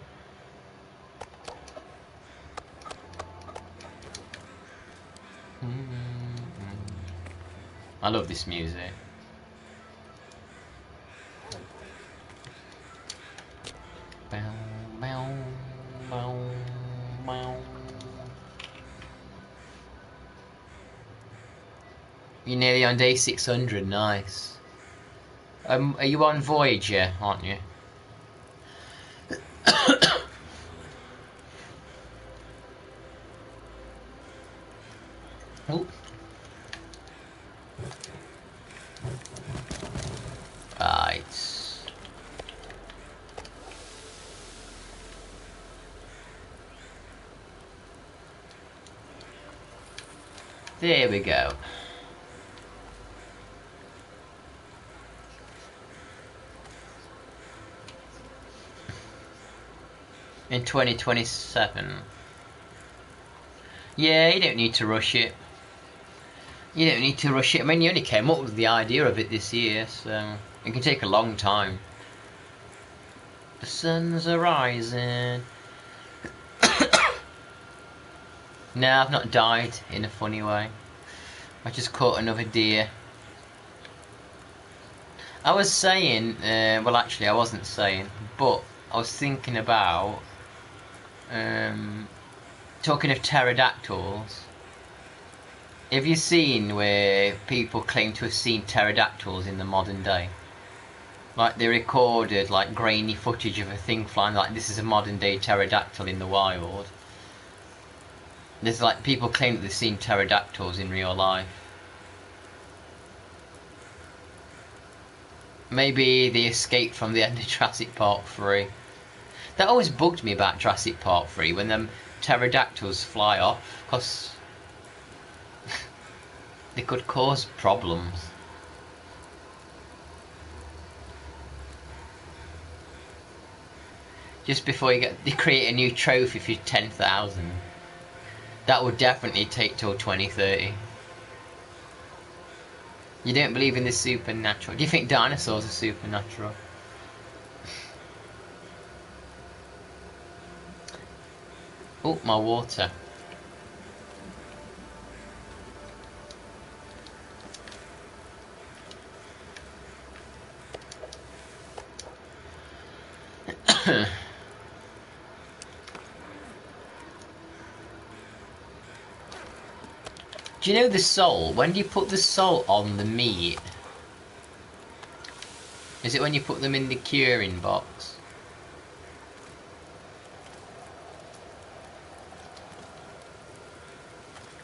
I love this music. Bow, bow, bow, bow. You're nearly on day 600, nice. Are you on Voyager, aren't you? Oh. Right. There we go. In 2027. Yeah, you don't need to rush it. You don't need to rush it. I mean, you only came up with the idea of it this year, so it can take a long time. The sun's a rising. No, I've not died in a funny way. I just caught another deer. I was saying, well actually I wasn't saying, but I was thinking about, talking of pterodactyls, have you seen where people claim to have seen pterodactyls in the modern day? Like they recorded like grainy footage of a thing flying, like this is a modern day pterodactyl in the wild. There's like people claim that they've seen pterodactyls in real life. Maybe they escaped from the end of Jurassic Park 3. That always bugged me about Jurassic Park 3 when them pterodactyls fly off, because they could cause problems. Just before you create a new trophy for 10,000. That would definitely take till 2030. You don't believe in the supernatural. Do you think dinosaurs are supernatural? Oh, my water. Do you know the salt? When do you put the salt on the meat? Is it when you put them in the curing box?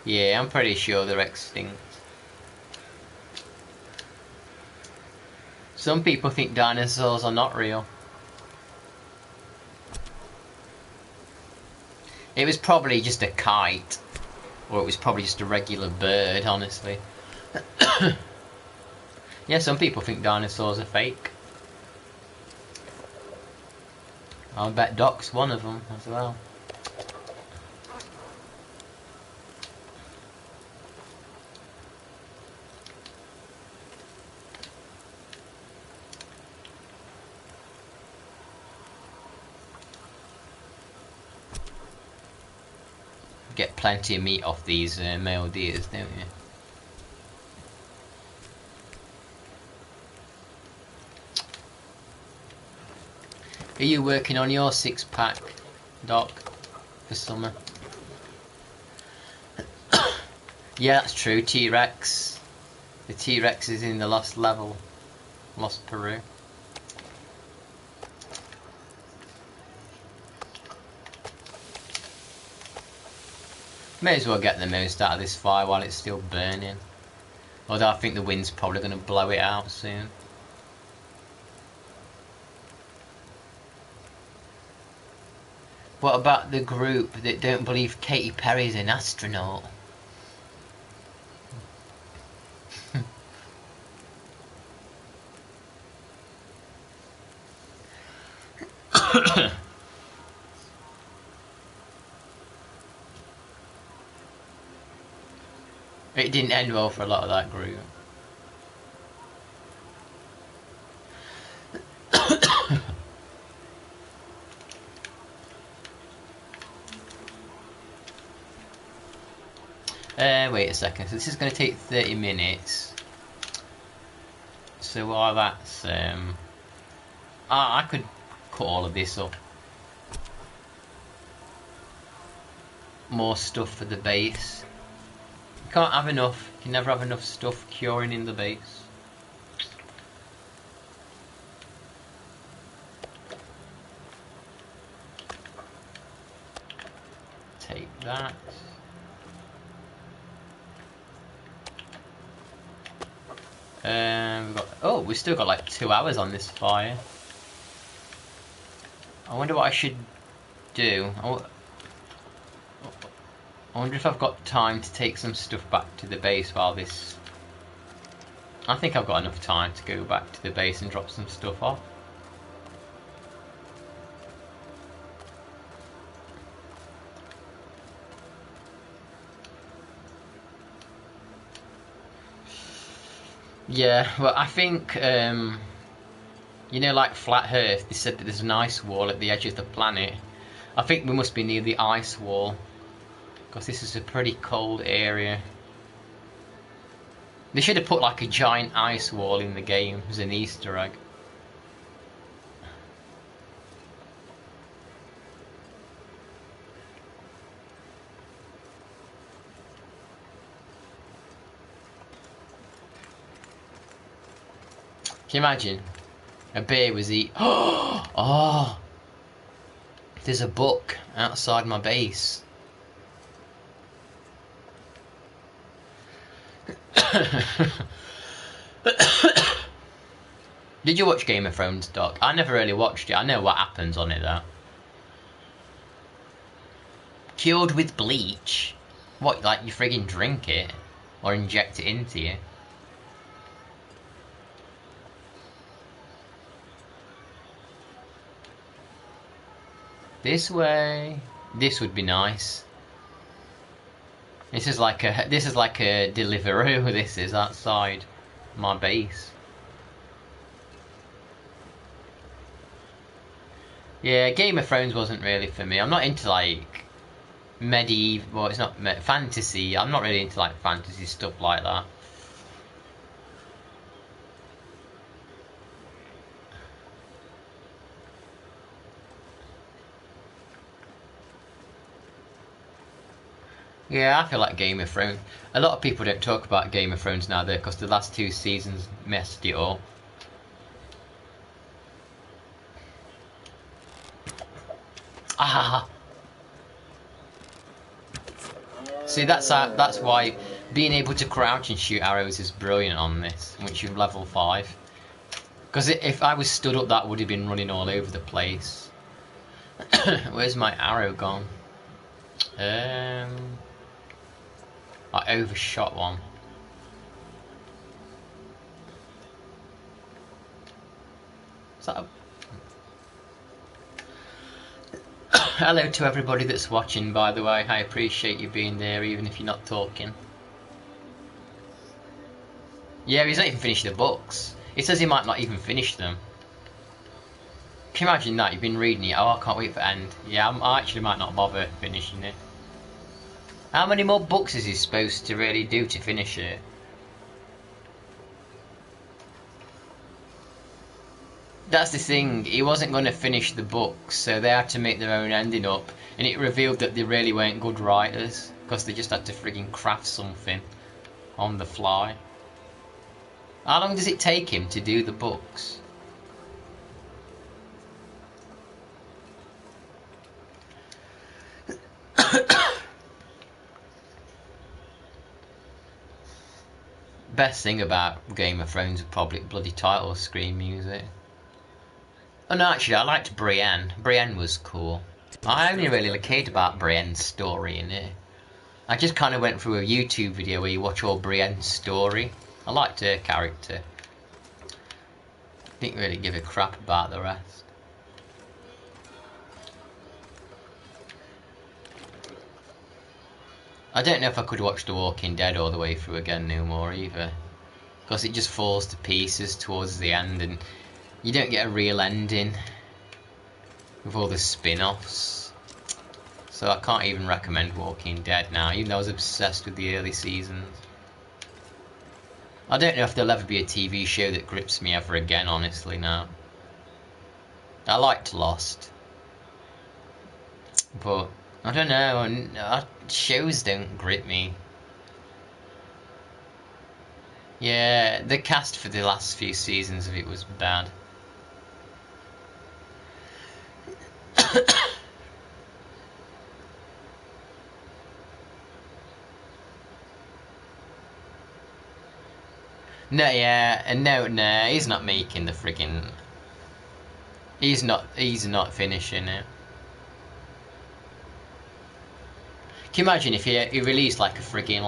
Yeah, I'm pretty sure they're extinct. Some people think dinosaurs are not real. It was probably just a kite. Or it was probably just a regular bird, honestly. Yeah, some people think dinosaurs are fake. I'll bet Doc's one of them as well. Get plenty of meat off these male deers, don't you? Are you working on your 6-pack, Doc, for summer? Yeah, that's true. T-Rex. The T-Rex is in the lost level. Lost Peru. May as well get the most out of this fire while it's still burning. Although I think the wind's probably going to blow it out soon. What about the group that don't believe Katy Perry's an astronaut? It didn't end well for a lot of that group. Wait a second, so this is going to take 30 minutes. So while that's... I could cut all of this up. More stuff for the base. You can't have enough. You can never have enough stuff curing in the base. Take that. We've still got like 2 hours on this fire. I wonder what I should do. I wonder if I've got time to take some stuff back to the base while this... I think I've got enough time to go back to the base and drop some stuff off. Yeah, well, I think, you know, like Flat Earth, they said that there's an ice wall at the edge of the planet. I think we must be near the ice wall, because this is a pretty cold area. They should have put like a giant ice wall in the game as an Easter egg. Can you imagine? A bear was eat. Oh! There's a book outside my base. Did you watch Game of Thrones, Doc? I never really watched it. I know what happens on it, though. Cured with bleach? What, like you friggin' drink it? Or inject it into you? This way. This would be nice. This is like a Deliveroo. This is outside my base. Yeah, Game of Thrones wasn't really for me. I'm not into like medieval. Well, it's not fantasy. I'm not really into like fantasy stuff like that. Yeah, I feel like Game of Thrones. A lot of people don't talk about Game of Thrones now, though, because the last 2 seasons messed it up. Ah! See, that's why being able to crouch and shoot arrows is brilliant on this, once you're level 5. Because if I was stood up, that would have been running all over the place. Where's my arrow gone? I overshot one. Is that a... Hello to everybody that's watching, by the way. I appreciate you being there, even if you're not talking. Yeah, he's not even finished the books. It says he might not even finish them. Can you imagine that? You've been reading it. Oh, I can't wait for end. Yeah, I actually might not bother finishing it. How many more books is he supposed to really do to finish it? That's the thing, he wasn't going to finish the books, so they had to make their own ending up, and it revealed that they really weren't good writers, because they just had to frigging craft something on the fly. How long does it take him to do the books? Best thing about Game of Thrones is probably bloody title screen music. Oh no, actually, I liked Brienne. Brienne was cool. I only really cared about Brienne's story in it. I just kind of went through a YouTube video where you watch all Brienne's story. I liked her character. Didn't really give a crap about the rest. I don't know if I could watch The Walking Dead all the way through again no more either. Because it just falls to pieces towards the end and you don't get a real ending with all the spin-offs. So I can't even recommend Walking Dead now, even though I was obsessed with the early seasons. I don't know if there'll ever be a TV show that grips me ever again, honestly, now. I liked Lost. But, I don't know, shows don't grip me. Yeah, the cast for the last few seasons of it was bad. No, yeah, and no, he's not making the friggin'... He's not finishing it. Can you imagine if he released like a friggin'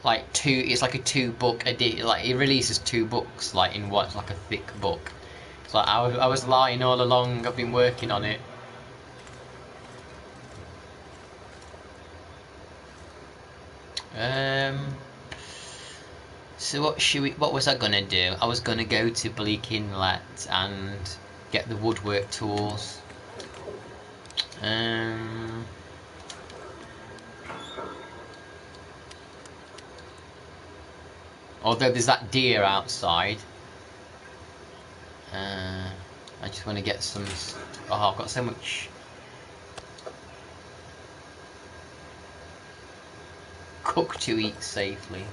like two? It's like a 2-book edition. Like he releases 2 books like in what's like a thick book. It's like I was lying all along. I've been working on it. So what was I gonna do? I was gonna go to Bleak Inlet and get the woodwork tools. Although there's that deer outside. I just want to get some. Oh, I've got so much cook to eat safely.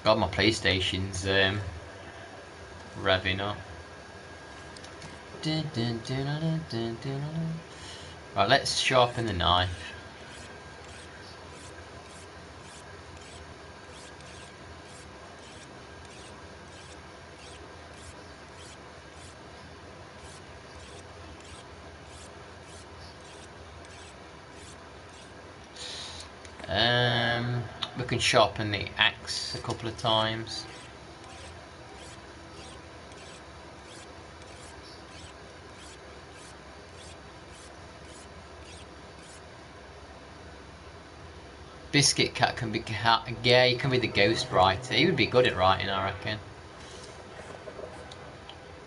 God, my PlayStation's revving up. Right, let's sharpen the knife. We can sharpen the axe a couple of times. Biscuit Cat can be yeah, he can be the ghost writer. He would be good at writing, I reckon.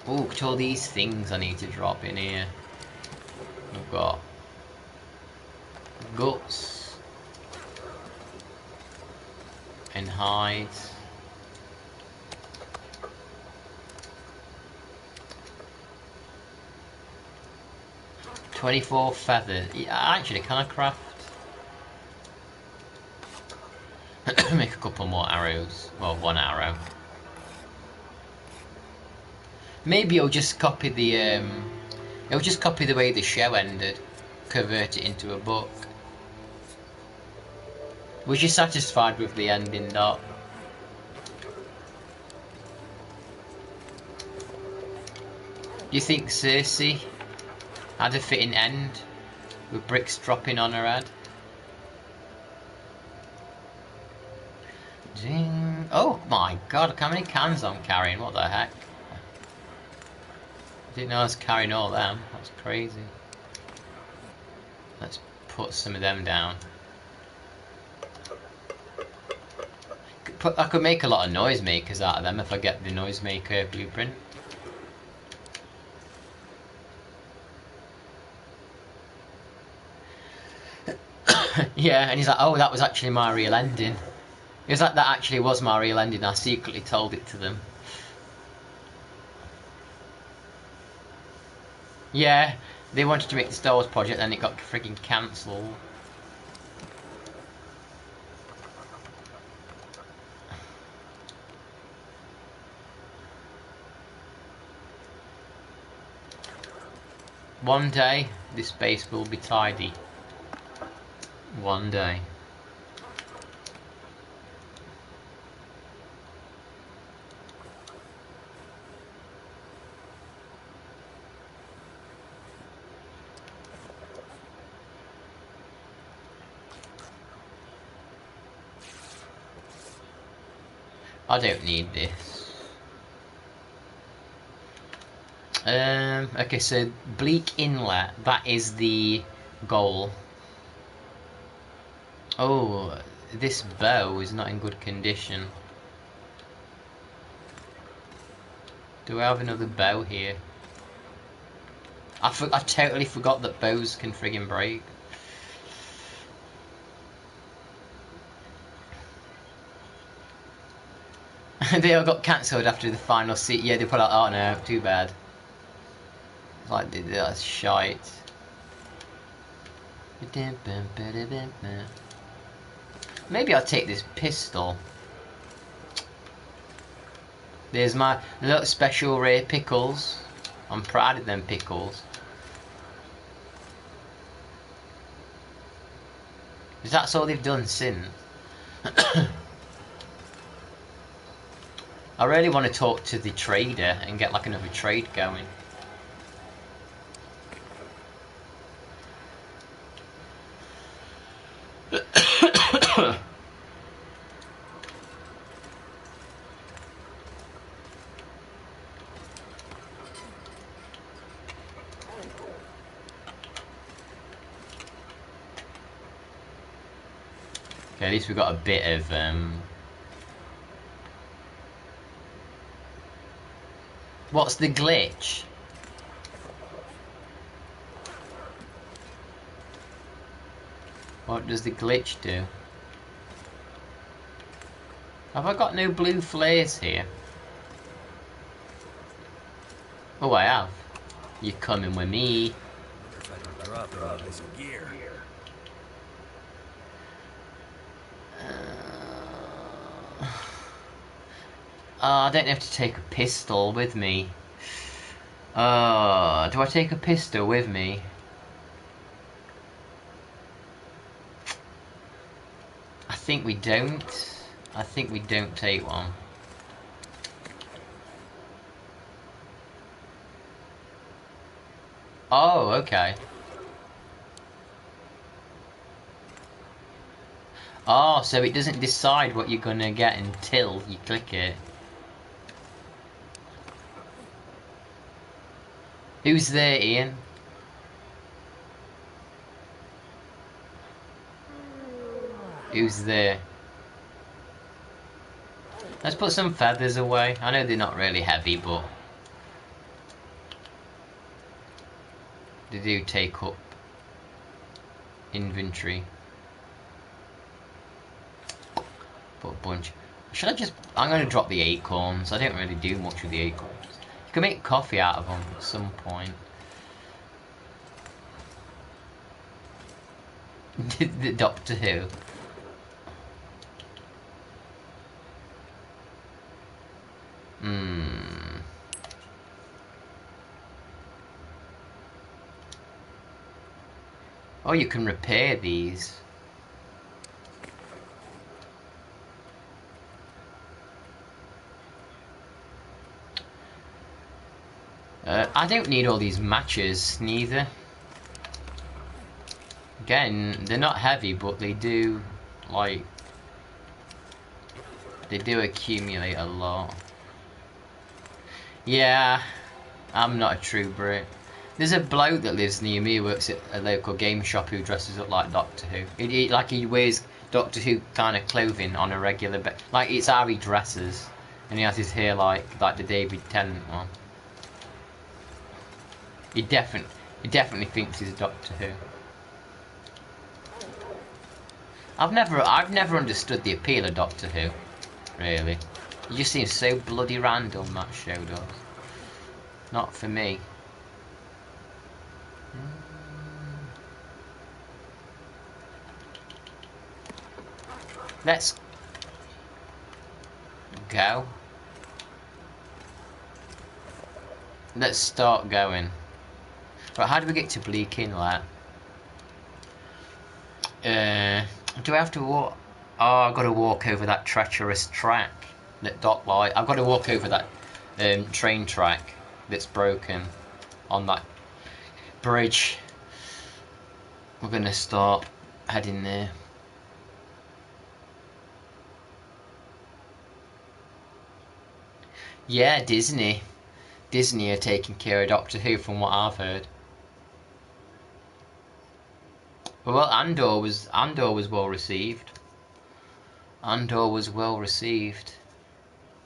Oh, look at all these things I need to drop in here. I've got guts and hides. 24 feathers. Yeah, actually, can I craft? Make a couple more arrows. Well, 1 arrow. Maybe I'll just copy the I'll just copy the way the show ended, convert it into a book. Was you satisfied with the ending, Doc? Do you think Cersei had a fitting end, with bricks dropping on her head? Ding. Oh my god, look how many cans I'm carrying, what the heck? I didn't know I was carrying all them, that's crazy. Let's put some of them down. I could make a lot of noisemakers out of them if I get the noisemaker blueprint. Yeah, and he's like, oh, that was actually my real ending. He was like, that actually was my real ending, I secretly told it to them. Yeah, they wanted to make the Star Wars project, then it got frigging cancelled. One day, this base will be tidy. One day. I don't need this. Okay, so Bleak Inlet, that is the goal. Oh, this bow is not in good condition. Do I have another bow here? I totally forgot that bows can friggin' break. They all got cancelled after the final seat. Yeah, they put out, oh no, too bad. Like, that's shite. Maybe I'll take this pistol. There's my little special rare pickles. I'm proud of them pickles. Because that's all they've done since. I really want to talk to the trader and get like another trade going. Okay, at least we've got a bit of What's the glitch? What does the glitch do? Have I got no blue flares here? Oh, I have. You're coming with me. If I can drop all this gear. I don't have to take a pistol with me. Do I take a pistol with me? I think we don't. I think we don't take one. Oh, okay. Oh, so it doesn't decide what you're gonna get until you click it. Who's there, Ian? Who's there? Let's put some feathers away. I know they're not really heavy, but they do take up inventory. Put a bunch. Should I just... I'm going to drop the acorns. I don't really do much with the acorns. You can make coffee out of them at some point. The Doctor Who. Oh, you can repair these. I don't need all these matches, neither. Again, they're not heavy, but they do, like... They do accumulate a lot. Yeah, I'm not a true Brit. There's a bloke that lives near me who works at a local game shop who dresses up like Doctor Who. He wears Doctor Who kind of clothing on a regular basis. Like, it's how he dresses. And he has his hair like the David Tennant one. He definitely thinks he's a Doctor Who. I've never understood the appeal of Doctor Who, really. It just seems so bloody random, that show does. Not for me. Let's go. Let's start going. Right, how do we get to Bleak Inlet? Do I have to walk? Oh, I've got to walk over that treacherous track that Doc light. I've got to walk over that train track that's broken on that bridge. We're gonna start heading there. Yeah, Disney. Disney are taking care of Doctor Who from what I've heard. Well, Andor was well received. Andor was well received.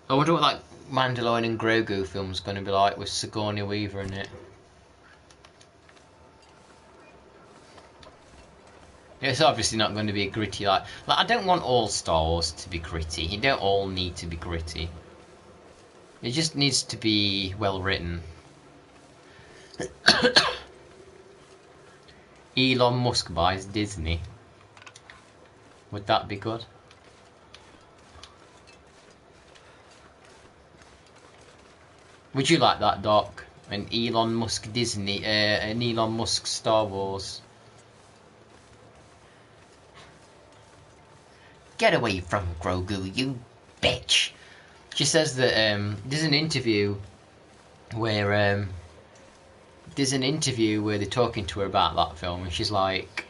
I wonder what that Mandalorian and Grogu film's going to be like with Sigourney Weaver in it. It's obviously not going to be a gritty like I don't want all Star Wars to be gritty. You don't all need to be gritty. It just needs to be well written. Elon Musk buys Disney. Would that be good? Would you like that, Doc? An Elon Musk Disney, an Elon Musk Star Wars. Get away from Grogu, you bitch! She says that there's an interview where they're talking to her about that film, and she's like,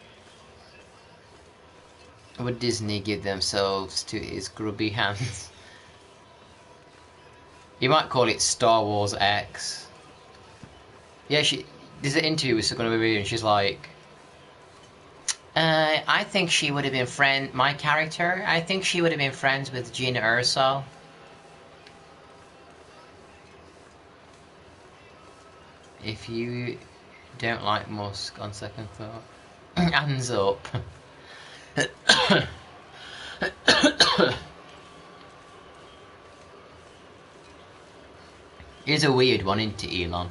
would Disney give themselves to his grubby hands? You might call it Star Wars X. Yeah, there's an interview with Sigourney Weaver, and she's like, I think she would have been my character, I think she would have been friends with Gina Erso. If you don't like Musk on second thought, hands up. Here's a weird one, isn't it, Elon?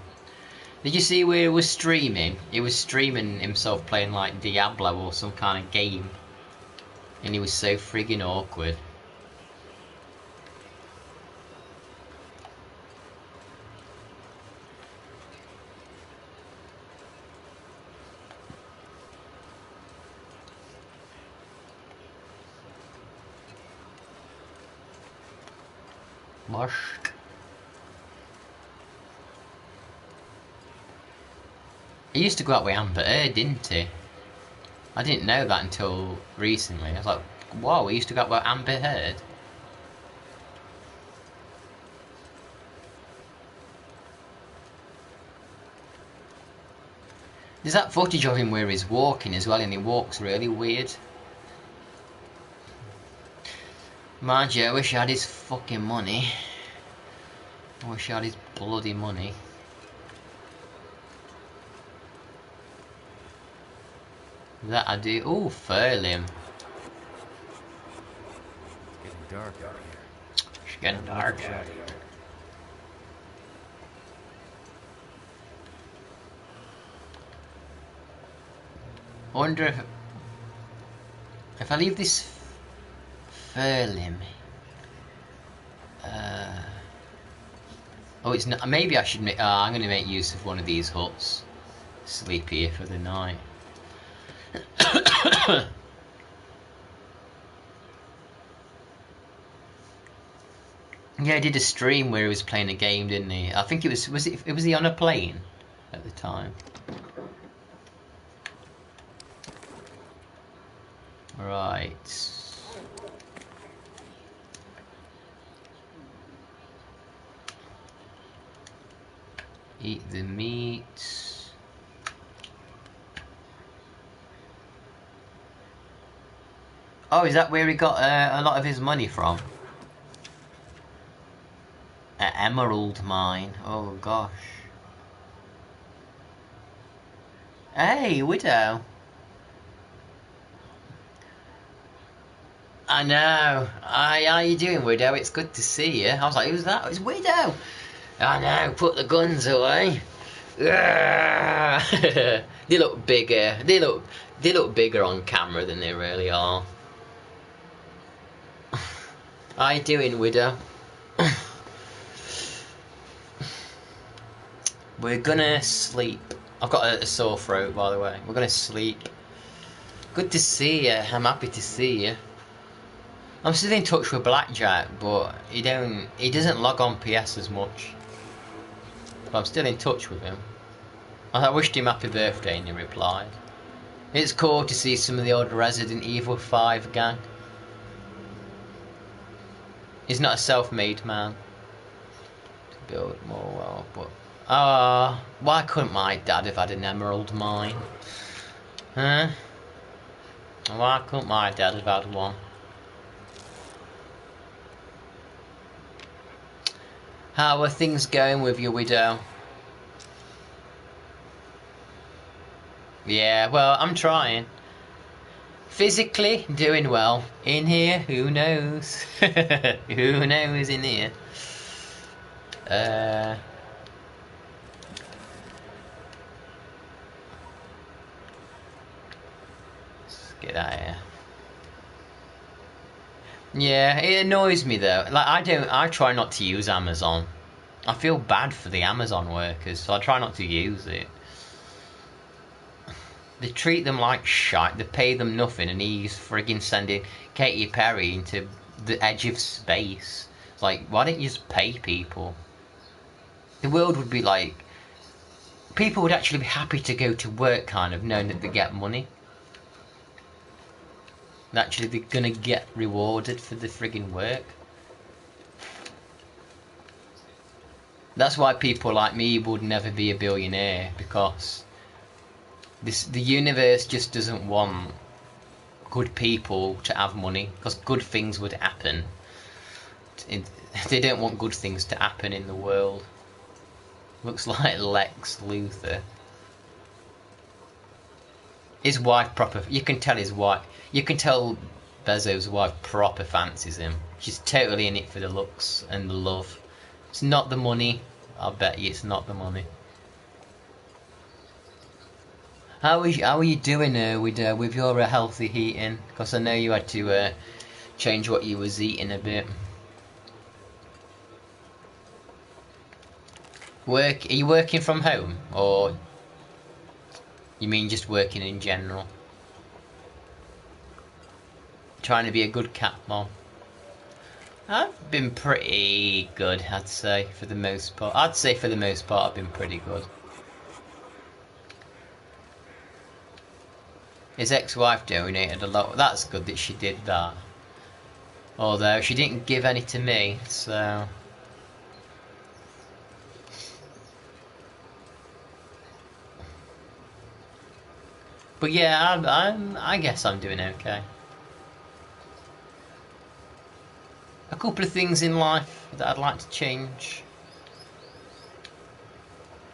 Did you see where he was streaming? He was streaming himself playing like Diablo or some kind of game. And he was so friggin' awkward. Musk. He used to go out with Amber Heard, didn't he? I didn't know that until recently. I was like, whoa, he used to go out with Amber Heard? There's that footage of him where he's walking as well, and he walks really weird. Mind you, I wish I had his fucking money. I wish I had his bloody money. That I do. Ooh, Furlim. Getting dark out here. It's getting dark. I wonder if I leave this Furlim. Oh, it's not. Maybe I should make. I'm going to make use of one of these huts. Sleep here for the night. Yeah, he did a stream where he was playing a game, didn't he? I think it was he on a plane at the time? Right. Eat the meat. Oh, is that where he got a lot of his money from? An emerald mine. Oh gosh. Hey, Widow. I know. Hi, how you doing, Widow? It's good to see you. I was like, who's that? It's Widow. I know. Put the guns away. They look bigger. They look bigger on camera than they really are. How you doing, Widow? We're gonna sleep. I've got a sore throat, by the way. We're gonna sleep. Good to see you. I'm happy to see you. I'm still in touch with Blackjack, but he doesn't log on PS as much. But I'm still in touch with him. I wished him happy birthday and he replied. It's cool to see some of the old Resident Evil 5 gang. He's not a self-made man. To build more wealth, but why couldn't my dad have had an emerald mine? Huh? Why couldn't my dad have had one? How are things going with your Widow? Yeah, well, I'm trying. Physically, doing well. In here, who knows? Who knows in here? Let's get out of here. Yeah, it annoys me though. Like I try not to use Amazon. I feel bad for the Amazon workers, so I try not to use it. They treat them like shite. They pay them nothing, and he's friggin' sending Katy Perry into the edge of space. It's Like, why don't you just pay people? The world would be like, people would actually be happy to go to work, kind of knowing that they get money. And actually, they're gonna get rewarded for the friggin' work. That's why people like me would never be a billionaire, because the universe just doesn't want good people to have money, because good things would happen. They don't want good things to happen in the world. Looks like Lex Luthor. His wife proper. You can tell his wife. You can tell Bezos' wife proper fancies him. She's totally in it for the looks and the love. It's not the money. I'll bet you it's not the money. How are you doing with your healthy eating? Because I know you had to change what you was eating a bit. Are you working from home, or you mean just working in general? Trying to be a good cat mom. I've been pretty good, I'd say, for the most part. I'd say for the most part I've been pretty good. His ex-wife donated a lot. That's good that she did that. Although she didn't give any to me, so... But yeah, I guess I'm doing okay. A couple of things in life that I'd like to change,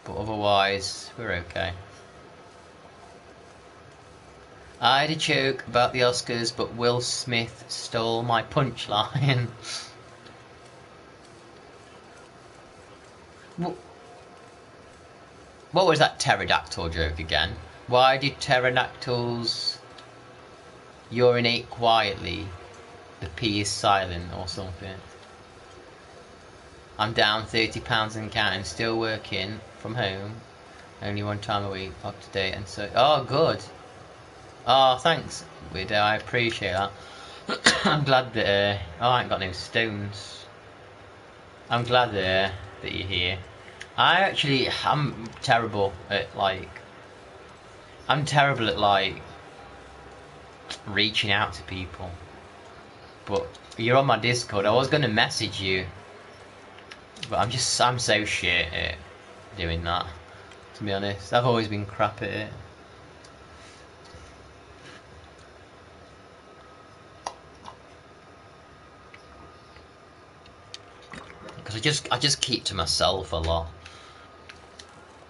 but otherwise we're okay. I had a joke about the Oscars, but Will Smith stole my punchline. What was that pterodactyl joke again? Why did pterodactyls urinate quietly? The P is silent or something. I'm down £30 and counting, still working from home. Only one time a week, up to date, and so... Oh, good. Oh, thanks, Widow, I appreciate that. I'm glad that... oh, I ain't got no stones. I'm glad that you're here. I'm terrible at, like... I'm terrible at, like, reaching out to people. But you're on my Discord. I was going to message you, but I'm so shit at doing that, to be honest. I've always been crap at it. Because I just keep to myself a lot.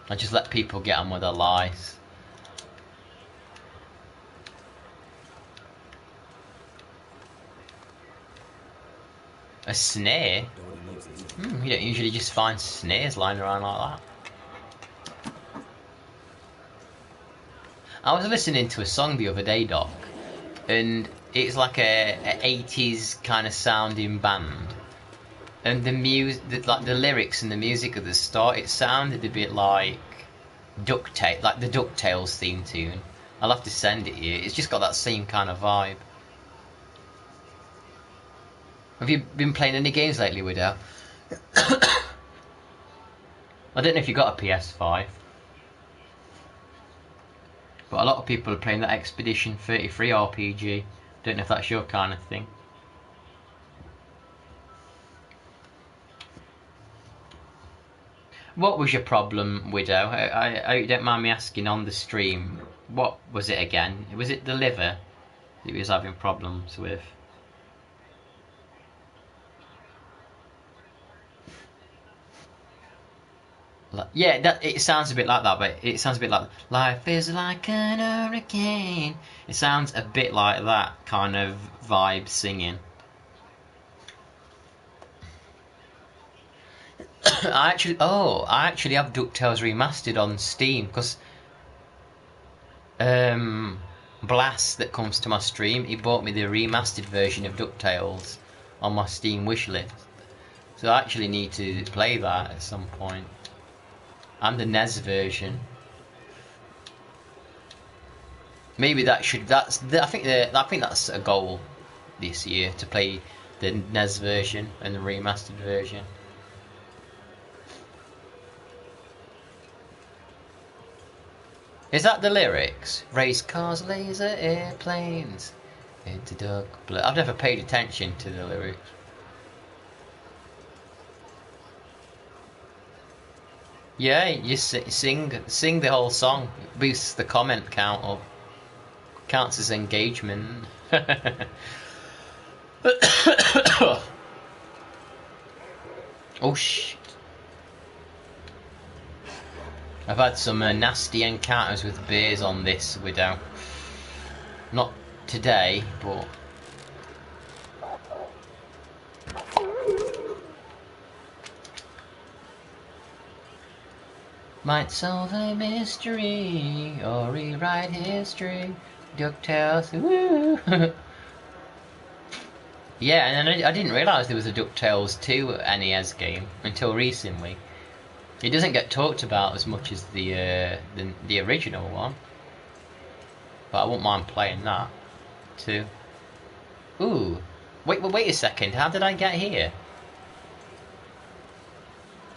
I just let people get on with their lives. A snare? You don't usually just find snares lying around like that. I was listening to a song the other day, Doc, and it's like a 80s kind of sounding band. And the music, like the lyrics and the music at the start, it sounded a bit like the DuckTales theme tune. I'll have to send it to you. It's just got that same kind of vibe. Have you been playing any games lately, Widow? I don't know if you got a PS5, but a lot of people are playing that Expedition 33 RPG. Don't know if that's your kind of thing. What was your problem, Widow? I don't mind me asking on the stream. What was it again? Was it the liver that he was having problems with? Yeah, it sounds a bit like that, but it sounds a bit like life is like an hurricane. It sounds a bit like that kind of vibe singing. I actually have DuckTales Remastered on Steam, because Blast that comes to my stream, he bought me the remastered version of DuckTales on my Steam wishlist. So I actually need to play that at some point. And the NES version. Maybe I think that's a goal this year, to play the NES version and the remastered version. Is that the lyrics? Race cars, laser airplanes, into dark blue. I've never paid attention to the lyrics. Yeah, you sing the whole song. It boosts the comment count up. Counts as engagement. Oh shit. I've had some nasty encounters with bears on this widow. Not today, but... Might solve a mystery, or rewrite history. DuckTales, woo! Yeah, and I didn't realise there was a DuckTales 2 NES game until recently. It doesn't get talked about as much as the original one, but I wouldn't mind playing that too. Ooh, wait a second. How did I get here?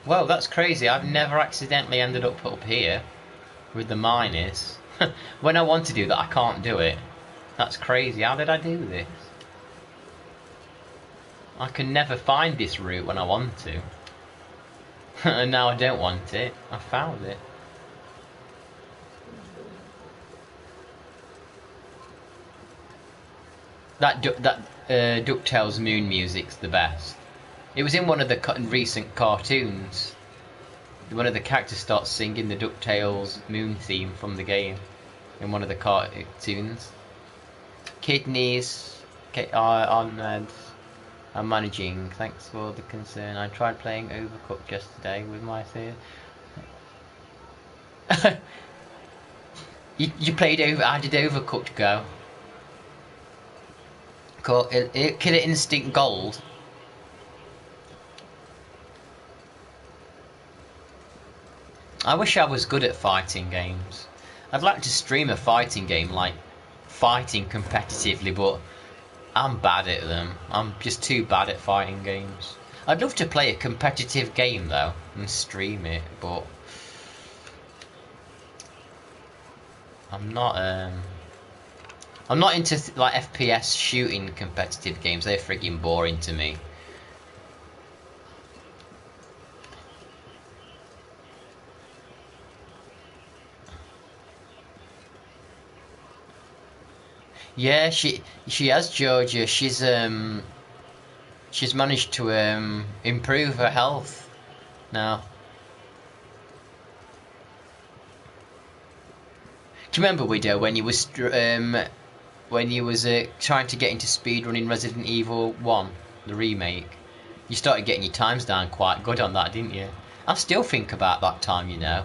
Whoa, that's crazy. I've never accidentally ended up here with the minus. When I want to do that, I can't do it. That's crazy. How did I do this? I can never find this route when I want to. And now I don't want it. I found it. That DuckTales Moon music's the best. It was in one of the recent cartoons. One of the characters starts singing the DuckTales Moon theme from the game in one of the cartoons. Kidneys on meds. I'm managing. Thanks for the concern. I tried playing Overcooked yesterday with my fear. you played How did Overcooked go? Cool. Killer Instinct Gold. I wish I was good at fighting games. I'd like to stream a fighting game, like fighting competitively, but I'm bad at them. I'm just too bad at fighting games. I'd love to play a competitive game though and stream it, but I'm not into like FPS shooting competitive games. They're freaking boring to me. Yeah, she has, Georgia. She's managed to improve her health now. Do you remember, Widow, when you was trying to get into speedrunning Resident Evil 1, the remake? You started getting your times down quite good on that, didn't you? I still think about that time, you know,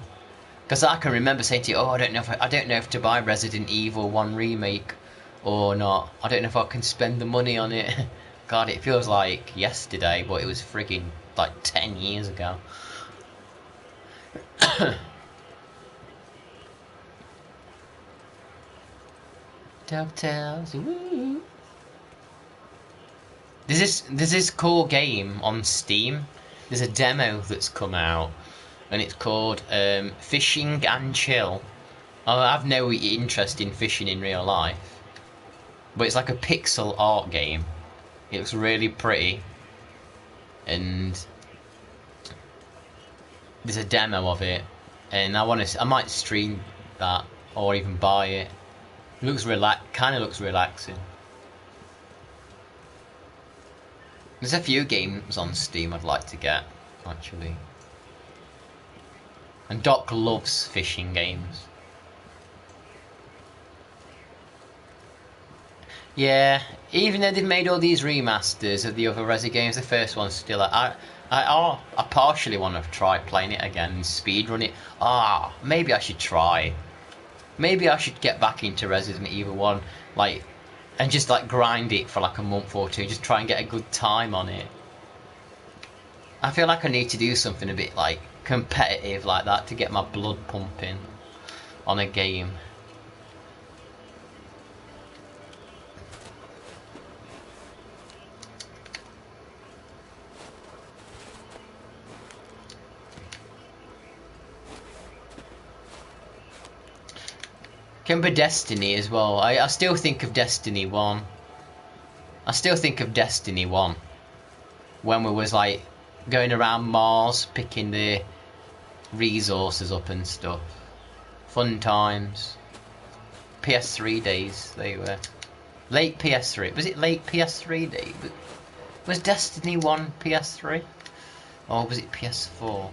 because I can remember saying to you, "Oh, I don't know if to buy Resident Evil 1 remake or not. I don't know if I can spend the money on it." God, it feels like yesterday, but it was frigging like 10 years ago. DuckTales, woo! There's this cool game on Steam. There's a demo that's come out, and it's called Fishing and Chill. I've no interest in fishing in real life, but it's like a pixel art game. It looks really pretty, and there's a demo of it, and I might stream that or even buy it. It looks kind of looks relaxing. There's a few games on Steam I'd like to get, actually. And Doc loves fishing games. Yeah, even though they've made all these remasters of the other Resi games, the first one's still... I partially want to try playing it again and speedrun it. Maybe I should try. Maybe I should get back into Resident Evil 1, like, and just like grind it for like a month or two, just try and get a good time on it. I feel like I need to do something a bit like competitive like that to get my blood pumping on a game. Remember Destiny as well. I still think of Destiny 1. I still think of Destiny 1. When we was like going around Mars picking the resources up and stuff. Fun times. PS3 days they were. Late PS3. Was it late PS3 day? Was Destiny 1 PS3? Or was it PS4?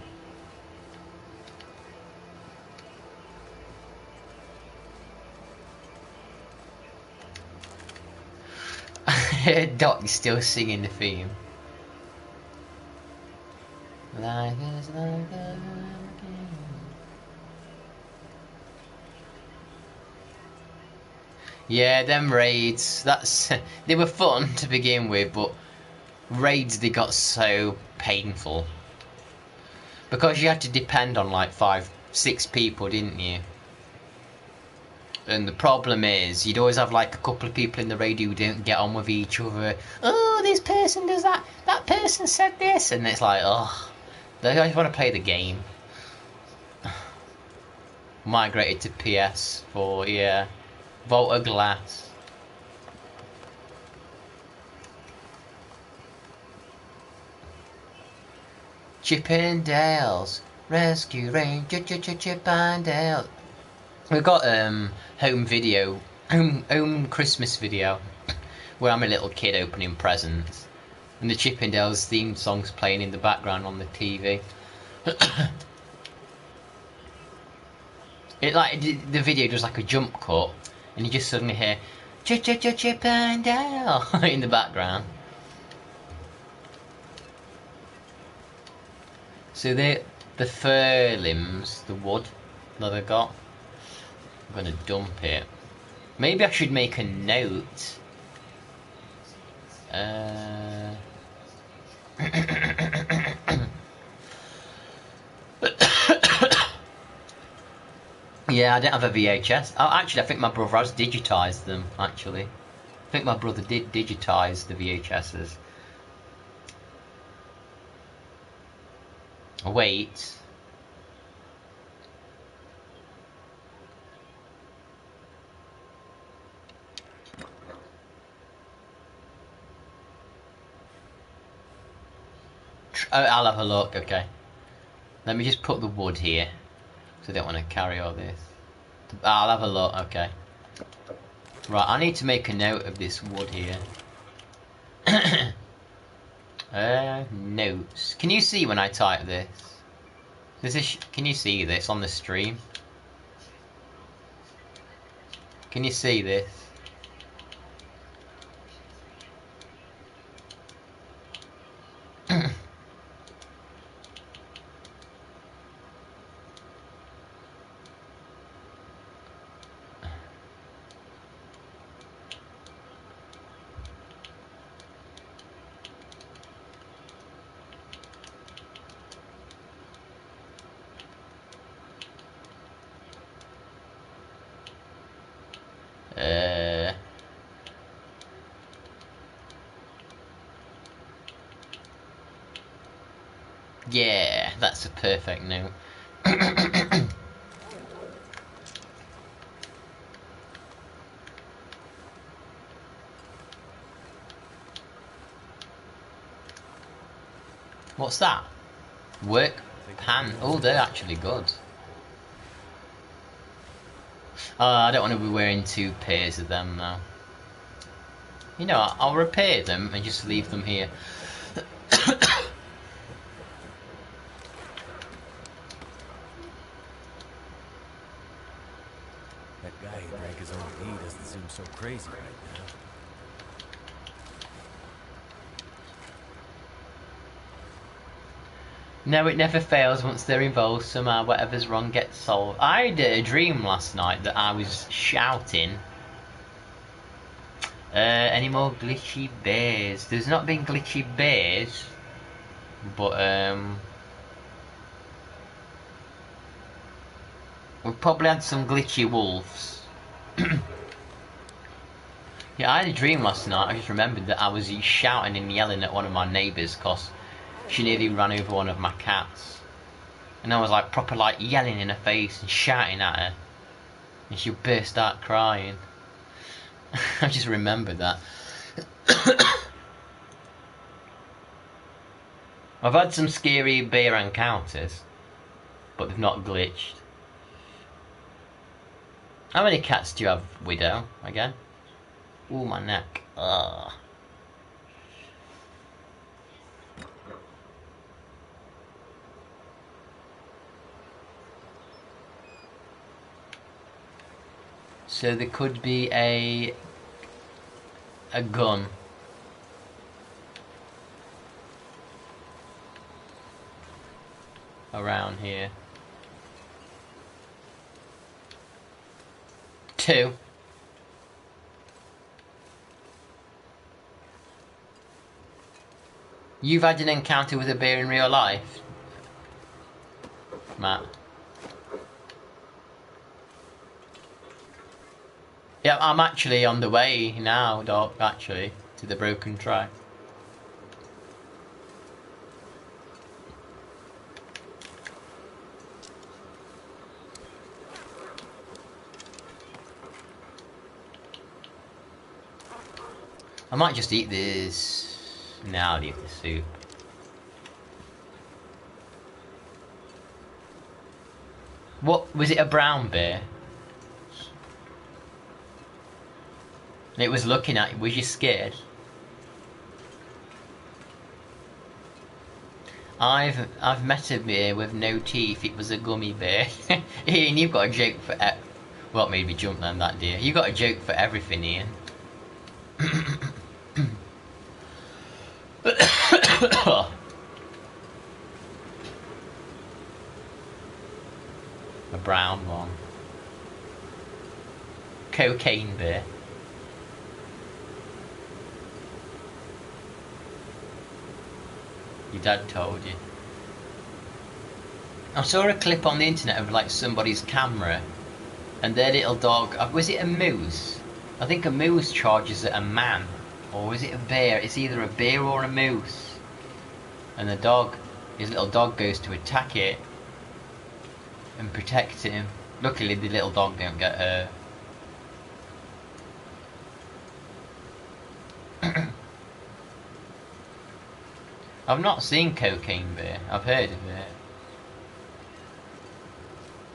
Doc's still singing the theme. Life is like a game. Yeah, them raids. They were fun to begin with, but raids they got so painful because you had to depend on like 5-6 people, didn't you? And the problem is, you'd always have like a couple of people in the raid who didn't get on with each other. Oh, this person does that. That person said this, and it's like, oh, they just want to play the game. Migrated to PS4, yeah. Vault of Glass. Chip and Dale's Rescue Ranger, Chip and Dale. We've got home Christmas video where I'm a little kid opening presents, and the Chippendales theme song's playing in the background on the TV. The video does like a jump cut, and you just suddenly hear Chippendale in the background. So the fir limbs, the wood that I got, I'm gonna dump it. Maybe I should make a note. Yeah, I didn't have a VHS. Oh, actually, I think my brother has digitised them, actually. I think my brother did digitise the VHSs. Wait. I'll have a look, okay. Let me just put the wood here, because I don't want to carry all this. I'll have a look, okay. Right, I need to make a note of this wood here. Notes. Can you see when I type this? Can you see this on the stream? Can you see this? Yeah, that's a perfect note. What's that? Work pan. Oh, they're actually good. I don't want to be wearing 2 pairs of them now. You know, I'll repair them and just leave them here. That guy who drank his own pee doesn't seem so crazy right now. No, it never fails once they're involved. Somehow whatever's wrong gets solved. I had a dream last night that I was shouting. Any more glitchy bears? There's not been glitchy bears, but we've probably had some glitchy wolves. Yeah, I had a dream last night. I just remembered that I was shouting and yelling at one of my neighbours because she nearly ran over one of my cats. And I was like proper like yelling in her face and shouting at her. and she'll burst out crying. I just remembered that. I've had some scary bear encounters, but they've not glitched. How many cats do you have, Widow, again? Ooh, my neck. Ugh. So there could be a gun. Around here. 2. You've had an encounter with a bear in real life, Matt? Yeah, I'm actually on the way now, Doc, actually, to the broken track. I might just eat this. Now I'll eat the soup. What was it? A brown bear? It was looking at you. Was you scared? I've met a bear with no teeth. It was a gummy bear. Ian, you've got a joke for what made me jump then, that deer. You got a joke for everything, Ian. A brown one. Cocaine bear. Your dad told you. I saw a clip on the internet of like somebody's camera and their little dog, was it a moose? I think a moose charges at a man. Or is it a bear? It's either a bear or a moose. And the dog, his little dog goes to attack it and protect him. Luckily the little dog don't get hurt. I've not seen cocaine bear. I've heard of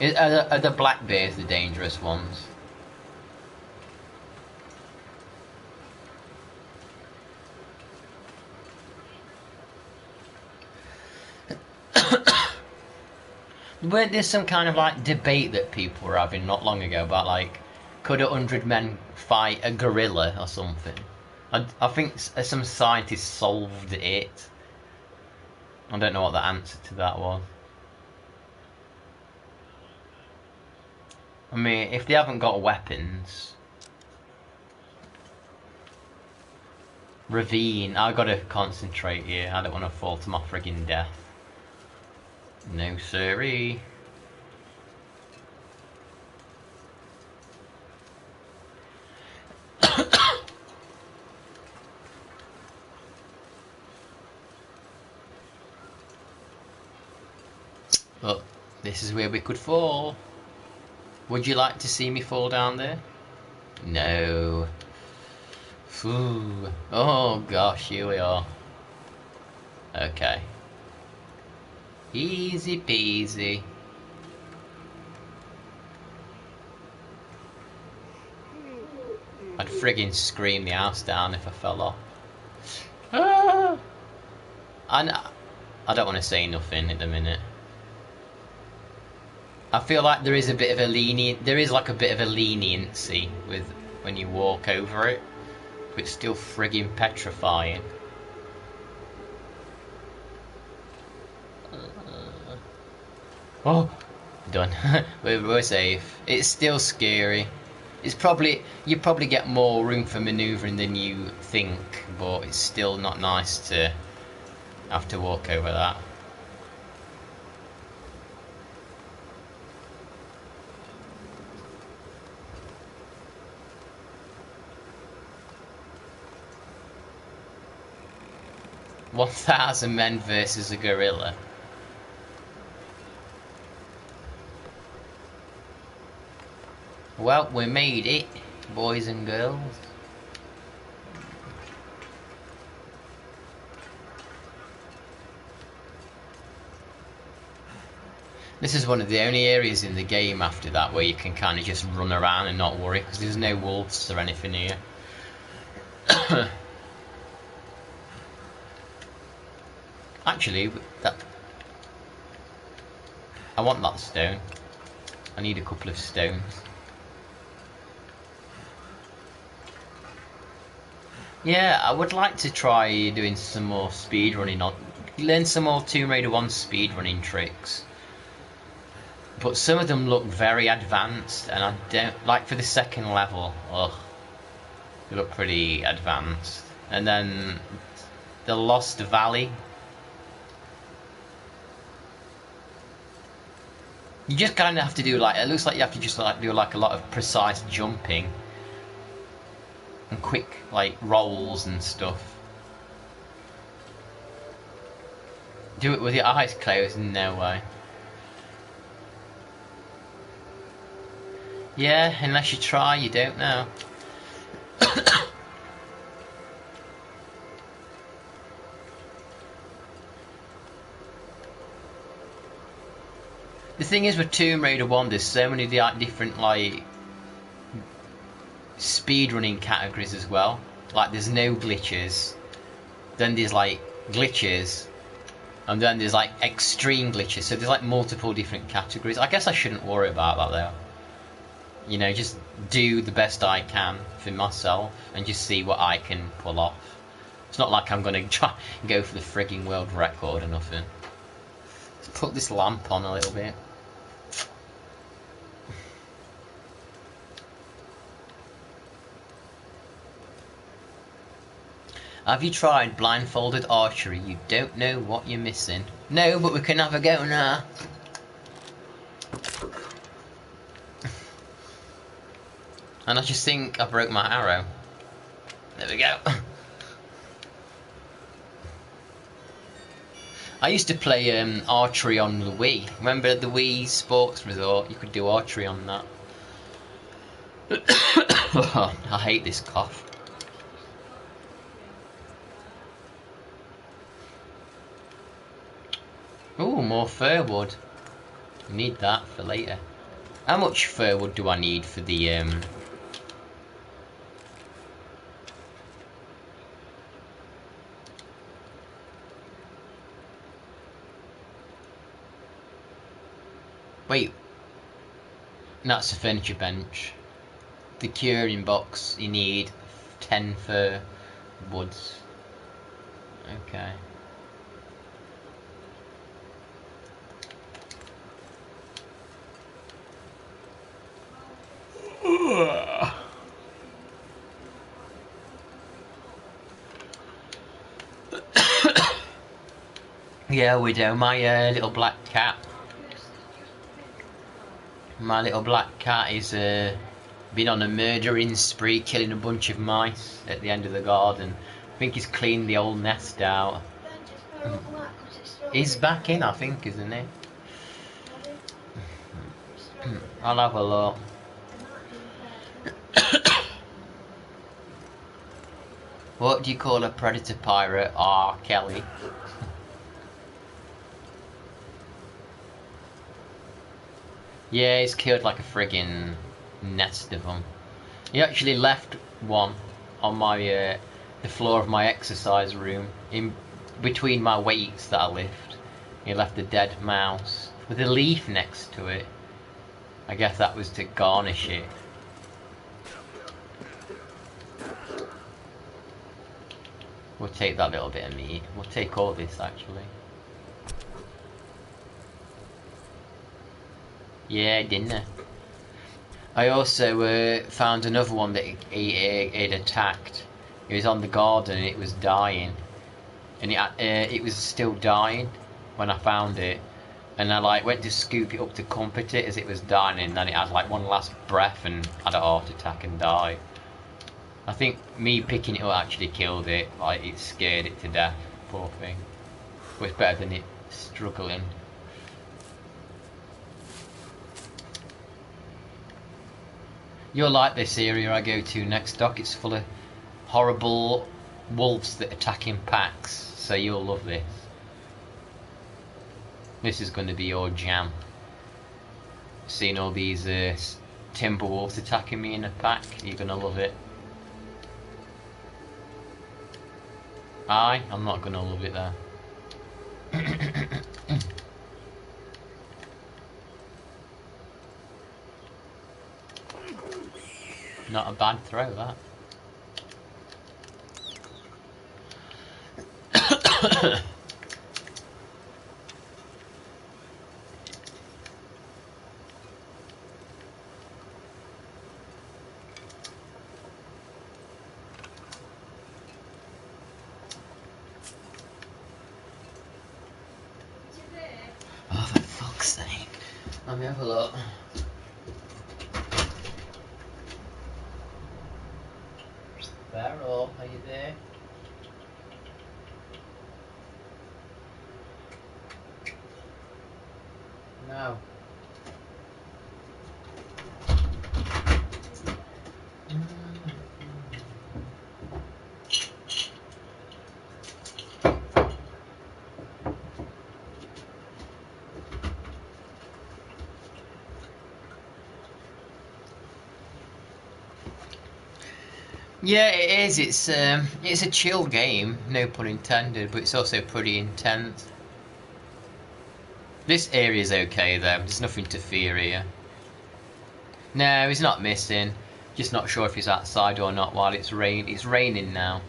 it. Are the black bears the dangerous ones? Weren't there some kind of like debate that people were having not long ago about like, could 100 men fight a gorilla or something? I think some scientists solved it. I don't know what the answer to that was. I mean, if they haven't got weapons... Ravine, I gotta concentrate here. I don't want to fall to my friggin' death. No siree. But this is where we could fall. Would you like to see me fall down there? No. Ooh. Oh gosh, here we are. Okay. Easy peasy. I'd friggin' scream the house down if I fell off. Ah! I don't want to say nothing at the minute. I feel like there is a bit of a leniency with when you walk over it, but it's still friggin' petrifying. Oh, done. we're safe. It's still scary. It's probably you probably get more room for manoeuvring than you think, but it's still not nice to have to walk over that. $1,000 men versus a gorilla. Well, we made it, boys and girls. This is one of the only areas in the game after that where you can kind of just run around and not worry, because there's no wolves or anything here. Actually, that I want that stone. I need a couple of stones. Yeah, I would like to try doing some more speedrunning, learn some more Tomb Raider 1 speedrunning tricks. But some of them look very advanced, and I don't like for the second level. Ugh, they look pretty advanced. And then the Lost Valley. You just kind of have to do like, it looks like you have to just like do like a lot of precise jumping and quick like rolls and stuff. Do it with your eyes closed? No way. Yeah, unless you try, you don't know. The thing is with Tomb Raider 1, there's so many different like speedrunning categories as well. Like there's no glitches, then there's like glitches, and then there's like extreme glitches. So there's like multiple different categories. I guess I shouldn't worry about that though. You know, just do the best I can for myself and just see what I can pull off. It's not like I'm gonna try and go for the frigging world record or nothing. Let's put this lamp on a little bit. Have you tried blindfolded archery? You don't know what you're missing. No, but we can have a go now. And I just think I broke my arrow. There we go. I used to play archery on the Wii. Remember the Wii Sports Resort? You could do archery on that. I hate this cough. Ooh, more fir wood. Need that for later. How much fir wood do I need for the Wait. That's a furniture bench. The curing box, you need 10 fir woods. Okay. Yeah, widow, my little black cat. My little black cat is been on a murdering spree, killing a bunch of mice at the end of the garden. I think he's cleaned the old nest out. He's back in, I think, isn't he? I'll have a look. What do you call a predator pirate? R. Kelly. Yeah, he's killed like a friggin' nest of them. He actually left one on my the floor of my exercise room, in between my weights that I lift. He left a dead mouse with a leaf next to it. I guess that was to garnish it. We'll take that little bit of meat. We'll take all this actually. Yeah, didn't I? I also found another one that it attacked. It was on the garden and it was dying. And it was still dying when I found it. And I like went to scoop it up to comfort it as it was dying, and then it had like one last breath and had a heart attack and died. I think me picking it up actually killed it. Like it scared it to death. Poor thing. But it's better than it struggling. You'll like this area I go to next, Doc. It's full of horrible wolves that attack in packs, so you'll love this. This is going to be your jam. Seeing all these timber wolves attacking me in a pack, you're going to love it. I'm not going to love it though. Not a bad throw, that. Oh, for fuck's sake. Let me have a look. Barrel, are you there? No. Yeah, it is. It's a chill game, no pun intended, but it's also pretty intense. This area's okay though. There's nothing to fear here. No, he's not missing. Just not sure if he's outside or not while it's rain. It's raining now,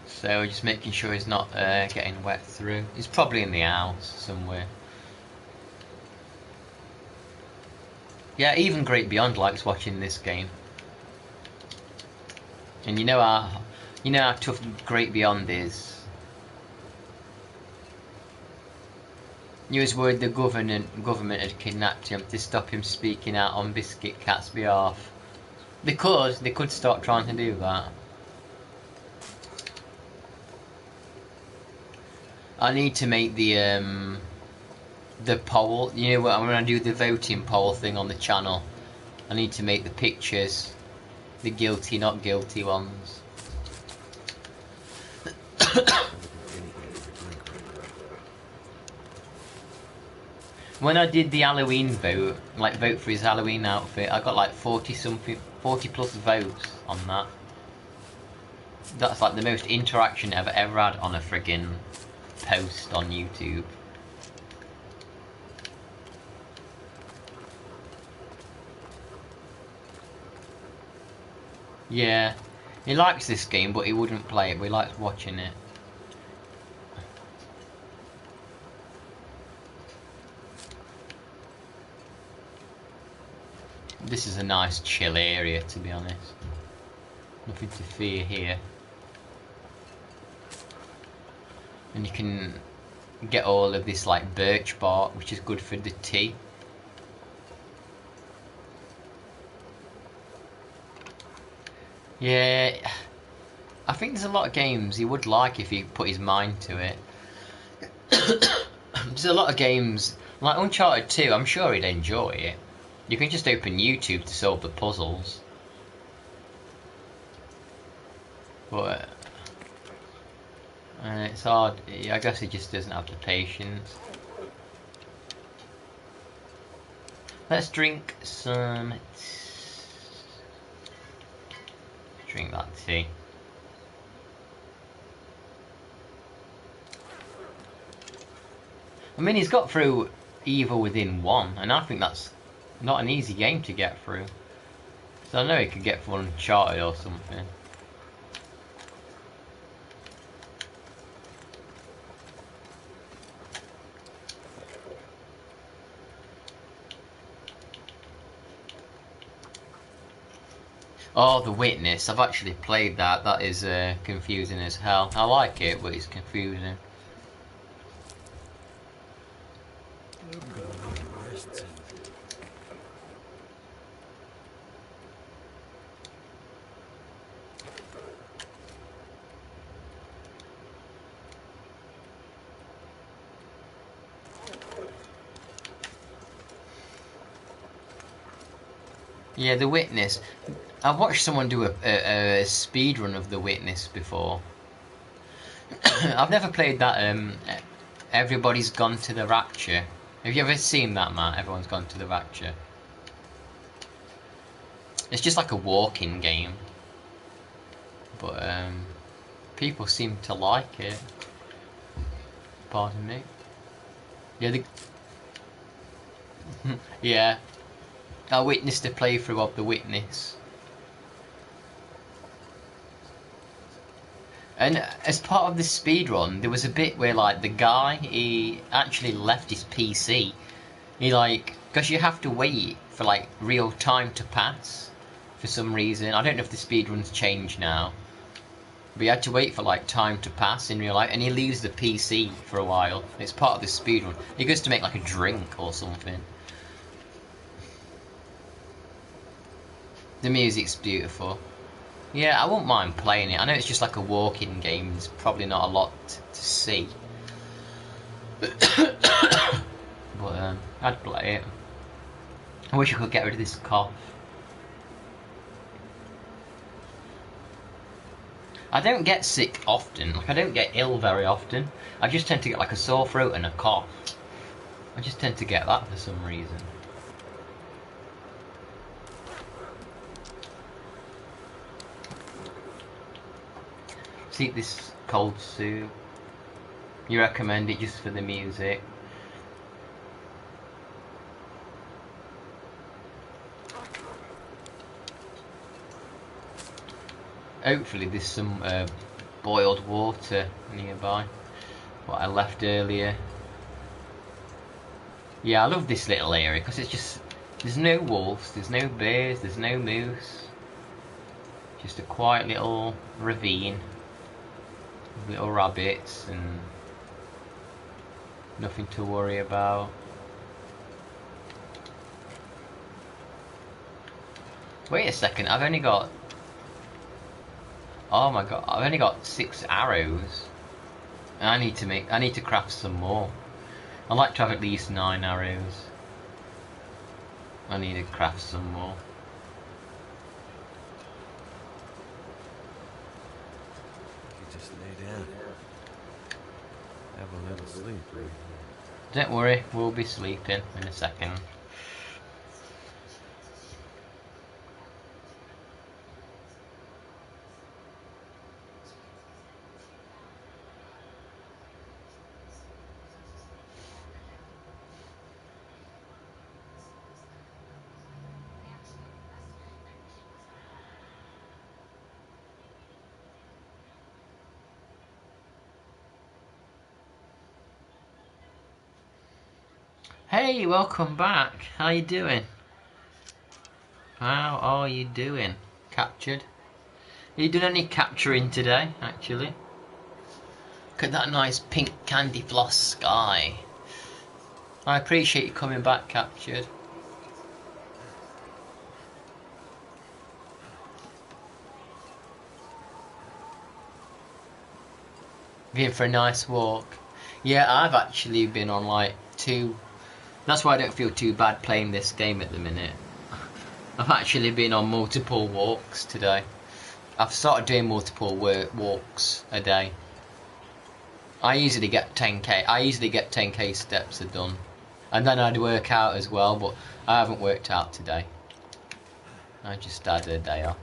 so just making sure he's not getting wet through. He's probably in the house somewhere. Yeah, even Great Beyond likes watching this game. And you know how tough Great Beyond is. He was worried the government had kidnapped him to stop him speaking out on Biscuit Cat's behalf. They could start trying to do that. I need to make the poll. You know what? When I do the voting poll thing on the channel, I need to make the pictures the guilty, not guilty ones. When I did the Halloween vote, like vote for his Halloween outfit, I got like 40 plus votes on that. That's like the most interaction I've ever had on a friggin' post on YouTube. Yeah, he likes this game, but he wouldn't play it, but he likes watching it. This is a nice chill area, to be honest. Nothing to fear here. And you can get all of this like birch bark, which is good for the tea. Yeah, I think there's a lot of games he would like if he put his mind to it. There's a lot of games, like Uncharted 2, I'm sure he'd enjoy it. You can just open YouTube to solve the puzzles. But it's hard. I guess he just doesn't have the patience. Let's drink some... Drink that tea. I mean, he's got through Evil Within 1, and I think that's not an easy game to get through. So I know he could get through Uncharted or something. Oh, The Witness. I've actually played that. That is confusing as hell. I like it, but it's confusing. Yeah, The Witness. I've watched someone do a speed run of The Witness before. I've never played that. Everybody's Gone to the Rapture. Have you ever seen that, Matt? Everyone's Gone to the Rapture. It's just like a walking game, but people seem to like it. Pardon me. Yeah, yeah. I witnessed a playthrough of The Witness. And as part of this speedrun, there was a bit where, like, the guy, he actually left his PC. He, like, because you have to wait for, like, real time to pass for some reason. I don't know if the speedrun's changed now. But you had to wait for, like, time to pass in real life, and he leaves the PC for a while. It's part of the speedrun. He goes to make, like, a drink or something. The music's beautiful. Yeah, I wouldn't mind playing it. I know it's just like a walking game. There's probably not a lot to see. But I'd play it. I wish I could get rid of this cough. I don't get sick often. Like, I don't get ill very often. I just tend to get like a sore throat and a cough. I just tend to get that for some reason. See this cold soup. You recommend it just for the music? Hopefully there's some boiled water nearby. What I left earlier. Yeah, I love this little area because it's just, there's no wolves, there's no bears, there's no moose. Just a quiet little ravine. Little rabbits and nothing to worry about. Wait a second, I've only got, oh my god, I've only got 6 arrows. I need to craft some more. I'd like to have at least 9 arrows. I need to craft some more. You just lay down. Have a little sleep, right? Don't worry, we'll be sleeping in a second. Hey, welcome back. How you doing? How are you doing? Captured? Are you doing any capturing today, actually? Look at that nice pink candy floss sky. I appreciate you coming back, Captured. Been for a nice walk. Yeah, I've actually been on like 2. That's why I don't feel too bad playing this game at the minute. I've actually been on multiple walks today. I've started doing multiple walks a day. I usually get 10k. I usually get 10k steps done, and then I'd work out as well. But I haven't worked out today. I just had a day off.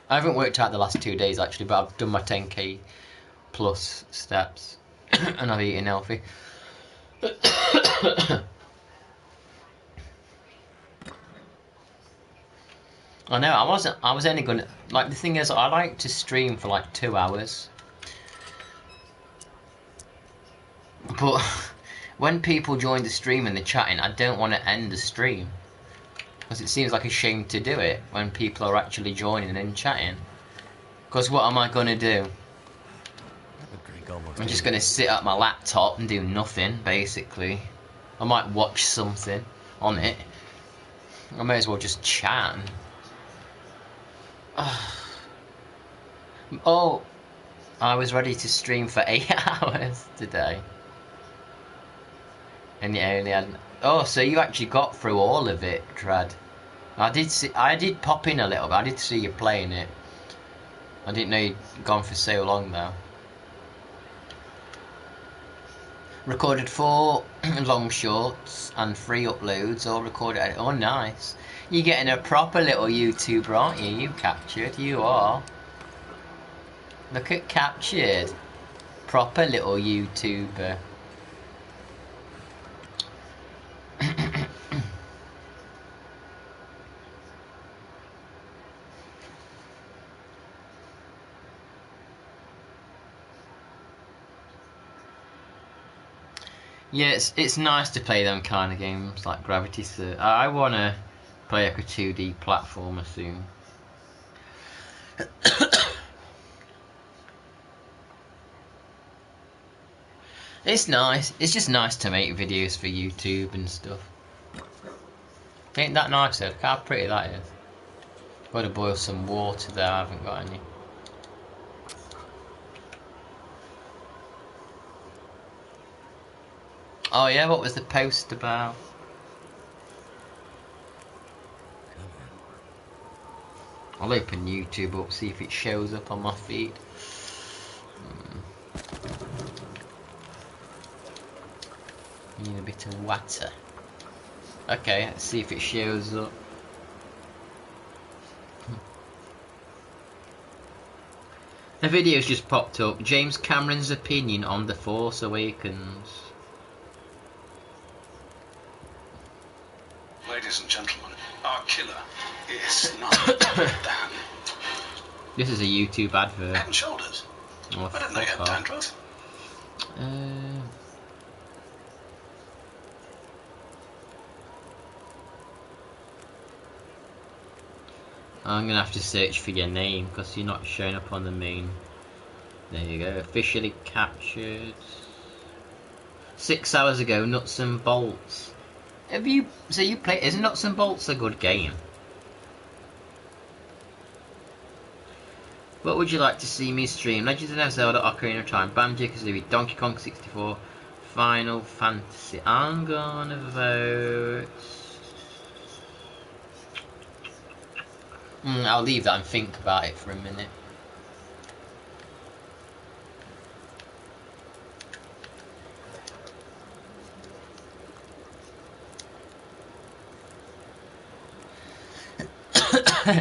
I haven't worked out the last 2 days actually, but I've done my 10k plus steps, and I've eaten healthy. I know, I was only gonna, like, the thing is, I like to stream for like 2 hours. But when people join the stream and they're chatting, I don't want to end the stream. Because it seems like a shame to do it when people are actually joining and chatting. Because what am I gonna do? I'm just gonna sit at my laptop and do nothing, basically. I might watch something on it. I may as well just chat. Oh, I was ready to stream for 8 hours today. And you only had... Oh, so you actually got through all of it, Trad. I did pop in a little bit. I did see you playing it. I didn't know you'd gone for so long though. Recorded 4 long shorts and 3 uploads, all recorded. Oh, nice. You're getting a proper little YouTuber, aren't you? You Captured, you are. Look at Captured. Proper little YouTuber. Yeah, it's nice to play them kind of games like Gravity Search. I wanna play like a 2D platformer soon. It's nice. It's just nice to make videos for YouTube and stuff. Ain't that nice? Look how pretty that is. Got to boil some water there. I haven't got any. Oh yeah, what was the post about? I'll open YouTube up, see if it shows up on my feed. Need a bit of water. Okay, let's see if it shows up. The video's just popped up. James Cameron's opinion on The Force Awakens. Ladies and gentlemen, our killer is none other than... This is a YouTube advert. Head and shoulders. Oh, I didn't know you had dandruff. I'm gonna have to search for your name because you're not showing up on the main. There you go. Officially captured. 6 hours ago. Nuts and Bolts. Have you? So you play? Isn't Nuts and Bolts a good game? What would you like to see me stream? Legends of Zelda: Ocarina of Time, Banjo-Kazooie, Donkey Kong 64, Final Fantasy. I'm gonna vote. I'll leave that and think about it for a minute.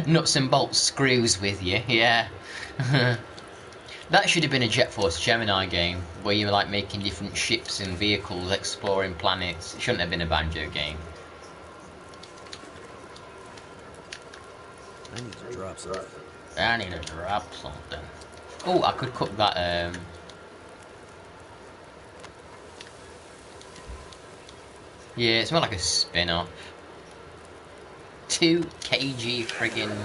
Nuts and bolts screws with you, yeah. That should have been a Jet Force Gemini game where you were like making different ships and vehicles, exploring planets. It shouldn't have been a Banjo game. I need to drop something. I need to drop something. Oh, I could cook that. Yeah, it's more like a spin-off. 2 kg friggin'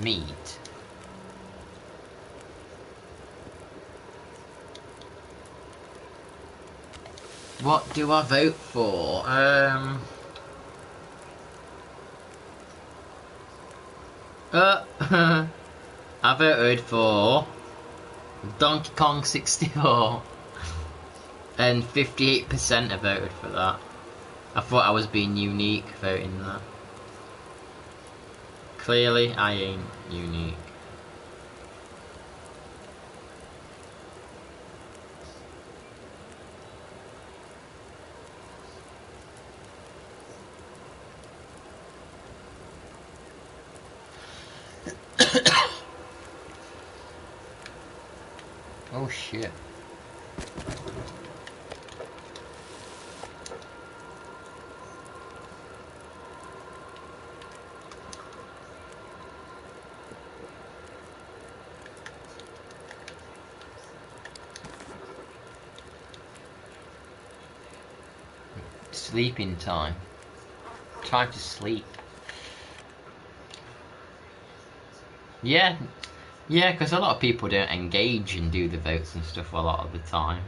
meat. What do I vote for? I voted for Donkey Kong 64 and 58% have voted for that. I thought I was being unique voting that. Clearly I ain't unique. Oh shit. Sleeping time. Time to sleep. Yeah, because a lot of people don't engage and do the votes and stuff a lot of the time.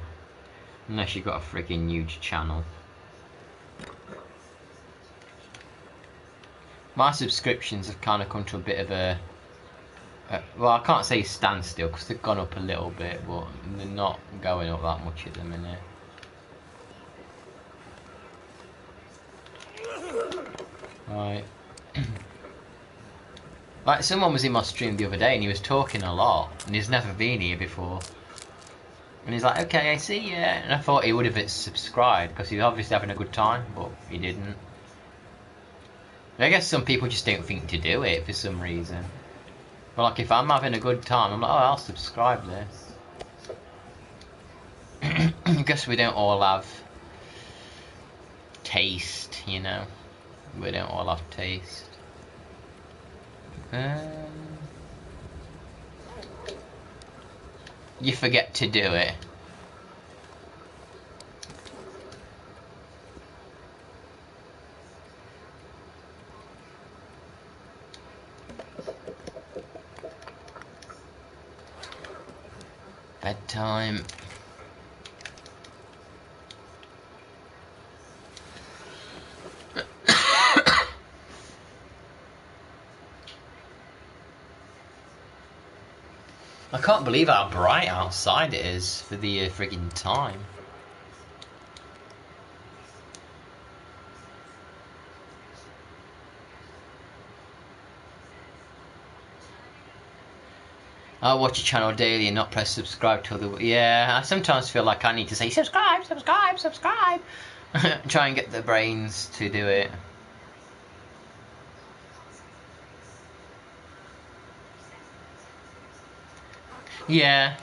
Unless you've got a freaking huge channel. My subscriptions have kind of come to a bit of a... well, I can't say standstill because they've gone up a little bit, but they're not going up that much at the minute. Right. Like, someone was in my stream the other day and he was talking a lot, and he's never been here before. And he's like, okay, I see you. And I thought he would have subscribed, because he was obviously having a good time, but he didn't. I guess some people just don't think to do it for some reason. But like, if I'm having a good time, I'm like, oh, I'll subscribe this. I guess we don't all have taste, you know. We don't all have taste. You forget to do it. Bedtime. I can't believe how bright outside it is for the friggin' time. I watch your channel daily and not press subscribe till the... Yeah, I sometimes feel like I need to say subscribe, subscribe, subscribe. Try and get the brains to do it. Yeah.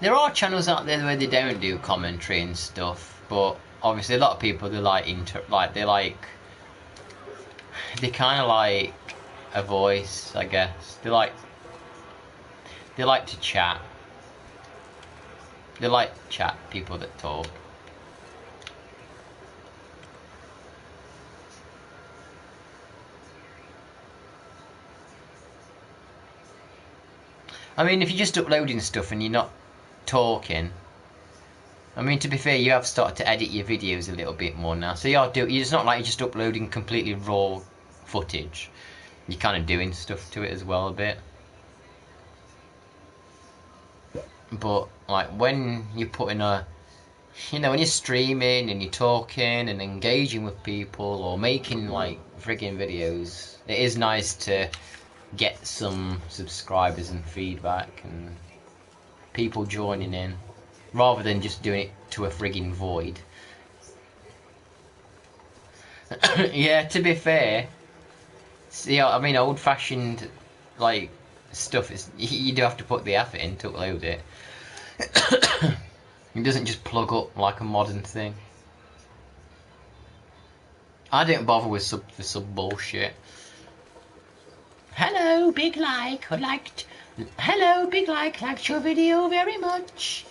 There are channels out there where they don't do commentary and stuff, but obviously a lot of people, they like they kind of like a voice, I guess. They like to chat. They like chat, people that talk. I mean, if you're just uploading stuff and you're not talking, I mean, to be fair, you have started to edit your videos a little bit more now. So it's not like you're just uploading completely raw footage. You're kind of doing stuff to it as well a bit. But like when you're putting when you're streaming and you're talking and engaging with people or making like friggin' videos, it is nice to get some subscribers and feedback and people joining in, rather than just doing it to a friggin' void. Yeah, to be fair, I mean, old-fashioned like stuff is you do have to put the effort in to upload it. It doesn't just plug up like a modern thing. I don't bother with sub bullshit. Hello, big like. Hello, big like. Liked your video very much.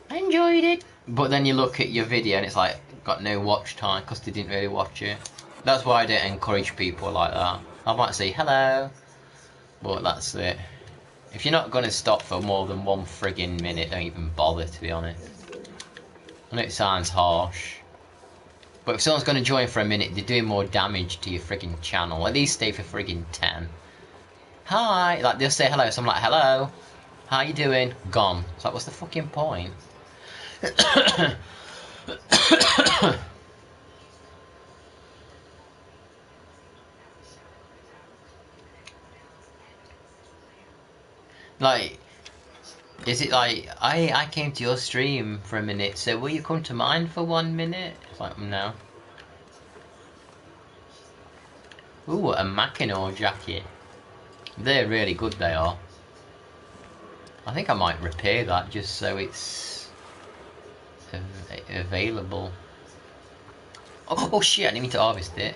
I enjoyed it. But then you look at your video and it's like got no watch time because they didn't really watch it. That's why I don't encourage people like that. I might say hello, but that's it. If you're not gonna stop for more than one friggin' minute, don't even bother, to be honest. I know it sounds harsh, but if someone's gonna join for a minute, they're doing more damage to your friggin' channel. At least stay for friggin' 10. Hi, like they'll say hello, so I'm like, hello, how you doing? Gone. It's like, what's the fucking point? Like, is it like, I came to your stream for a minute, so will you come to mine for 1 minute? It's like, no. Ooh, a Mackinac jacket. They're really good, they are. I think I might repair that just so it's available. Oh shit, I didn't mean to harvest it.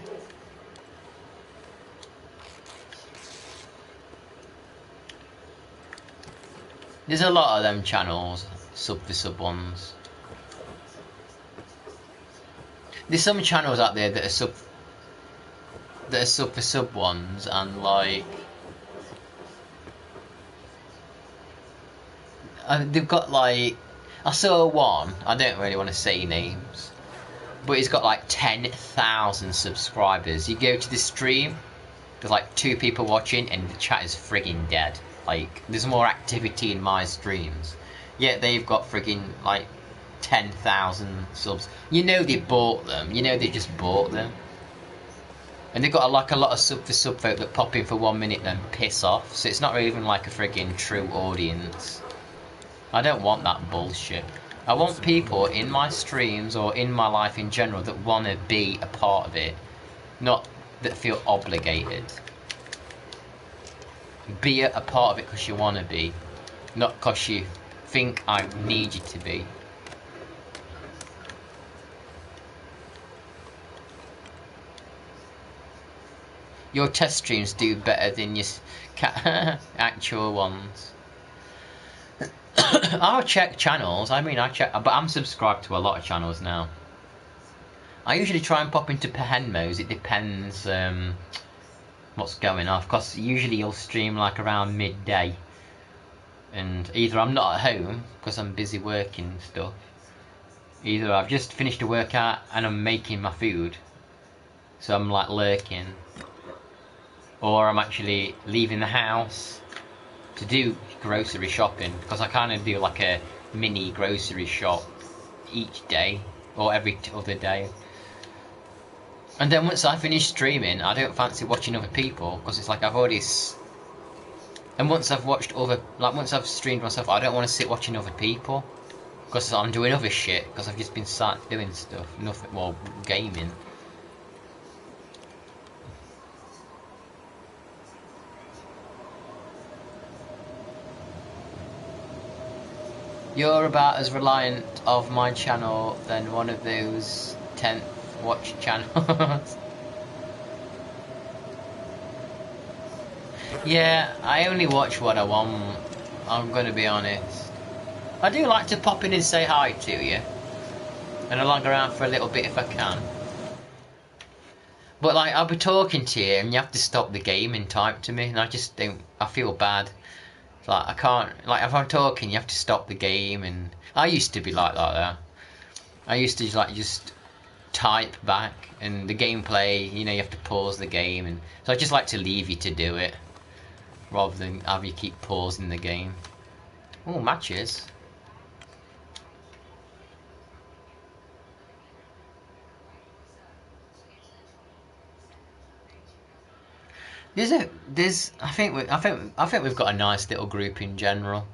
There's a lot of them channels, sub for sub ones. There's some channels out there that are sub for sub ones, and like they've got like, I saw one, I don't really want to say names, but he's got like 10,000 subscribers. You go to the stream, there's like 2 people watching and the chat is friggin' dead. Like, there's more activity in my streams, yet they've got friggin' like 10,000 subs. You know they bought them, you know they just bought them. And they've got like a lot of sub folk that pop in for 1 minute then piss off. So it's not really even like a friggin' true audience. I don't want that bullshit. I want people in my streams or in my life in general that want to be a part of it, not that feel obligated. Be a part of it because you want to be, not because you think I need you to be. Your test streams do better than your actual ones. I'll check channels. I mean, I check, but I'm subscribed to a lot of channels now. I usually try and pop into Pahenmos. It depends what's going off. Because usually you'll stream like around midday, and either I'm not at home because I'm busy working and stuff. Either I've just finished a workout and I'm making my food, so I'm like lurking, or I'm actually leaving the house to do grocery shopping, because I kind of do like a mini grocery shop each day or every other day. And then once I finish streaming, I don't fancy watching other people, because it's like I've already and once I've watched other, like once I've streamed myself, I don't want to sit watching other people, because I'm doing other shit, because I've just been sat doing stuff, nothing more gaming. You're about as reliant of my channel than one of those 10th watch channels. Yeah, I only watch what I want, I'm gonna be honest. I do like to pop in and say hi to you, and I'll hang around for a little bit if I can. But like, I'll be talking to you and you have to stop the game and type to me, and I just don't, I feel bad. Like, I can't, like, if I'm talking, you have to stop the game, and I used to be like that. I used to like just type back, and the gameplay, you know, you have to pause the game, and so I just like to leave you to do it, rather than have you keep pausing the game. Oh, matches. I think we've got a nice little group in general.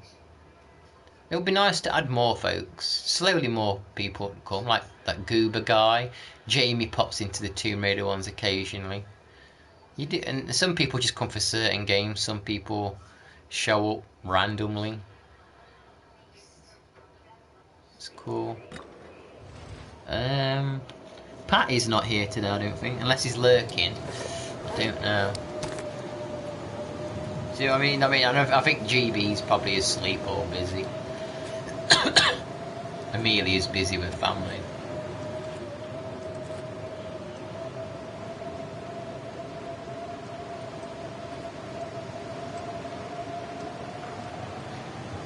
It would be nice to add more folks. Slowly more people come, like that Goober guy. Jamie pops into the Tomb Raider ones occasionally. You do, and some people just come for certain games. Some people show up randomly. It's cool. Patty's not here today, I don't think, unless he's lurking. I don't know. See what I mean? I think GB's probably asleep or busy. Amelia's busy with family.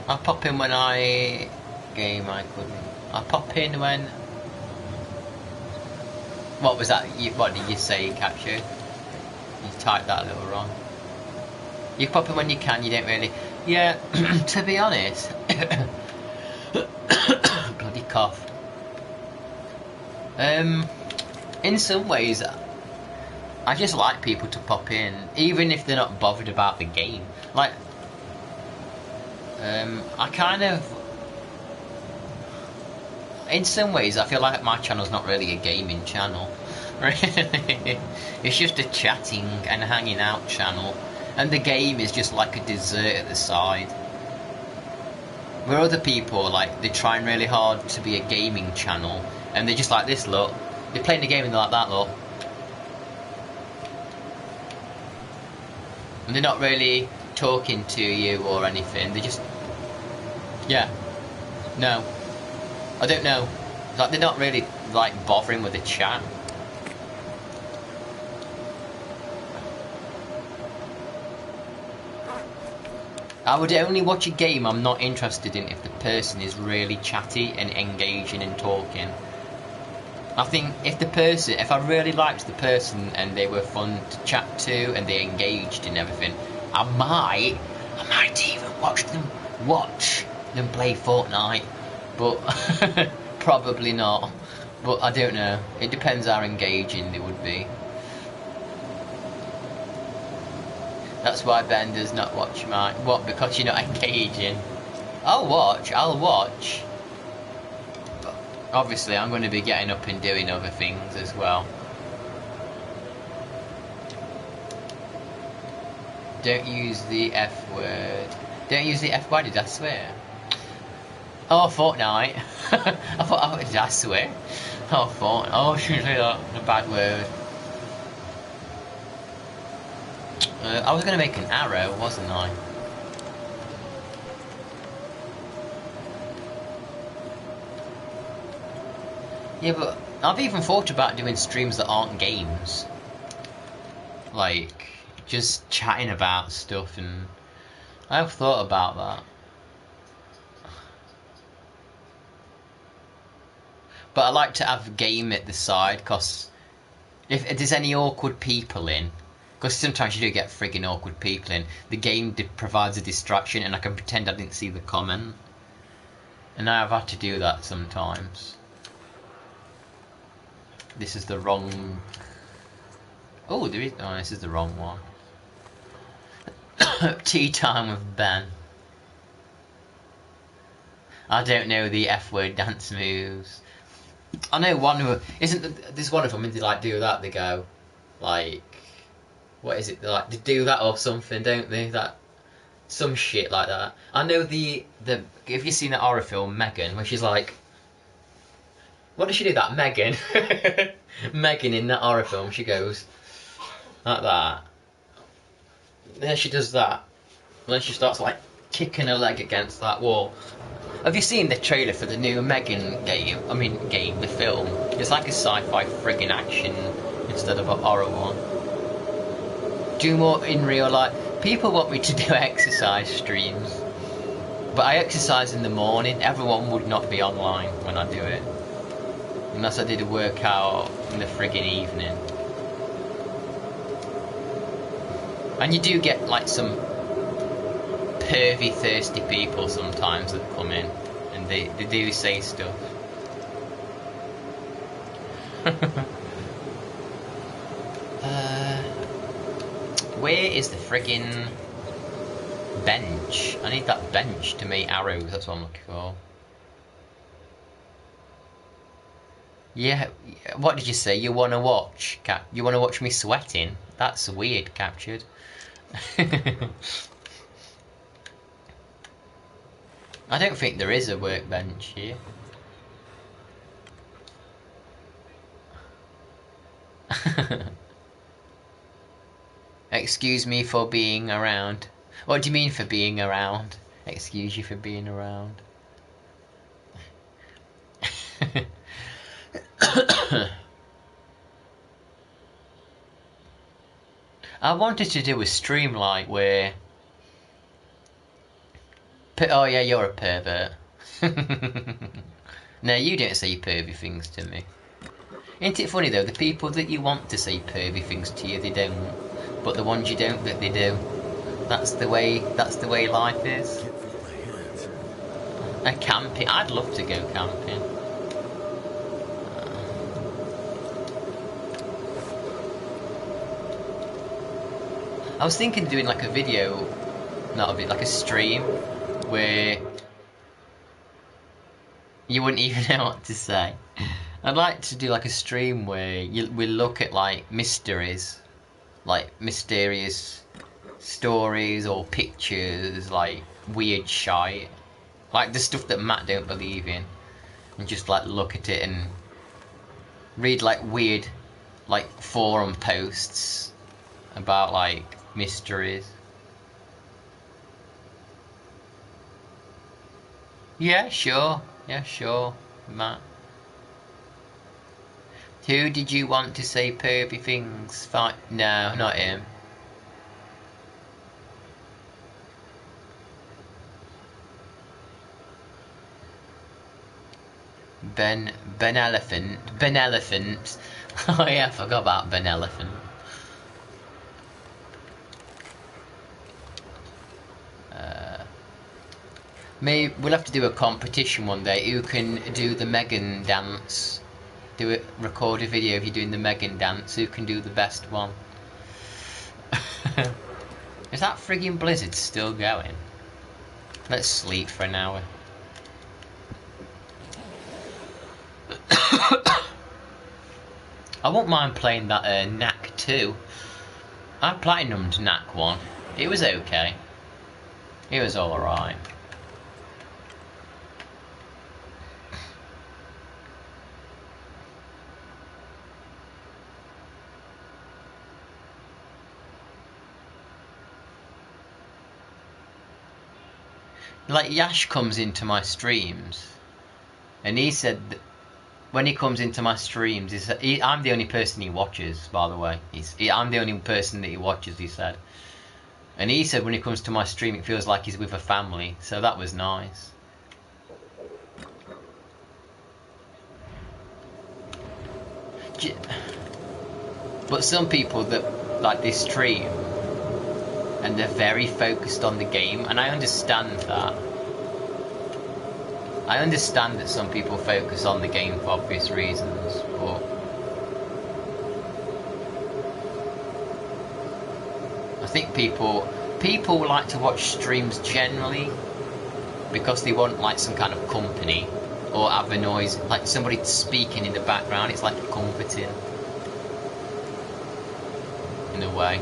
I'll pop in when I couldn't. I'll pop in when. What was that? What did you say, Capture? You typed that a little wrong. You pop in when you can. You don't really. Yeah. To be honest. Bloody cough. In some ways, I just like people to pop in, even if they're not bothered about the game. Like, I kind of, in some ways, I feel like my channel's not really a gaming channel. Really, it's just a chatting and hanging out channel, and the game is just like a dessert at the side. Where other people, like, they're trying really hard to be a gaming channel, and they're just like this, look. They're playing the game and they're like that, look. And they're not really talking to you or anything, they just... Yeah. No. I don't know. Like, they're not really, like, bothering with the chat. I would only watch a game I'm not interested in if the person is really chatty and engaging and talking. I think if I really liked the person and they were fun to chat to and they engaged in everything, I might even watch them play Fortnite, but probably not. But I don't know. It depends how engaging they would be. That's why Ben does not watch mine. What? Because you're not engaging. I'll watch. But obviously, I'm going to be getting up and doing other things as well. Don't use the F word. Don't use the F word, did I swear? Oh, Fortnite. I thought, did I swear? Oh, Fortnite. Oh, I shouldn't say that. A bad word. I was going to make an arrow, wasn't I? Yeah, but I've even thought about doing streams that aren't games. Like, just chatting about stuff, and I've thought about that. But I like to have a game at the side, because if there's any awkward people in, because sometimes you do get friggin' awkward people in, the game provides a distraction and I can pretend I didn't see the comment. And I've had to do that sometimes. This is the wrong... Oh, there is... Oh, this is the wrong one. Tea time with Ben. I don't know the F word dance moves. I know one of them... There's one of them, and they like do that, they go... Like... What is it? They do that or something, don't they? Some shit like that. I know the... Have you seen that horror film, Megan, where she's like... What does she do that? Megan. Megan in that horror film, she goes... Like that. Then she does that. And then she starts like kicking her leg against that wall. Have you seen the trailer for the new Megan game? I mean the film. It's like a sci-fi friggin' action instead of a horror one. Do more in real life. People want me to do exercise streams. But I exercise in the morning. Everyone would not be online when I do it. Unless I did a workout in the friggin' evening. And you do get like some pervy thirsty people sometimes that come in and they do say stuff. Where is the friggin' bench? I need that bench to make arrows, that's what I'm looking for. Yeah, what did you say? You wanna watch? You wanna watch me sweating? That's weird, Captured. I don't think there is a workbench here. Excuse me for being around. What do you mean for being around? Excuse you for being around. I wanted to do a stream like where... Oh yeah, you're a pervert. No, you don't say pervy things to me. Isn't it funny though, the people that you want to say pervy things to you, they don't. But the ones you don't, that they do. That's the way life is. A camping, I'd love to go camping. I was thinking of doing like a video, not a bit, like a stream, where you wouldn't even know what to say. I'd like to do like a stream where we look at like mysteries, like mysterious stories or pictures, like weird shite, like the stuff that Matt don't believe in, and just like look at it and read like weird like forum posts about like mysteries. Yeah, sure, Matt. Who did you want to say pervy things? No, not him. Ben Elephant. Oh yeah, I forgot about Ben Elephant. Maybe we'll have to do a competition one day. Who can do the Megan dance? Record a video of you doing the Megan dance. Who can do the best one? Is that frigging blizzard still going? Let's sleep for an hour. I won't mind playing that Knack 2. I platinumed Knack 1. It was okay. It was alright. Like, Yash comes into my streams, and he said that when he comes into my streams, I'm the only person he watches, by the way. I'm the only person that he watches, he said. And he said when he comes to my stream, it feels like he's with a family, so that was nice. But some people that like this stream, and they're very focused on the game, and I understand that. I understand that some people focus on the game for obvious reasons, but I think people like to watch streams generally because they want like some kind of company or have a noise, like somebody speaking in the background. It's like comforting in a way.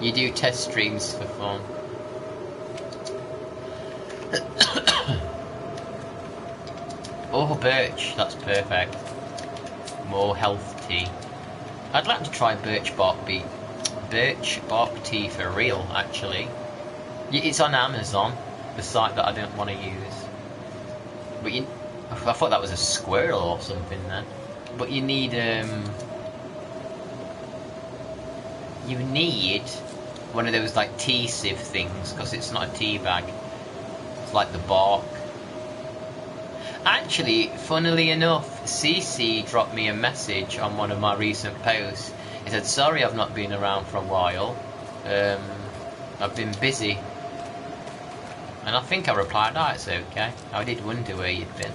You do test streams for fun. Oh, birch, that's perfect. More health tea. I'd like to try birch bark tea for real, actually. It's on Amazon, the site that I don't want to use. But I thought that was a squirrel or something then. But you need one of those like tea sieve things, because it's not a tea bag. It's like the bark. Actually, funnily enough, CC dropped me a message on one of my recent posts. He said, sorry I've not been around for a while. I've been busy. And I think I replied, oh, it's okay. I did wonder where you'd been.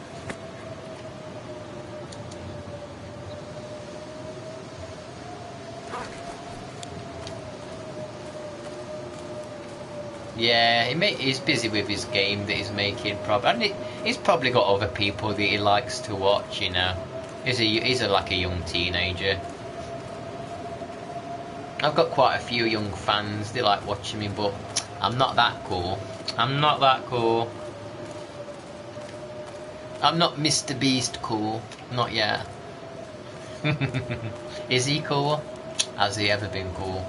Yeah, he's busy with his game that he's making, probably. And he's probably got other people that he likes to watch, you know. He's like a young teenager. I've got quite a few young fans, they like watching me, but I'm not that cool. I'm not that cool. I'm not Mr. Beast cool. Not yet. Is he cool? Has he ever been cool?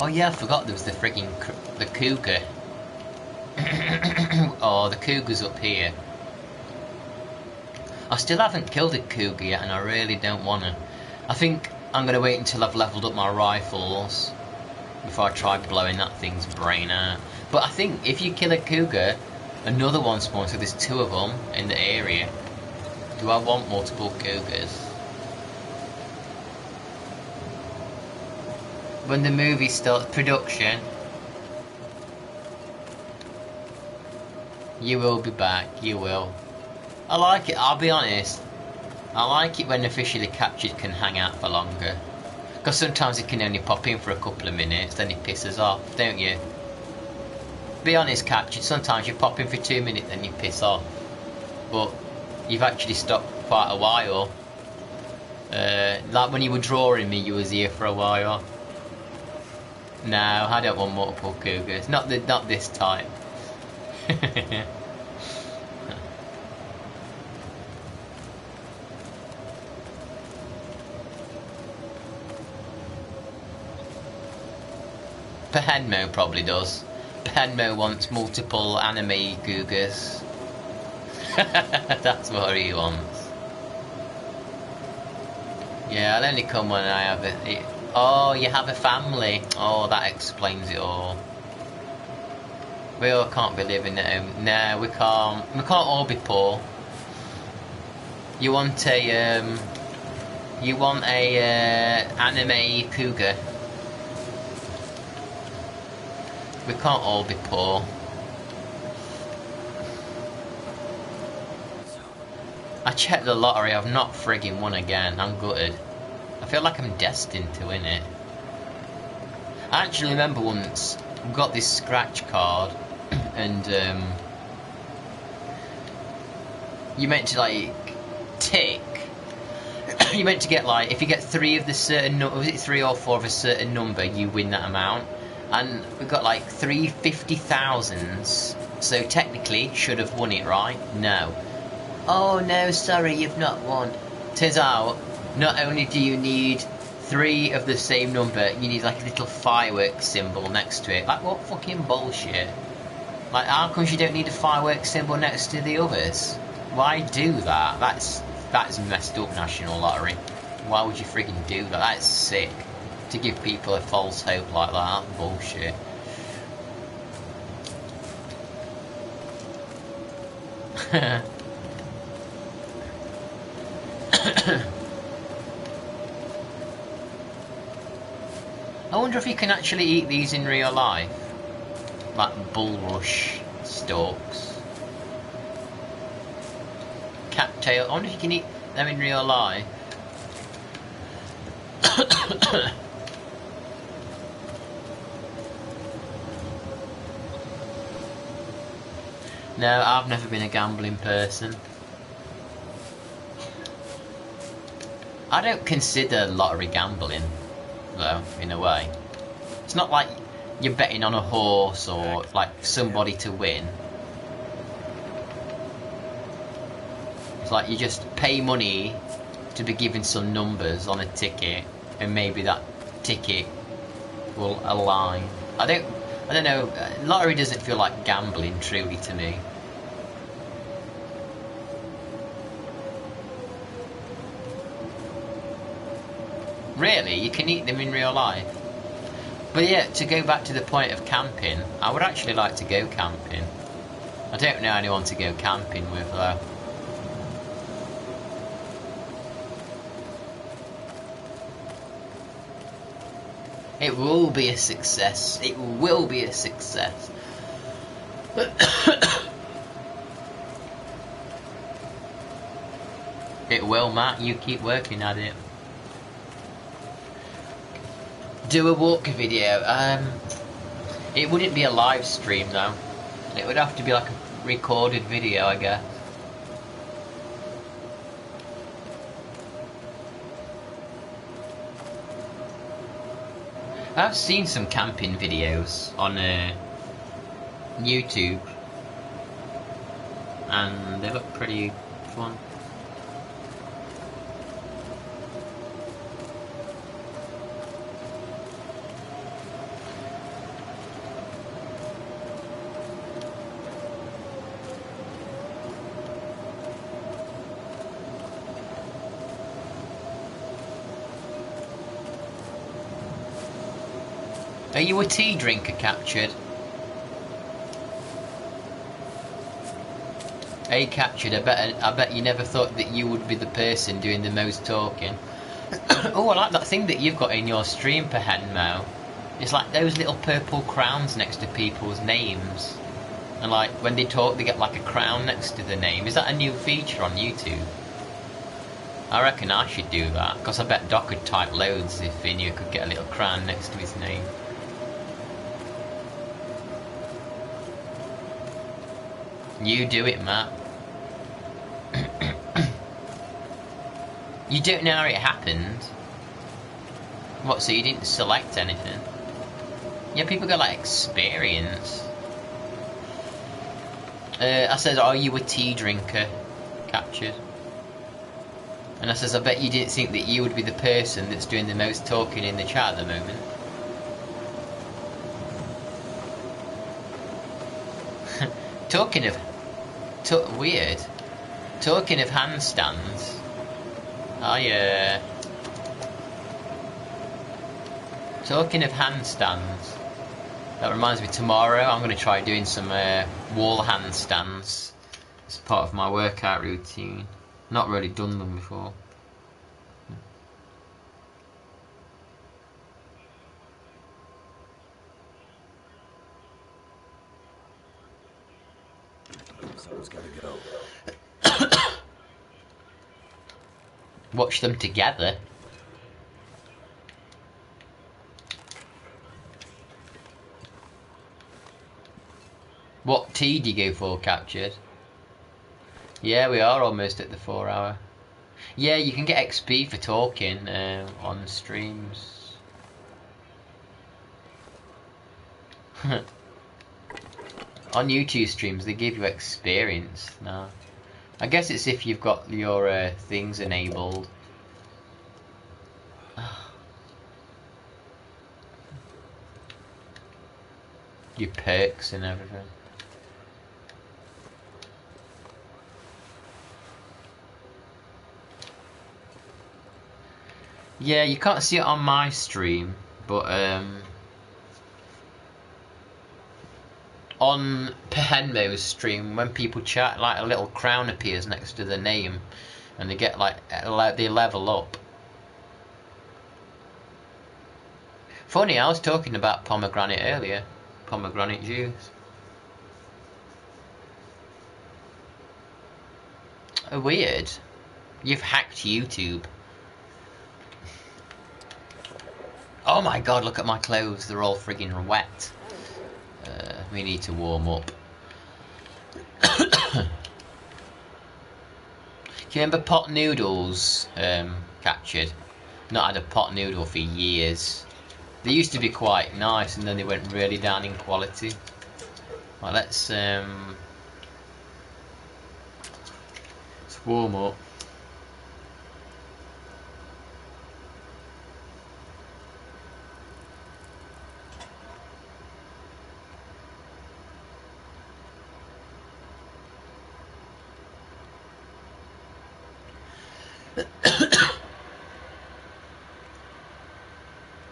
Oh yeah, I forgot there was the frigging the cougar. Oh, the cougar's up here. I still haven't killed a cougar yet, and I really don't want to. I think I'm going to wait until I've leveled up my rifles before I try blowing that thing's brain out. But I think if you kill a cougar, another one spawns, so there's two of them in the area. Do I want multiple cougars? When the movie starts production, you will be back, you will. I like it, I'll be honest. I like it when officially captured can hang out for longer. Because sometimes it can only pop in for a couple of minutes, then it pisses off, don't you? Be honest, captured, sometimes you pop in for 2 minutes, then you piss off. But you've actually stopped quite a while. Like when you were drawing me, you was here for a while. No, I don't want multiple cougars. Not this time. Pahenmo probably does. Pahenmo wants multiple anime cougars. That's what he wants. Yeah, I'll only come when I have it. Oh, you have a family. Oh, that explains it all. We all can't be living at home. No, we can't. We can't all be poor. You want a anime cougar. We can't all be poor. I checked the lottery, I've not frigging won again. I'm gutted. I feel like I'm destined to win it. I actually remember once we got this scratch card and you meant to like tick. You meant to get like, if you get 3 of the certain number, was it 3 or 4 of a certain number, you win that amount. And we got like 350,000s, so technically should have won it, right? No. Oh no, sorry, you've not won. Turns out, not only do you need 3 of the same number, you need like a little fireworks symbol next to it. Like, what fucking bullshit? Like, how come you don't need a fireworks symbol next to the others? Why do that? That's messed up, National Lottery. Why would you freaking do that? That's sick. To give people a false hope like that, bullshit. I wonder if you can actually eat these in real life. Like bulrush stalks. Cattail. I wonder if you can eat them in real life. No, I've never been a gambling person. I don't consider lottery gambling, though, in a way. It's not like you're betting on a horse or like somebody to win. It's like you just pay money to be given some numbers on a ticket, and maybe that ticket will align. I don't know. Lottery doesn't feel like gambling truly to me. Really, you can eat them in real life. But yeah, to go back to the point of camping, I would actually like to go camping. I don't know anyone to go camping with though. It will be a success. It will be a success. It will, Matt. You keep working at it. Do a walk video. It wouldn't be a live stream though. It would have to be like a recorded video, I guess. I've seen some camping videos on YouTube, and they look pretty fun. Are you a tea drinker, Captured? Hey, Captured, I bet you never thought that you would be the person doing the most talking. Oh, I like that thing that you've got in your stream, Perhenmo. It's like those little purple crowns next to people's names. And like, when they talk, they get like a crown next to the name. Is that a new feature on YouTube? I reckon I should do that, because I bet Doc could type loads if he knew he could get a little crown next to his name. You do it, Matt. You don't know how it happened? What, so you didn't select anything? Yeah, people got like experience. I said, are you a tea drinker? Captured. And I says, I bet you didn't think that you would be the person that's doing the most talking in the chat at the moment. Talking of... weird. Talking of handstands... Talking of handstands... That reminds me, tomorrow I'm going to try doing some wall handstands. As part of my workout routine. Not really done them before. Someone's gotta go. Watch them together. What tea do you go for, Captured? Yeah, we are almost at the 4 hour. Yeah, you can get XP for talking on streams. On YouTube streams, they give you experience now. I guess it's if you've got your things enabled. Your perks and everything. Yeah, you can't see it on my stream, but on Pehenmo's stream, when people chat, like a little crown appears next to the name, and they get like they level up. Funny, I was talking about pomegranate earlier. Pomegranate juice. Weird. You've hacked YouTube. Oh my god, look at my clothes. They're all friggin' wet. We need to warm up. Do you remember pot noodles, Captured? Not had a pot noodle for years. They used to be quite nice, and then they went really down in quality. Right, let's warm up.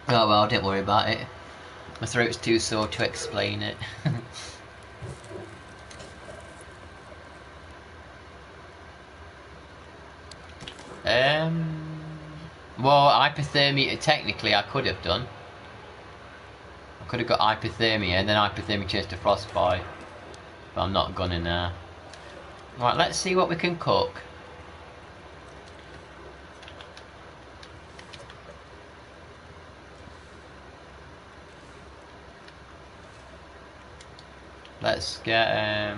Oh well, don't worry about it. My throat's too sore to explain it. Well, hypothermia, technically I could have done. I could have got hypothermia and then hypothermia changed to frostbite. But I'm not gonna now. Right, let's see what we can cook. Let's get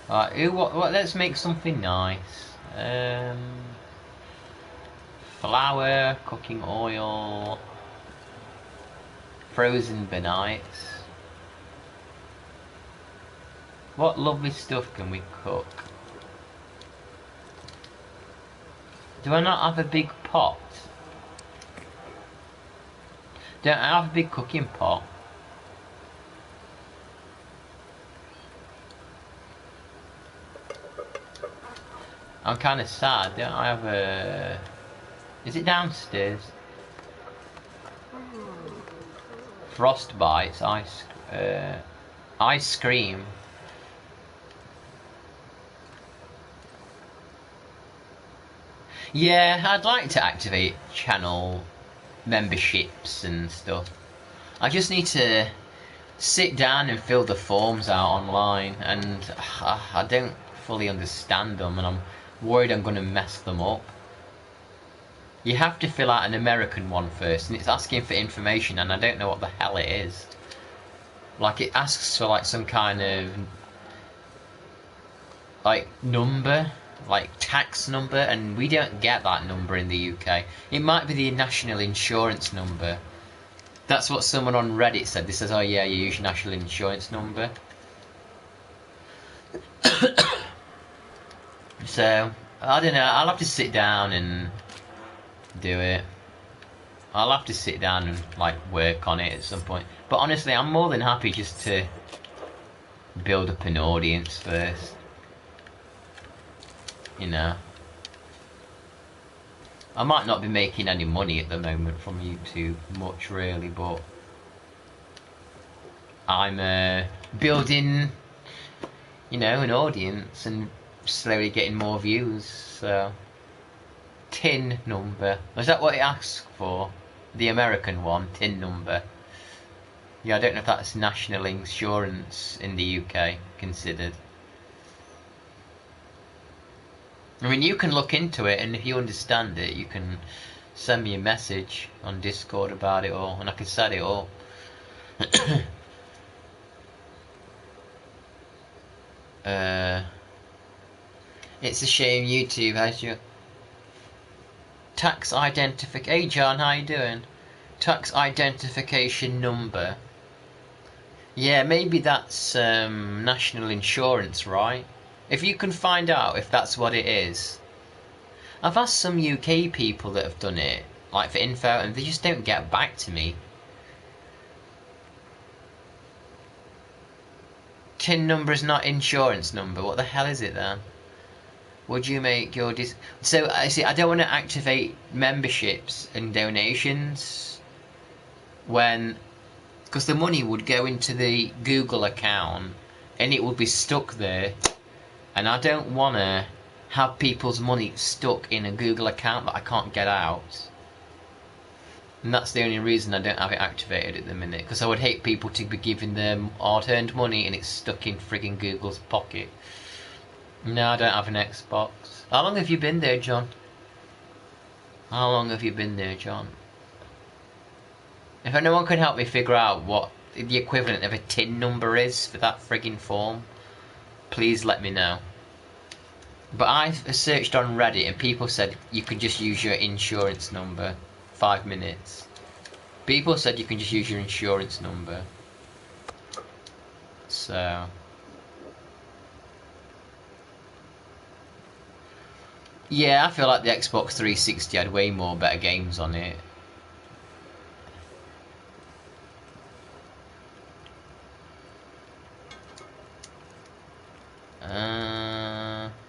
alright, what let's make something nice. Flour, cooking oil, frozen benites. What lovely stuff can we cook? Do I not have a big pot? Don't I have a big cooking pot? I'm kind of sad. Don't I have a... Is it downstairs? Frostbites, ice cream. Yeah, I'd like to activate channel memberships and stuff. I just need to sit down and fill the forms out online, and I don't fully understand them, and I'm worried I'm going to mess them up. You have to fill out an American one first, and it's asking for information, and I don't know what the hell it is. Like, it asks for like some kind of like number, like tax number, and we don't get that number in the UK. It might be the national insurance number. That's what someone on Reddit said. They says, oh yeah, you use your national insurance number. So, I don't know, I'll have to sit down and do it. I'll have to sit down and like work on it at some point. But honestly, I'm more than happy just to build up an audience first. You know. I might not be making any money at the moment from YouTube much really, but I'm building, you know, an audience and slowly getting more views, so... Tin number. Is that what it asks for? The American one, tin number. Yeah, I don't know if that's national insurance in the UK considered. I mean, you can look into it, and if you understand it, you can send me a message on Discord about it all, and I can set it up. It's a shame YouTube has your tax identification. Hey John, how you doing? Tax identification number. Yeah, maybe that's national insurance, right? If you can find out if that's what it is. I've asked some UK people that have done it, like for info, and they just don't get back to me. TIN number is not insurance number. What the hell is it then? Would you make your So I see. I don't want to activate memberships and donations because the money would go into the Google account and it would be stuck there, and I don't want to have people's money stuck in a Google account that I can't get out. And that's the only reason I don't have it activated at the minute, because I would hate people to be giving them hard-earned money and it's stuck in frigging Google's pocket. No, I don't have an Xbox. How long have you been there, John? How long have you been there, John? If anyone can help me figure out what the equivalent of a TIN number is for that frigging form, please let me know. But I've searched on Reddit and people said you can just use your insurance number. 5 minutes. People said you can just use your insurance number. So... yeah, I feel like the Xbox 360 had way more better games on it.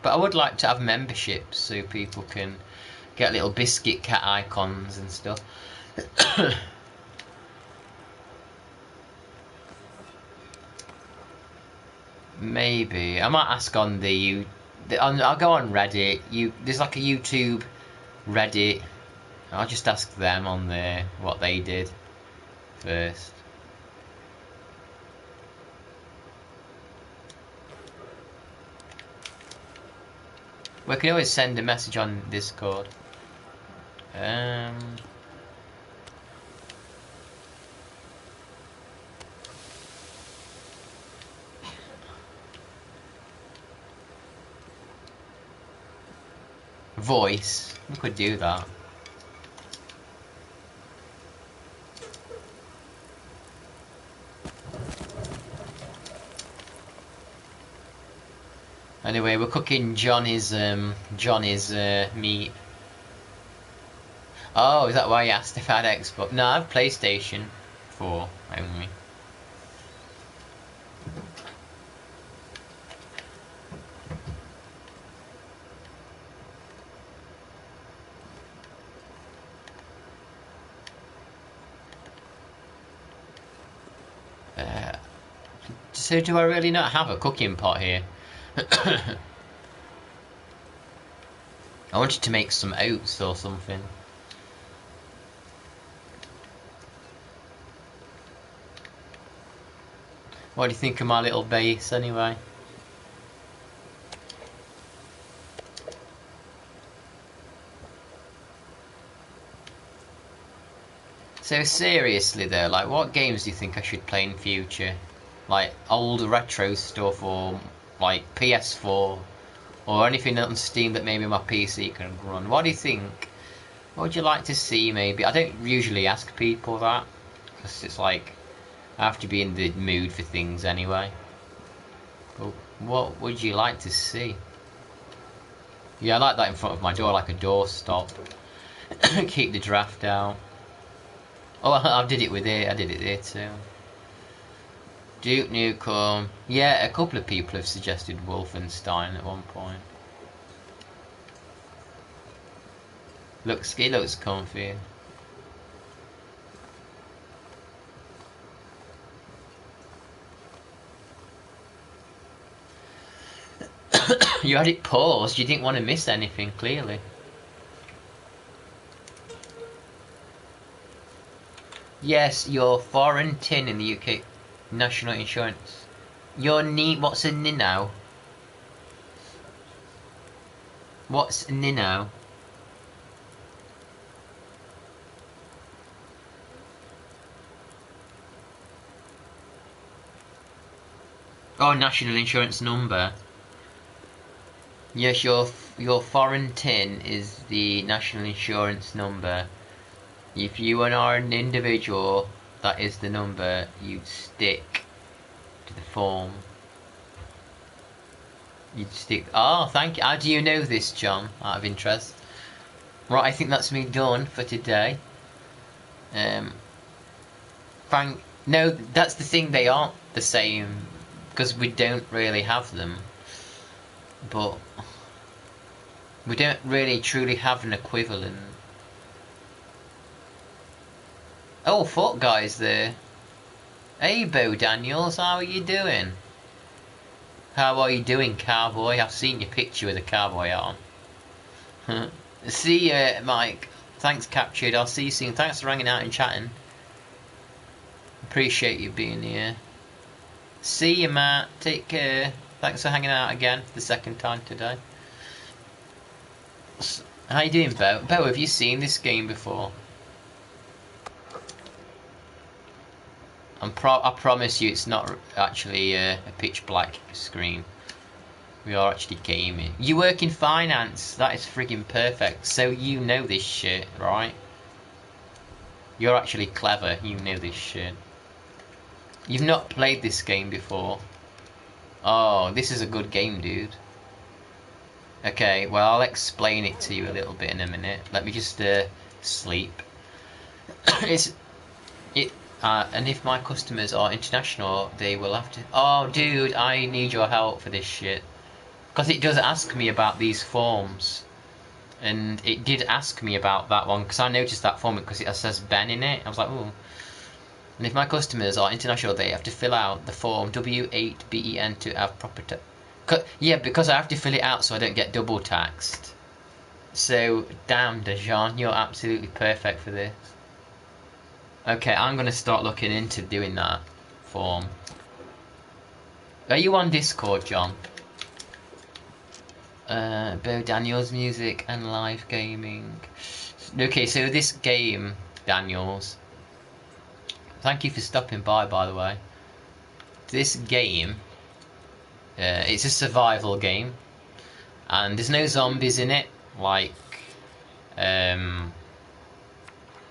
But I would like to have memberships so people can get little biscuit cat icons and stuff. Maybe I might ask on I'll go on Reddit. There's like a YouTube Reddit. I'll just ask them on there what they did first. We can always send a message on Discord. Voice. We could do that. Anyway, we're cooking Johnny's meat. Oh, is that why you asked if I had Xbox? No, I have PlayStation 4 only. So do I really not have a cooking pot here? I wanted to make some oats or something. What do you think of my little base anyway? So seriously though, like what games do you think I should play in future? Like old retro stuff, or like PS4, or anything on Steam that maybe my PC can run. What do you think? What would you like to see maybe? I don't usually ask people that, because it's like, I have to be in the mood for things anyway. But what would you like to see? Yeah, I like that in front of my door, like a doorstop. Keep the draft out. Oh, I did it with it. I did it there too. Duke Nukem. Yeah, a couple of people have suggested Wolfenstein at one point. It looks comfy. You had it paused. You didn't want to miss anything, clearly. Yes, your foreign tin in the UK. National insurance. Your knee. What's a NINO? What's Nino? Oh, national insurance number. Yes, your foreign tin is the national insurance number. If you are an individual, that is the number you'd stick to the form. You'd stick. Oh, thank you. How do you know this, John? Out of interest. Right, I think that's me done for today. No, that's the thing. They aren't the same because we don't really have them, but we don't really truly have an equivalent. Oh, fuck, guys, there. Hey, Bo Daniels, how are you doing? How are you doing, cowboy? I've seen your picture with a cowboy on. See you, Mike. Thanks, Captured. I'll see you soon. Thanks for hanging out and chatting. Appreciate you being here. See you, Matt. Take care. Thanks for hanging out again for the second time today. How you doing, Bo? Bo, have you seen this game before? I promise you it's not actually a pitch black screen. We are actually gaming. You work in finance. That is friggin' perfect. So you know this shit, right? You're actually clever. You know this shit. You've not played this game before. Oh, this is a good game, dude. Okay, well, I'll explain it to you a little bit in a minute. Let me just sleep. And if my customers are international, they will have to... Oh, dude, I need your help for this shit. Because it does ask me about these forms. And it did ask me about that one, because I noticed that form because it says Ben in it. I was like, ooh. And if my customers are international, they have to fill out the form W8BEN to have proper yeah, because I have to fill it out so I don't get double taxed. So, damn, Dejan, you're absolutely perfect for this. Okay, I'm going to start looking into doing that form. Are you on Discord, John? Bo Daniels music and live gaming. Okay, so this game, Daniels. Thank you for stopping by the way. This game, it's a survival game, and there's no zombies in it like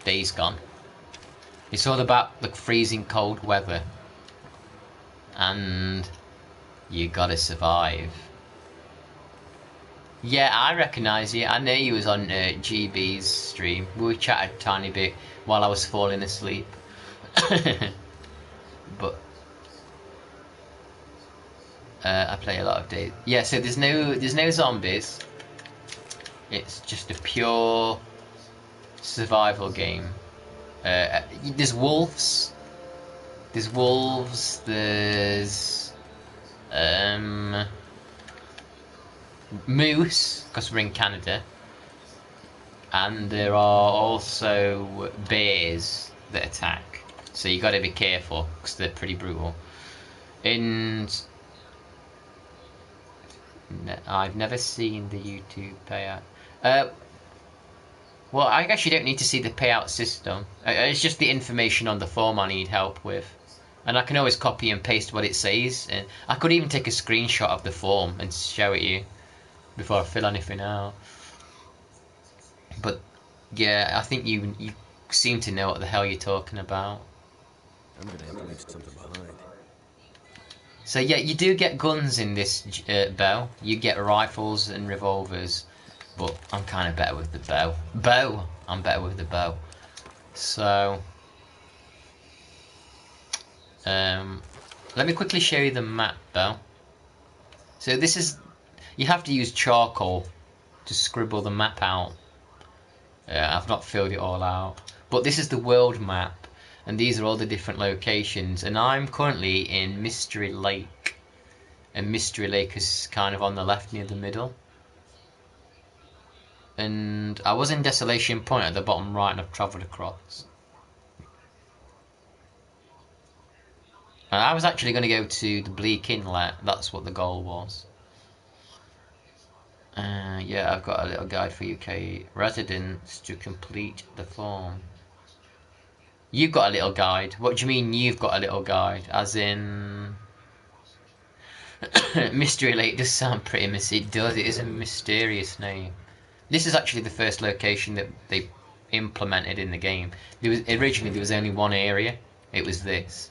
Days Gone. It's all about the freezing cold weather, and you gotta survive. Yeah, I recognise you. I know you was on GB's stream. We chatted a tiny bit while I was falling asleep. But I play a lot of days. Yeah, so there's no zombies. It's just a pure survival game. There's wolves. There's wolves. There's moose, because we're in Canada, and there are also bears that attack. So you got to be careful because they're pretty brutal. And I've never seen the YouTube payout. Well, I guess you don't need to see the payout system. It's just the information on the form I need help with. And I can always copy and paste what it says. And I could even take a screenshot of the form and show it you before I fill anything out. But yeah, I think you seem to know what the hell you're talking about. I'm gonna have to leave something behind. So yeah, you do get guns in this bow. You get rifles and revolvers, but I'm kind of better with the bow. I'm better with the bow. So, let me quickly show you the map, though. So this is, you have to use charcoal to scribble the map out. I've not filled it all out, but this is the world map, and these are all the different locations. And I'm currently in Mystery Lake, and Mystery Lake is kind of on the left near the middle. And I was in Desolation Point at the bottom right, and I've travelled across. And I was actually going to go to the Bleak Inlet. That's what the goal was. Yeah, I've got a little guide for UK residents to complete the form. You've got a little guide. What do you mean you've got a little guide? As in... Mystery Lake does sound pretty it does, it is a mysterious name. This is actually the first location that they implemented in the game. Originally there was only one area. It was this.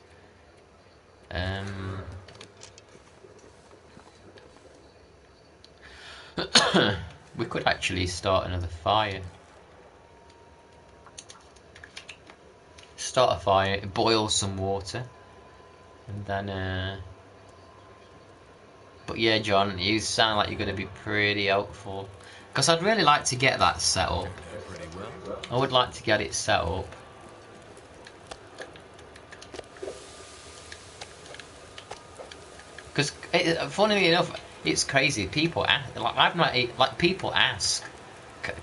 We could actually start another fire. Start a fire, boil some water, and then but yeah, John, you sound like you're going to be pretty helpful. Because I'd really like to get that set up. Pretty well. I would like to get it set up. Because, funnily enough, it's crazy. People ask, like, I've not, like, people ask,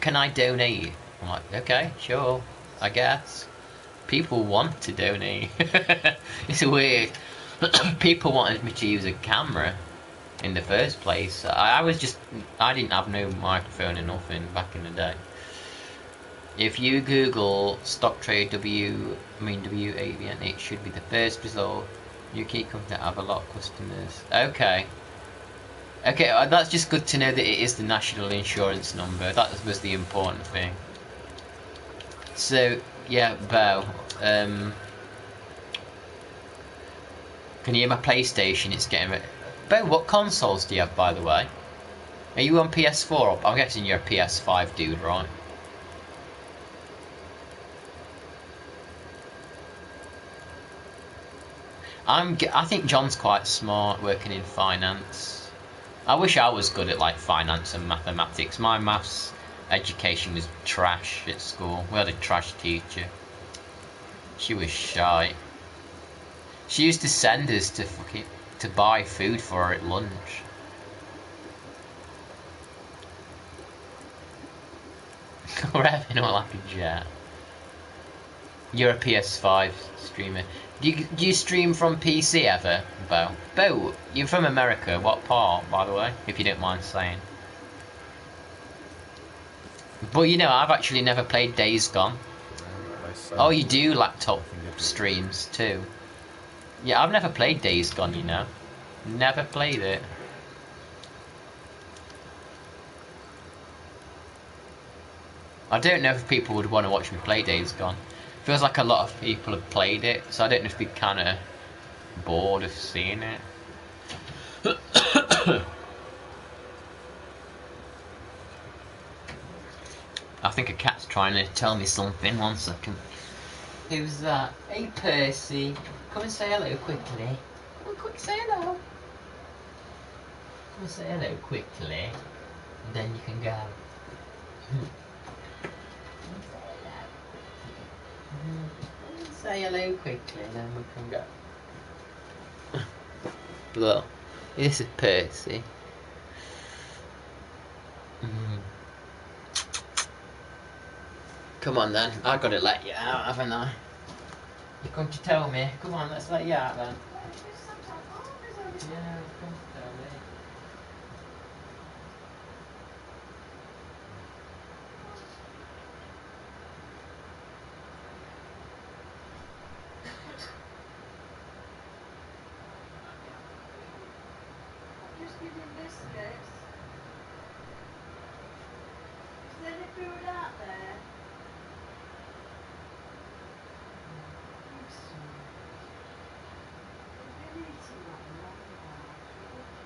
can I donate? I'm like, okay, sure, I guess. People want to donate. It's weird. People wanted me to use a camera in the first place. I didn't have no microphone or nothing back in the day. If you Google stock trade WAVN, it should be the first result. You keep coming to have a lot of customers. Okay. Okay, that's just good to know that it is the national insurance number. That was the important thing. So, yeah, Bo, can you hear my PlayStation? It's getting... Bo, what consoles do you have, by the way? Are you on PS4? I'm guessing you're a PS5 dude, right? I think John's quite smart working in finance. I wish I was good at like finance and mathematics. My maths education was trash at school. We had a trash teacher. She was shy. She used to send us to buy food for her at lunch. We're having all like a jet. You're a PS5 streamer. Do you stream from PC ever, Bo? Bo, you're from America. What part, by the way, if you don't mind saying? But you know, I've actually never played Days Gone. Oh, you do laptop streams too? Yeah, I've never played Days Gone, you know. Never played it. I don't know if people would want to watch me play Days Gone. Feels like a lot of people have played it, so I don't know if they'd be kind of bored of seeing it. I think a cat's trying to tell me something. 1 second. Who's that? Hey Percy, come and say hello quickly. Come on, quick, say hello. Come and say hello quickly, and then you can go. Say hello quickly, and then we can go. Look, this is Percy. Come on then, I've got to let you out, haven't I? You come to tell me. Come on, let's let you out then. Yeah, come to tell me. Just give him biscuits. Is there any food out there? Thanks, son. We've been eating that a long while. Ridiculous.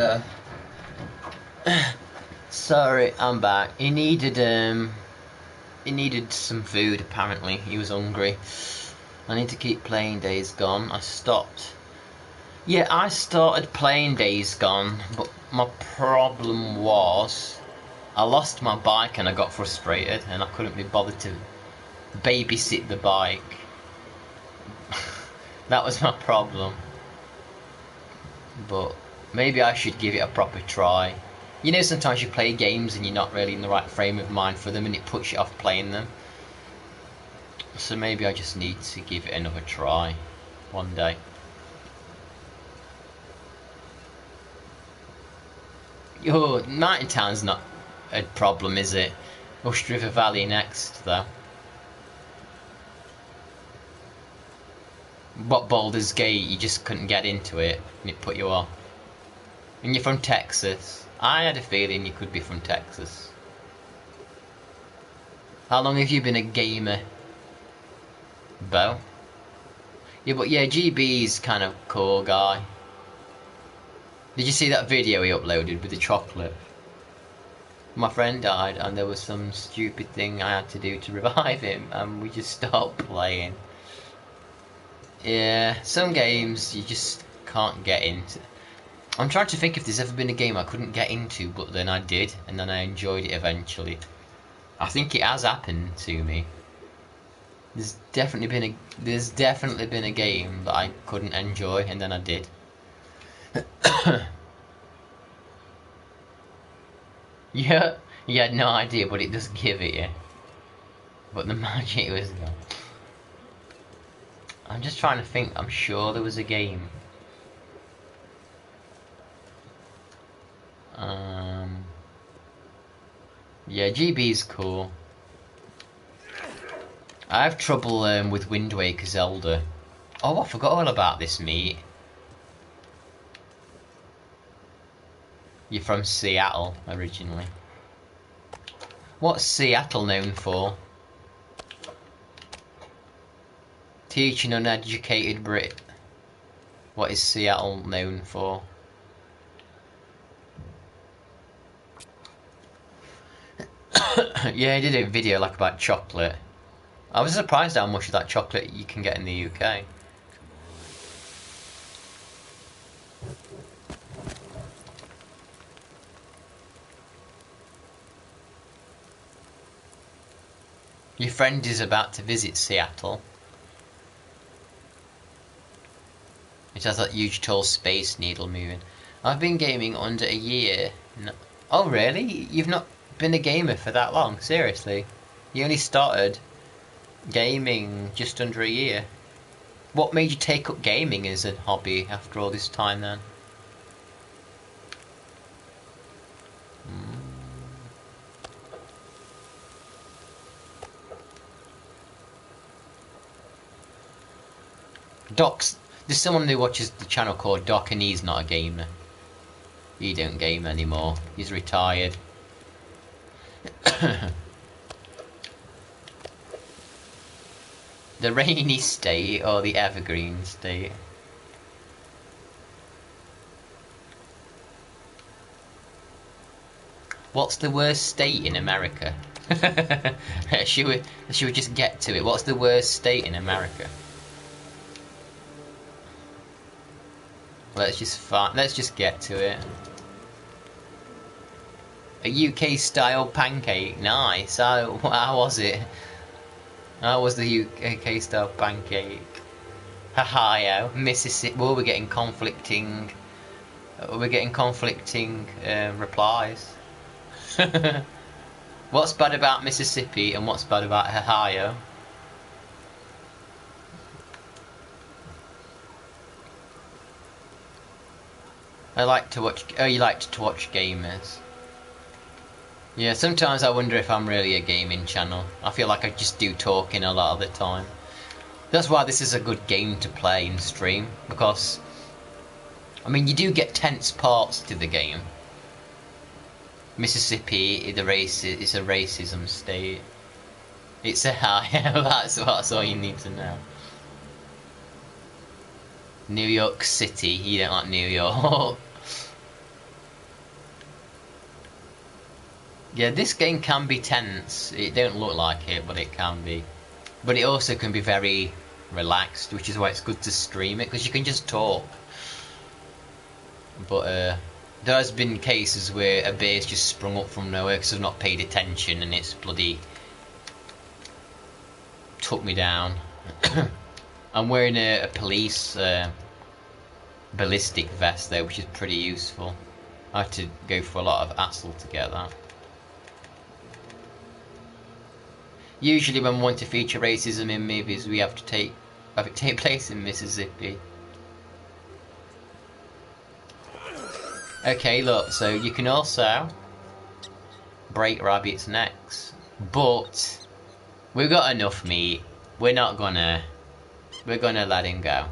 Yeah. Sorry, I'm back. He needed some food apparently. He was hungry. I need to keep playing Days Gone. I stopped. Yeah, I started playing Days Gone, but my problem was I lost my bike and I got frustrated and I couldn't be bothered to babysit the bike. That was my problem. But maybe I should give it a proper try. You know, sometimes you play games and you're not really in the right frame of mind for them and it puts you off playing them. So maybe I just need to give it another try one day. Oh, Mountain Town's not a problem, is it? Rush River Valley next, though. What, Baldur's Gate, you just couldn't get into it and it put you off. And you're from Texas. I had a feeling you could be from Texas. How long have you been a gamer, Bo? Yeah, but yeah, GB's kind of cool guy. Did you see that video he uploaded with the chocolate? My friend died and there was some stupid thing I had to do to revive him and we just stopped playing. Yeah, some games you just can't get into. I'm trying to think if there's ever been a game I couldn't get into, but then I did, and then I enjoyed it eventually. I think it has happened to me. There's definitely been a game that I couldn't enjoy, and then I did. Yeah, you had no idea, but it does give it you. But the magic was gone. I'm just trying to think. I'm sure there was a game. Yeah, GB's cool. I have trouble with Wind Waker Zelda. Oh, I forgot all about this, mate. You're from Seattle, originally. What's Seattle known for? Teaching uneducated Brit. What is Seattle known for? Yeah, I did a video like about chocolate. I was surprised how much of that chocolate you can get in the UK. Your friend is about to visit Seattle. It has that huge tall space needle moving. I've been gaming under a year. No. Oh really? You've not been a gamer for that long? Seriously? You only started gaming just under a year? What made you take up gaming as a hobby after all this time then? Doc's... There's someone who watches the channel called Doc and he's not a gamer. He don't game anymore. He's retired. The rainy state or the evergreen state? What's the worst state in America? should we just get to it? What's the worst state in America? Let's just get to it. A UK style pancake, nice. How was it? How was the UK style pancake? Ohio, Mississippi. Well, we're getting conflicting. Replies. What's bad about Mississippi and what's bad about Ohio? I like to watch. Oh, you like to watch gamers. Yeah, sometimes I wonder if I'm really a gaming channel. I feel like I just do talking a lot of the time. That's why this is a good game to play and stream, because I mean you do get tense parts to the game. Mississippi, is a racism state. It's a that's all you need to know. New York City, you don't like New York. Yeah, this game can be tense. It don't look like it, but it can be. But it also can be very relaxed, which is why it's good to stream it, because you can just talk. But there has been cases where a bear's just sprung up from nowhere because I've not paid attention, and it's bloody took me down. I'm wearing a police ballistic vest though, which is pretty useful. I had to go for a lot of hassle to get that. Usually when we want to feature racism in movies, we have to have it take place in Mississippi. Okay, look, so you can also break rabbits' necks, but we've got enough meat. We're gonna let him go.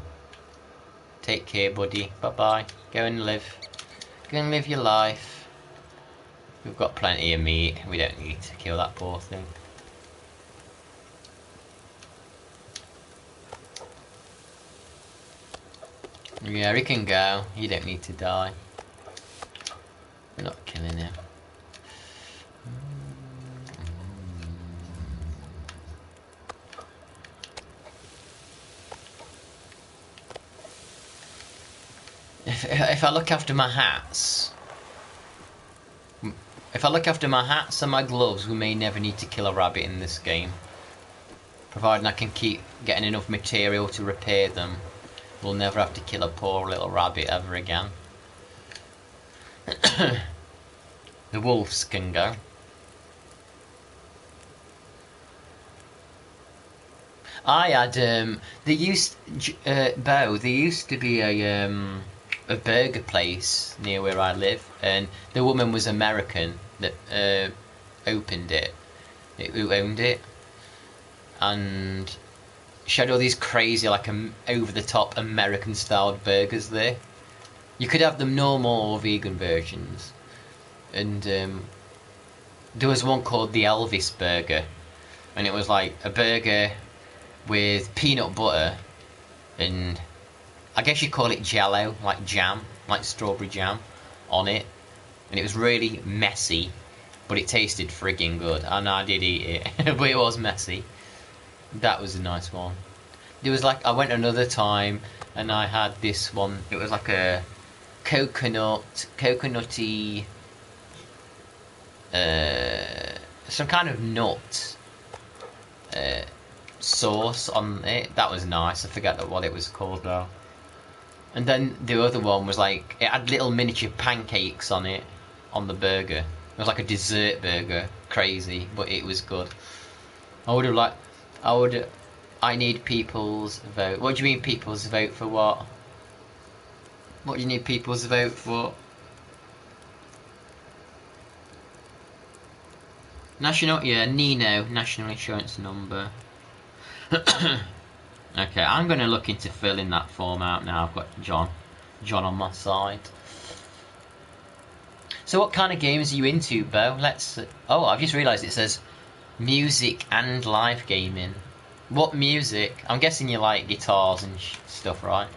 Take care, buddy. Bye bye. Go and live your life. We've got plenty of meat. We don't need to kill that poor thing. Yeah, he can go. You don't need to die. We're not killing him. If I look after my hats, and my gloves, we may never need to kill a rabbit in this game. Providing I can keep getting enough material to repair them, we'll never have to kill a poor little rabbit ever again. The wolves can go. I had there used to be a burger place near where I live, and the woman was American that opened it, who owned it, and she had all these crazy, like, over-the-top American-styled burgers there. You could have them normal or vegan versions, and there was one called the Elvis Burger, and it was like a burger with peanut butter and I guess you call it jello, like jam, like strawberry jam on it, and it was really messy, but it tasted friggin' good, and I did eat it, but it was messy. That was a nice one. There was like, I went another time and I had this one, it was like a coconutty, some kind of nut sauce on it. That was nice. I forget what it was called though. And then the other one was like, it had little miniature pancakes on it, on the burger. It was like a dessert burger. Crazy, but it was good. I need people's vote. What do you mean people's vote for what? What do you need people's vote for? Nino, national insurance number. Okay, I'm going to look into filling that form out now. I've got John on my side. So what kind of games are you into, Bo? Oh, I've just realised it says music and live gaming. What music? I'm guessing you like guitars and stuff, right?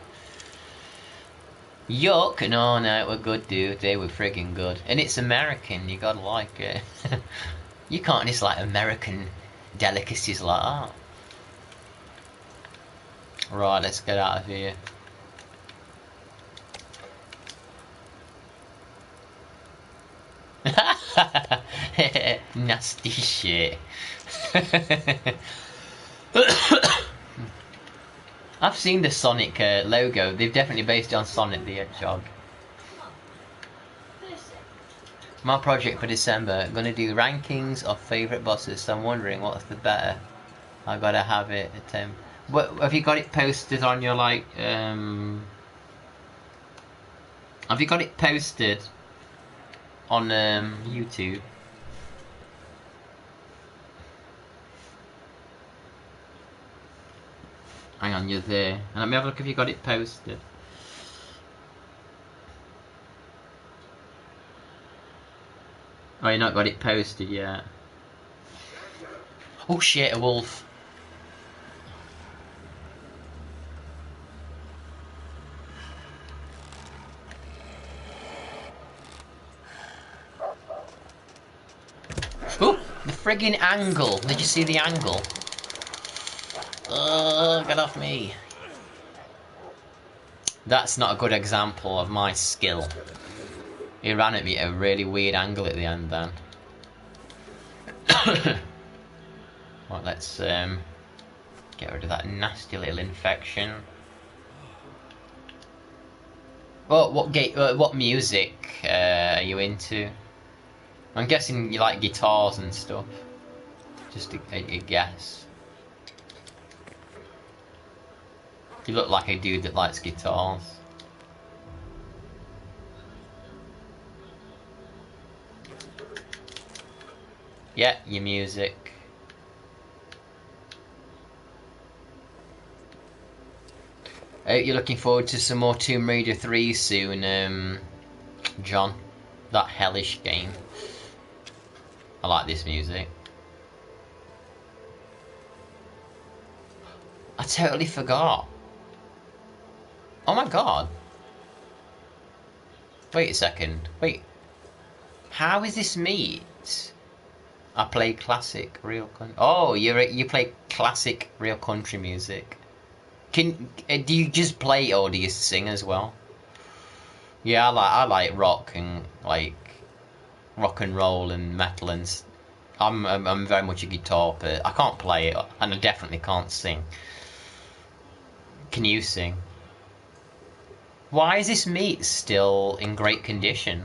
Yuck! No, we're good, dude. They were friggin' good. And it's American, you gotta like it. You can't just like American delicacies like that. Right, let's get out of here. Nasty shit. I've seen the Sonic logo. They've definitely based it on Sonic the Hedgehog. My project for December, I'm gonna do rankings of favourite bosses. So I'm wondering what's the better. I gotta have it at What have you got it posted on your like? Have you got it posted on YouTube? Hang on, you're there. Let me have a look if you got it posted. Oh, you not got it posted yet. Oh shit, a wolf. friggin' angle. Did you see the angle? Get off me. That's not a good example of my skill. He ran at me at a really weird angle at the end then. Right, let's get rid of that nasty little infection. What music are you into? I'm guessing you like guitars and stuff. Just a guess. You look like a dude that likes guitars. Yeah, your music. You're looking forward to some more Tomb Raider 3 soon, John. That hellish game. I like this music. I totally forgot. Oh my god. Wait a second. Wait. How is this meat? I play classic real country. Oh, you play classic real country music. Do you just play or do you sing as well? Yeah, I like rock and like rock and roll and metal and I'm very much a guitar player. I can't play it and I definitely can't sing. Can you sing? Why is this meat still in great condition?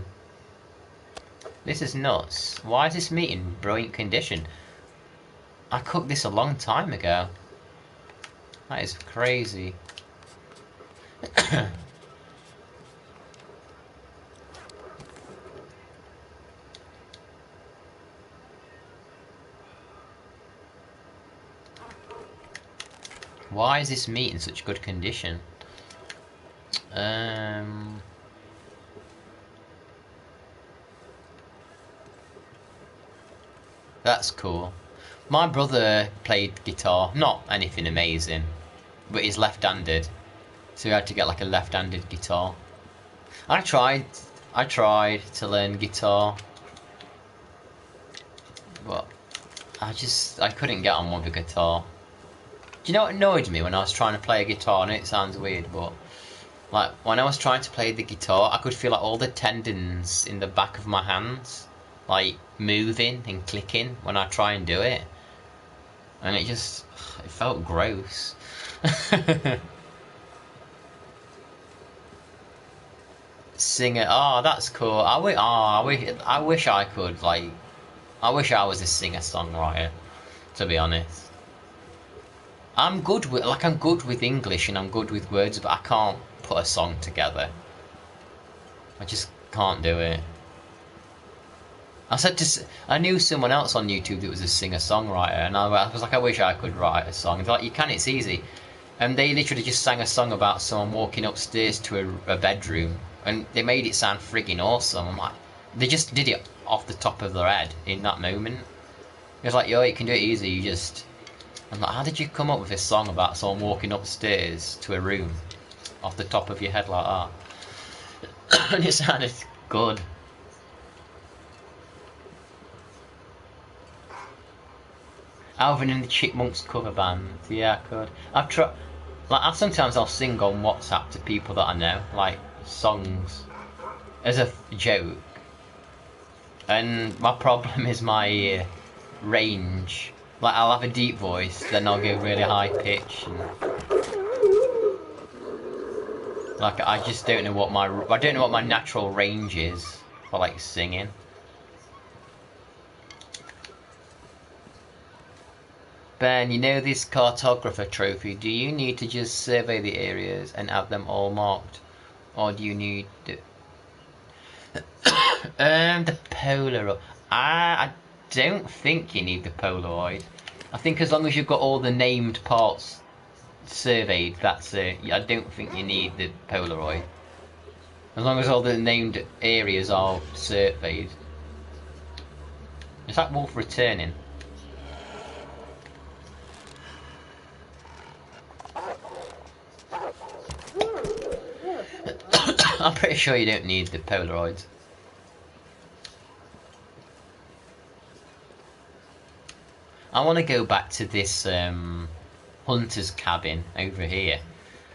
This is nuts. Why is this meat in brilliant condition? I cooked this a long time ago. That is crazy. Why is this meat in such good condition? That's cool. My brother played guitar, not anything amazing, but he's left-handed, so he had to get like a left-handed guitar. I tried to learn guitar, but I couldn't get on with the guitar. Do you know what annoyed me when I was trying to play a guitar? I know it sounds weird, but like when I was trying to play the guitar, I could feel like all the tendons in the back of my hands like moving and clicking when I try and do it, and it felt gross. Singer, oh that's cool. I wish I could like, I wish I was a singer-songwriter, to be honest. I'm good with English and I'm good with words, but I can't put a song together. I just can't do it. I knew someone else on YouTube that was a singer-songwriter, and I was like, I wish I could write a song. They're like, you can, it's easy. And they literally just sang a song about someone walking upstairs to a bedroom, and they made it sound friggin' awesome. I'm like, they just did it off the top of their head in that moment. It was like, yo, you can do it easy, I'm like, how did you come up with this song about someone walking upstairs to a room off the top of your head like that? And it sounded good. Alvin and the Chipmunks cover band. Yeah, I could. I've tried. Like, sometimes I'll sing on WhatsApp to people that I know, like songs, as a joke. And my problem is my range. Like, I'll have a deep voice, then I'll go really high pitch. And like, I just don't know what my natural range is for like singing. Ben, you know this cartographer trophy, do you need to just survey the areas and have them all marked? Or do you need the Polaroid? I don't think you need the Polaroid. I think as long as you've got all the named parts surveyed, that's it. I don't think you need the Polaroid. As long as all the named areas are surveyed. Is that wolf returning? I'm pretty sure you don't need the Polaroids. I want to go back to this hunter's cabin over here.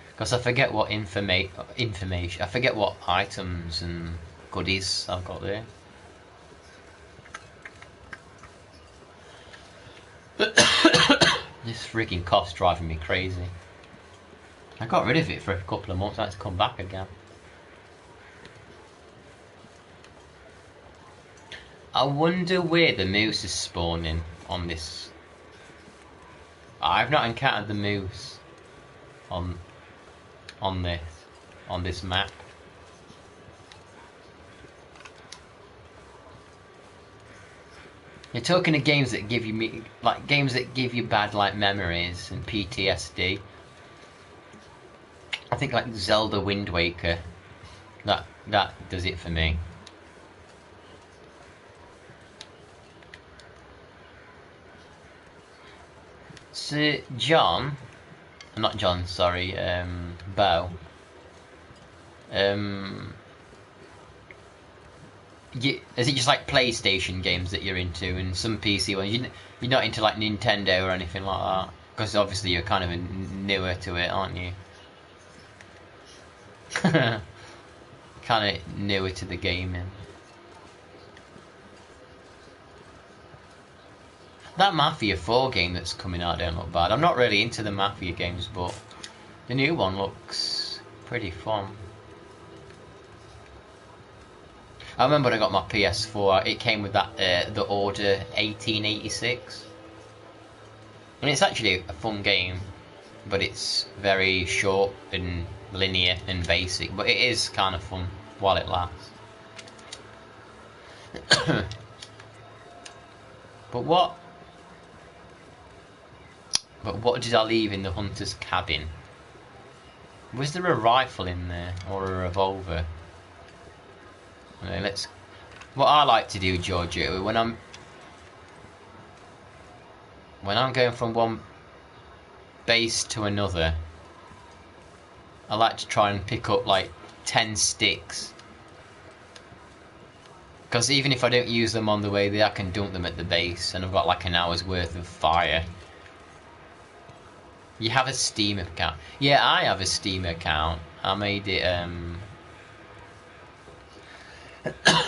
Because I forget what information, I forget what items and goodies I've got there. This freaking cough's driving me crazy. I got rid of it for a couple of months, now it's come back again. I wonder where the moose is spawning on this. I've not encountered the moose on this map. You're talking of games that give you bad like memories and PTSD. I think like Zelda Wind Waker, that does it for me. So John, not John, sorry, Bo. Is it just like PlayStation games that you're into, and some PC ones? You're not into like Nintendo or anything like that, because obviously you're kind of newer to it, aren't you? Kind of newer to the gaming. That Mafia 4 game that's coming out don't look bad. I'm not really into the Mafia games, but the new one looks pretty fun. I remember when I got my PS4, it came with that the Order 1886. And it's actually a fun game, but it's very short and linear and basic, but it is kind of fun while it lasts. But what did I leave in the hunter's cabin? Was there a rifle in there or a revolver? Okay, what I like to do, Giorgio, when I'm going from one base to another, I like to try and pick up like 10 sticks. Because even if I don't use them on the way there, I can dump them at the base, and I've got like an hour's worth of fire. You have a Steam account? Yeah, I have a Steam account. I made it,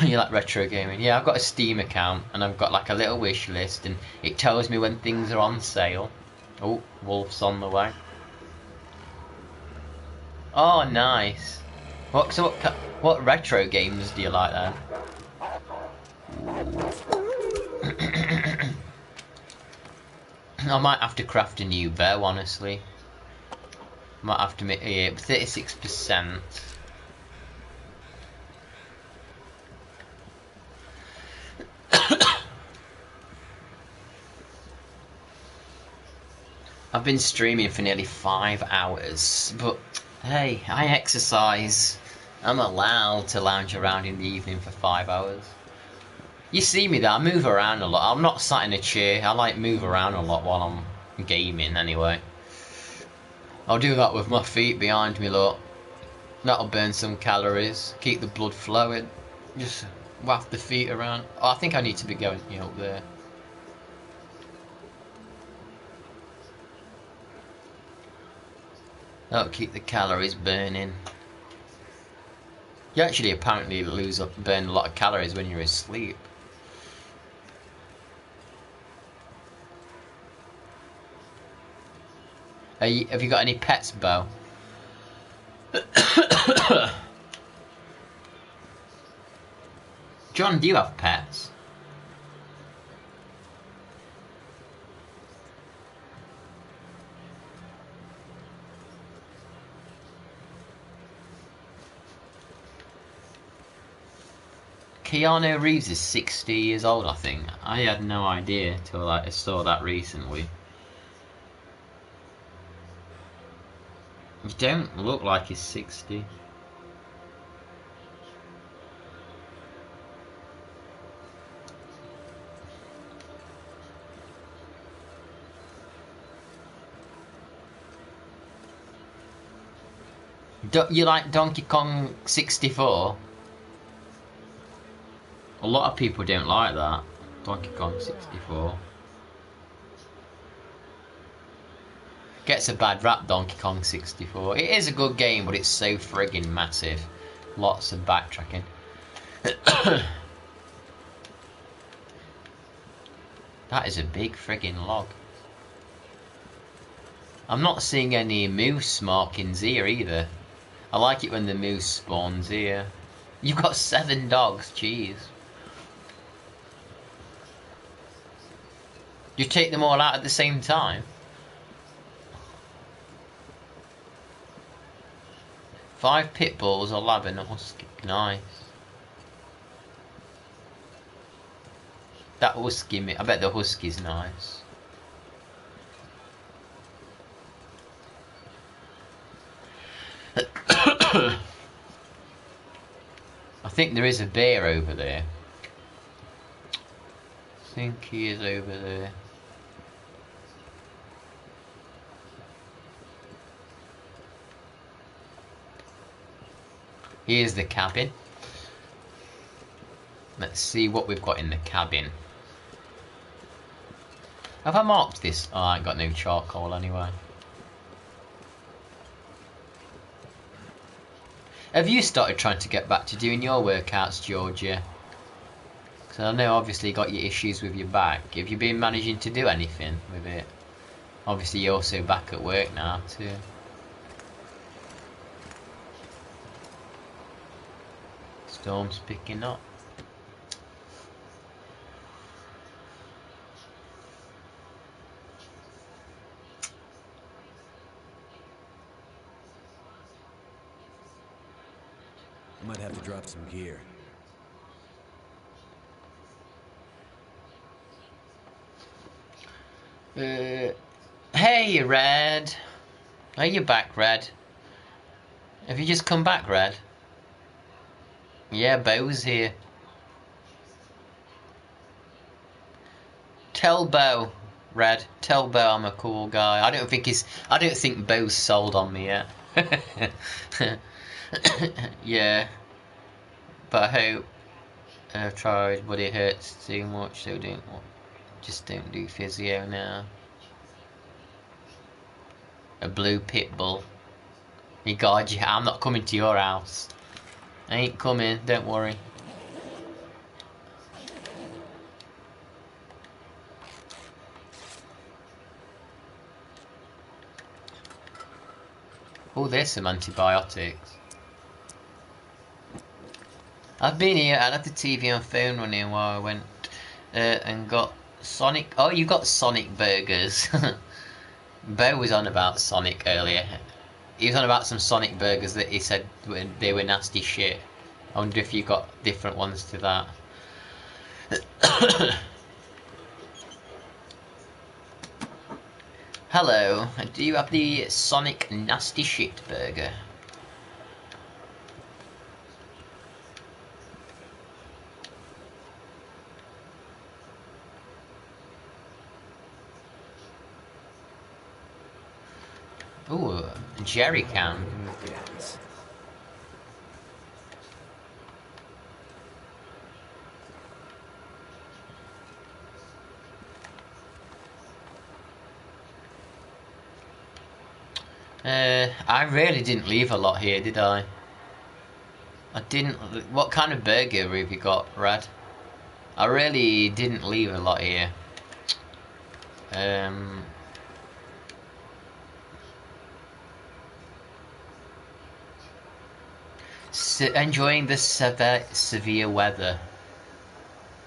you like retro gaming? Yeah, I've got a Steam account, and I've got like a little wish list, and it tells me when things are on sale. Oh, wolf's on the way. Oh, nice. What retro games do you like then? I might have to craft a new bow, honestly. Might have to make 36%. I've been streaming for nearly 5 hours, but hey, I exercise. I'm allowed to lounge around in the evening for 5 hours. You see me there, I move around a lot. I'm not sat in a chair, I like move around a lot while I'm gaming anyway. I'll do that with my feet behind me, look. That'll burn some calories, keep the blood flowing. Just waft the feet around. Oh, I think I need to be going up there. That'll keep the calories burning. You actually apparently burn a lot of calories when you're asleep. Have you got any pets, Bo? John, do you have pets? Keanu Reeves is 60 years old, I think. I had no idea till I saw that recently. You don't look like he's 60. You like Donkey Kong 64? A lot of people don't like that. Donkey Kong 64. Gets a bad rap, Donkey Kong 64. It is a good game, but it's so friggin' massive. Lots of backtracking. That is a big friggin' log. I'm not seeing any moose markings here either. I like it when the moose spawns here. You've got 7 dogs, jeez. You take them all out at the same time? 5 pit bulls, a lab and a husky. Nice. That husky, I bet the husky's nice. I think there is a bear over there. I think he is over there. Here's the cabin. Let's see what we've got in the cabin. Have I marked this? Oh, I ain't got no charcoal anyway. Have you started trying to get back to doing your workouts, Georgia? Because I know obviously you got your issues with your back. Have you been managing to do anything with it? Obviously you're also back at work now too. Storm's picking up. I might have to drop some gear. Hey, Red. Are you back, Red? Have you just come back, Red? Yeah, Bo's here. Tell Bo, Red. Tell Bo I'm a cool guy. I don't think Bo's sold on me yet. Yeah. But I hope I've tried, but it hurts too much, so just don't do physio now. A blue pit bull. You guard you. I'm not coming to your house. I ain't coming, don't worry. Oh, there's some antibiotics. I've been here, I had the TV and phone running while I went and got Sonic. Oh, you got Sonic burgers. Bo was on about Sonic earlier. He was on about some Sonic burgers that he said they were nasty shit. I wonder if you got different ones to that. Hello, do you have the Sonic nasty shit burger? Ooh, jerry can. Yes. I really didn't leave a lot here, did I? I didn't. What kind of burger have you got, Rad? I really didn't leave a lot here. Enjoying the severe weather.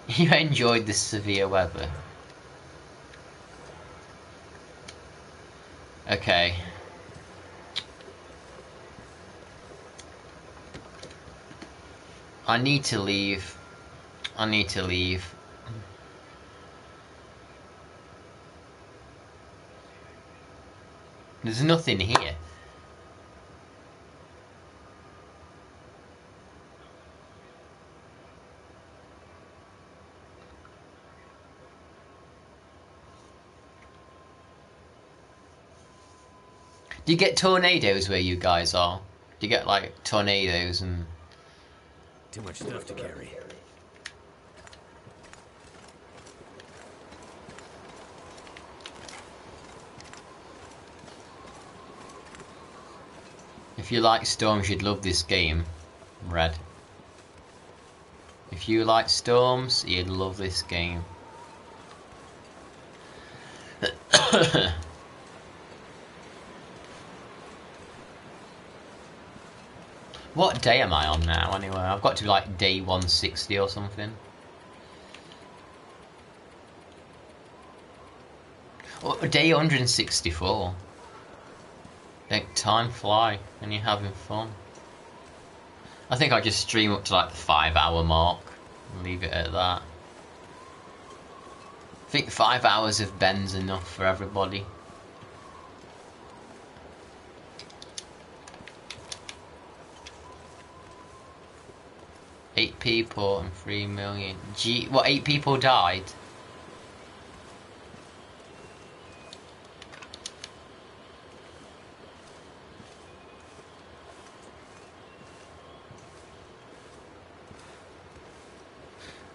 You enjoyed the severe weather. Okay. I need to leave. I need to leave. There's nothing here. Do you get tornadoes where you guys are? Do you get like tornadoes and... Too much stuff to carry. If you like storms, you'd love this game, Red. If you like storms, you'd love this game. What day am I on now, anyway? I've got to be like day 160 or something. Or day 164. Like, time fly when you're having fun. I think I'll just stream up to like the 5-hour mark and leave it at that. I think 5 hours of Ben's enough for everybody. Eight people and 3 million. Gee, what, 8 people died?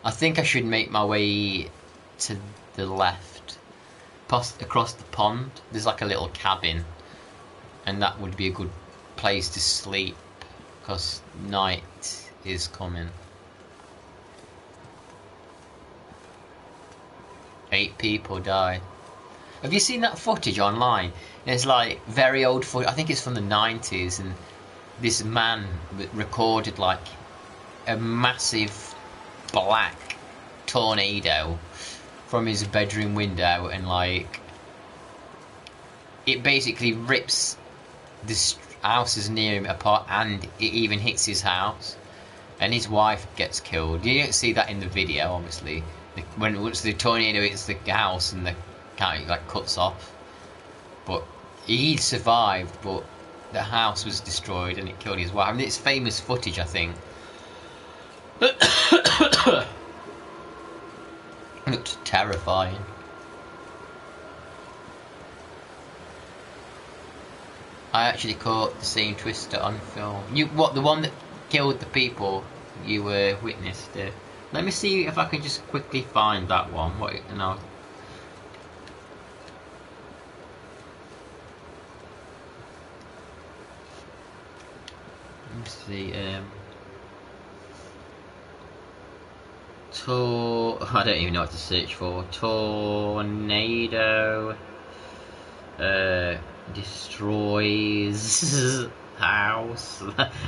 I think I should make my way to the left, across the pond. There's like a little cabin, and that would be a good place to sleep, because night is coming. 8 people died. Have you seen that footage online? It's like very old footage. I think it's from the 90s, and this man recorded like a massive black tornado from his bedroom window, and like it basically rips the houses near him apart, and it even hits his house, and his wife gets killed. You don't see that in the video, obviously. Once the tornado hits the house and the cat like cuts off, but he survived, but the house was destroyed and it killed his wife. I mean, it's famous footage, I think. It looked terrifying. I actually caught the same twister on film. You what? The one that killed the people you witnessed? Let me see if I can just quickly find that one. What? No. Let me see. I don't even know what to search for. Tornado destroys house.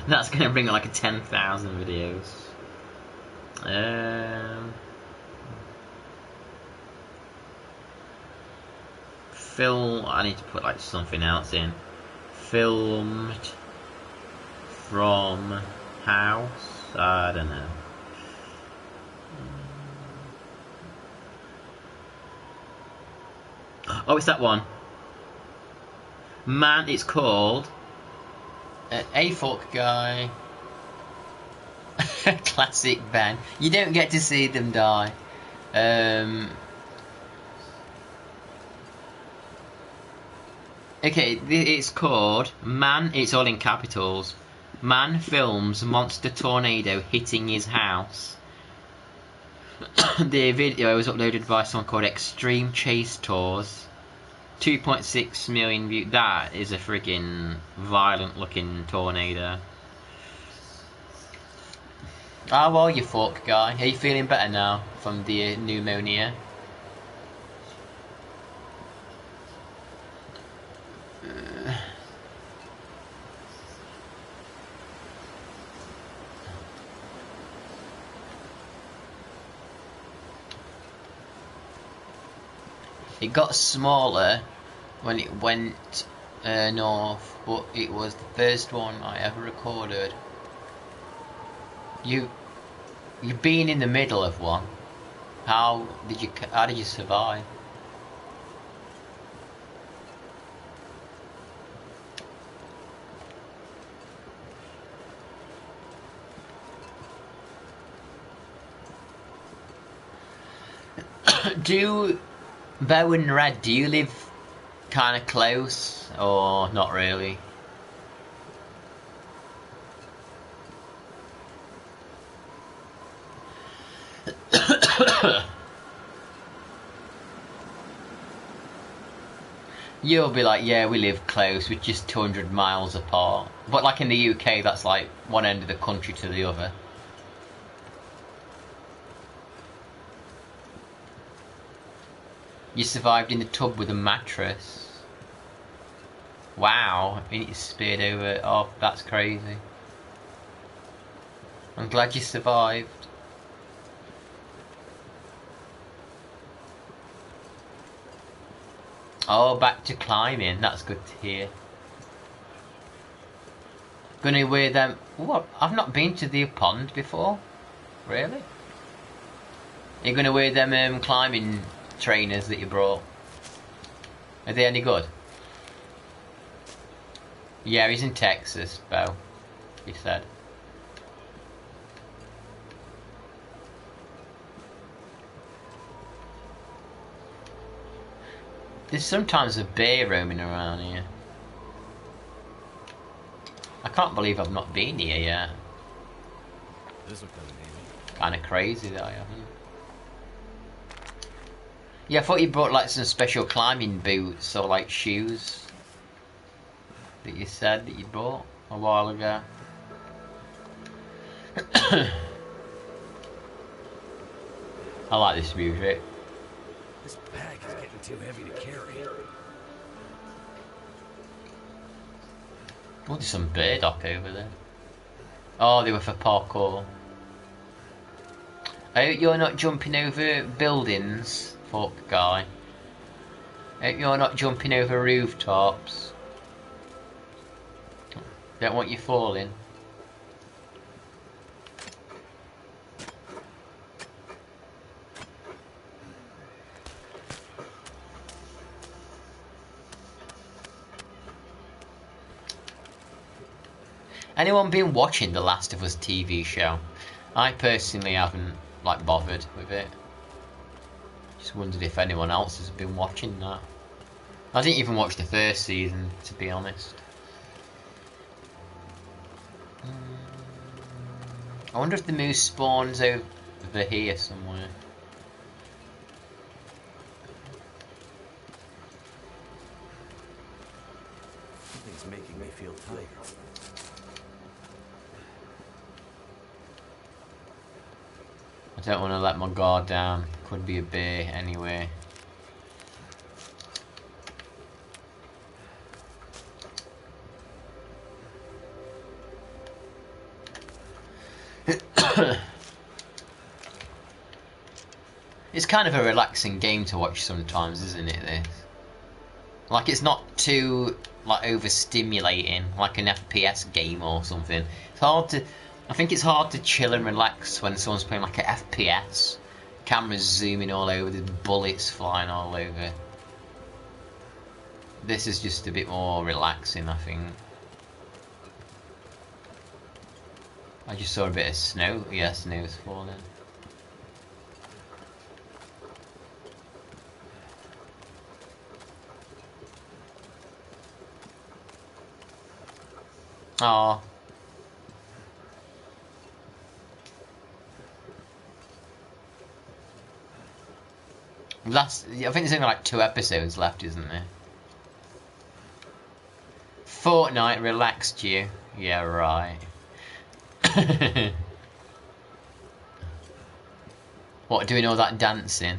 That's gonna bring like a 10,000 videos. Film. I need to put like something else in. Filmed from house. I don't know. Oh, it's that one. Man, it's called A-Fork Guy. Classic Ben. You don't get to see them die. Okay, it's called Man, it's all in capitals. Man films monster tornado hitting his house. The video was uploaded by someone called Extreme Chase Tours. 2.6 million views. That is a freaking violent looking tornado. How are you, fork guy? Are you feeling better now from the pneumonia? It got smaller when it went north, but it was the first one I ever recorded. You've been in the middle of one. How did you survive? Bo and Red, do you live kind of close or not really? You'll be like, yeah, we live close, we're just 200 miles apart. But like in the UK, that's like one end of the country to the other. You survived in the tub with a mattress. Wow, I mean, you speared over. Oh, that's crazy. I'm glad you survived. Oh, back to climbing. That's good to hear. Gonna wear them. What? I've not been to the pond before. Really? You're gonna wear them climbing trainers that you brought? Are they any good? Yeah, he's in Texas, Bo. He said. There's sometimes a bear roaming around here. I can't believe I've not been here yet. This will come in handy. Kinda crazy that I haven't. Yeah, I thought you brought like some special climbing boots or like shoes that you said that you bought a while ago. I like this music. This pack is getting too heavy to carry. Oh, there's some burdock over there. Oh, they were for parkour. I hope you're not jumping over buildings, fuck guy. I hope you're not jumping over rooftops. Don't want you falling. Anyone been watching the Last of Us TV show? I personally haven't like bothered with it. Just wondered if anyone else has been watching that. I didn't even watch the first season, to be honest. I wonder if the moose spawns over here somewhere. Something's making me feel tired. I don't want to let my guard down. Could be a bear anyway. It's kind of a relaxing game to watch sometimes, isn't it, this? Like, it's not too like overstimulating like an FPS game or something. It's hard to I think it's hard to chill and relax when someone's playing like an FPS. Cameras zooming all over, there's bullets flying all over. This is just a bit more relaxing, I think. I just saw a bit of snow. Yeah, snow's falling. Oh. I think there's only like 2 episodes left, isn't there? Fortnite relaxed you. Yeah, right. What, doing all that dancing?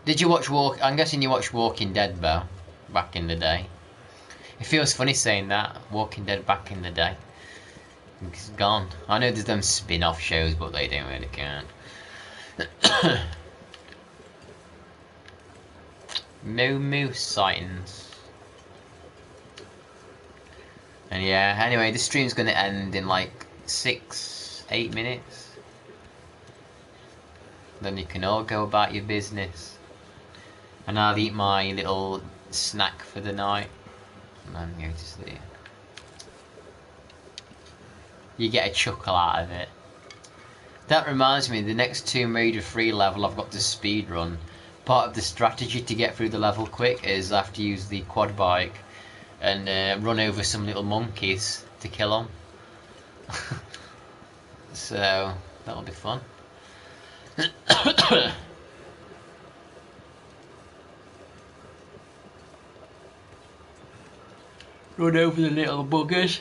Did you watch I'm guessing you watched Walking Dead, Bo, back in the day. It feels funny saying that, Walking Dead back in the day. It's gone. I know there's them spin-off shows, but they don't really count. No moose sightings. And yeah, anyway, this stream's gonna end in like 6-8 minutes. Then you can all go about your business. And I'll eat my little snack for the night. And then go to sleep. You get a chuckle out of it. That reminds me, the next Tomb Raider 3 level I've got to speed run. Part of the strategy to get through the level quick is I have to use the quad bike and run over some little monkeys to kill them. so that'll be fun. Run over the little buggers.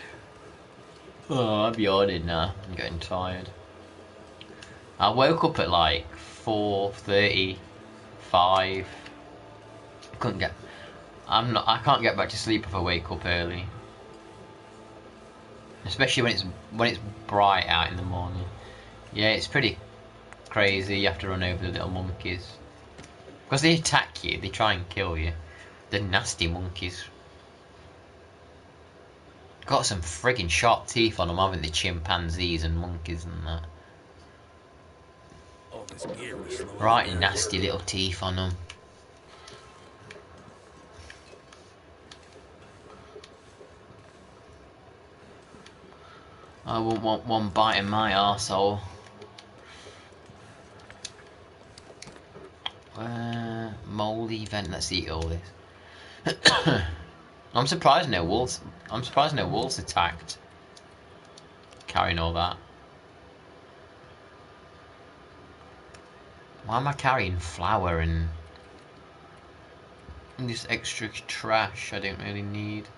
Oh, I'm yawning now. I'm getting tired. I woke up at like 4:35. I couldn't get. I can't get back to sleep if I wake up early. Especially when it's bright out in the morning. Yeah, it's pretty crazy. You have to run over the little monkeys because they attack you. They try and kill you. The nasty monkeys. Got some friggin' sharp teeth on them, haven't they? Chimpanzees and monkeys and that. All this gear was slowing Right, down. nasty little teeth on them. I wouldn't want one bite in my arsehole. Mouldy vent. Let's eat all this. I'm surprised no wolves. I'm surprised no wolves attacked. Carrying all that. Why am I carrying flour and this extra trash I don't really need?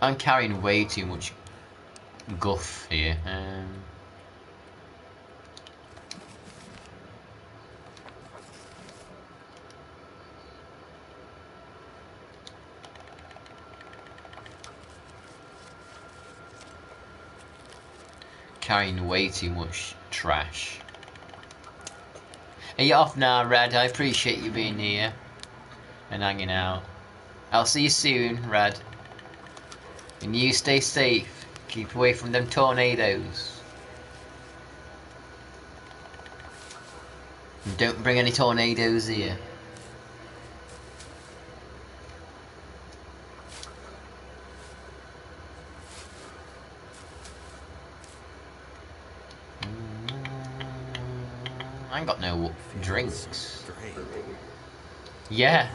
I'm carrying way too much guff here. Carrying way too much trash. Are you off now, Red? I appreciate you being here and hanging out. I'll see you soon, Red. And you stay safe. Keep away from them tornadoes. And don't bring any tornadoes here. I ain't got no drinks. Yeah.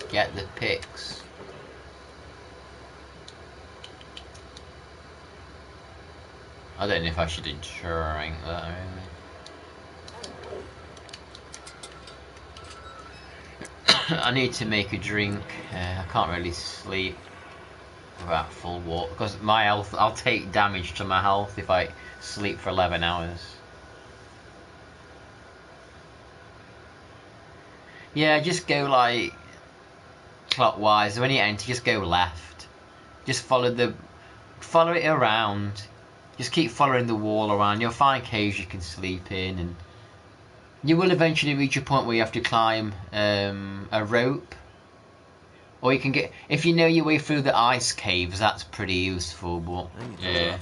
Get the pics. I don't know if I should drink that really. I need to make a drink. I can't really sleep without full water because my health. I'll take damage to my health if I sleep for 11 hours. Yeah, just go like clockwise. When you enter, just go left. Just follow it around. Just keep following the wall around. You'll find caves you can sleep in, and you will eventually reach a point where you have to climb a rope. Or you can get, if you know your way through the ice caves, that's pretty useful, but yeah.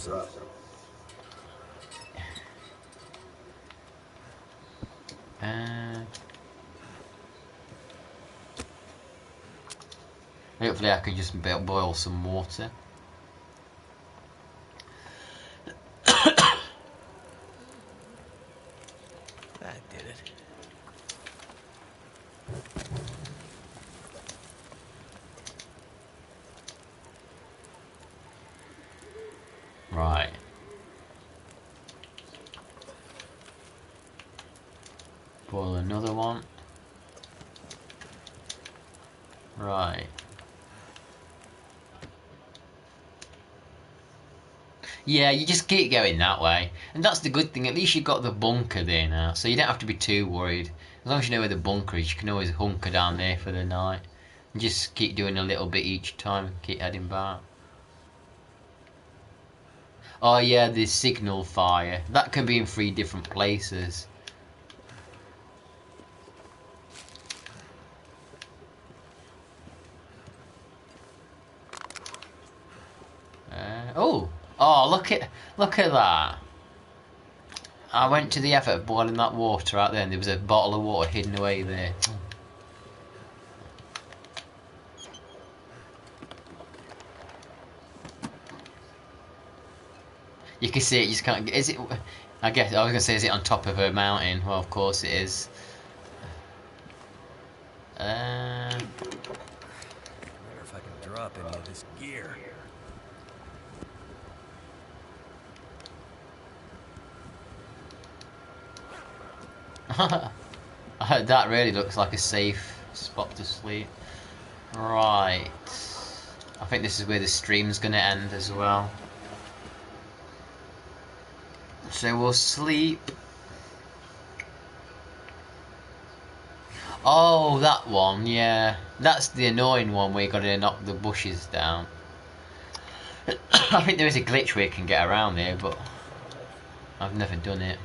Hopefully I can just boil some water. That did it. Right. Boil another one. Right. Yeah, you just keep going that way. And that's the good thing, at least you've got the bunker there now, so you don't have to be too worried. As long as you know where the bunker is, you can always hunker down there for the night. And just keep doing a little bit each time, keep heading back. Oh yeah, the signal fire. That can be in 3 different places. Oh, look at that. I went to the effort of boiling that water out there and there was a bottle of water hidden away there. You can see it, you just can't. Is it? I guess I was gonna say, is it on top of a mountain? Well, of course it is. I wonder if I can drop any of this gear. That really looks like a safe spot to sleep. Right. I think this is where the stream's gonna end as well. So we'll sleep. Oh, that one, yeah. That's the annoying one where you gotta knock the bushes down. I think there is a glitch where you can get around here, but I've never done it.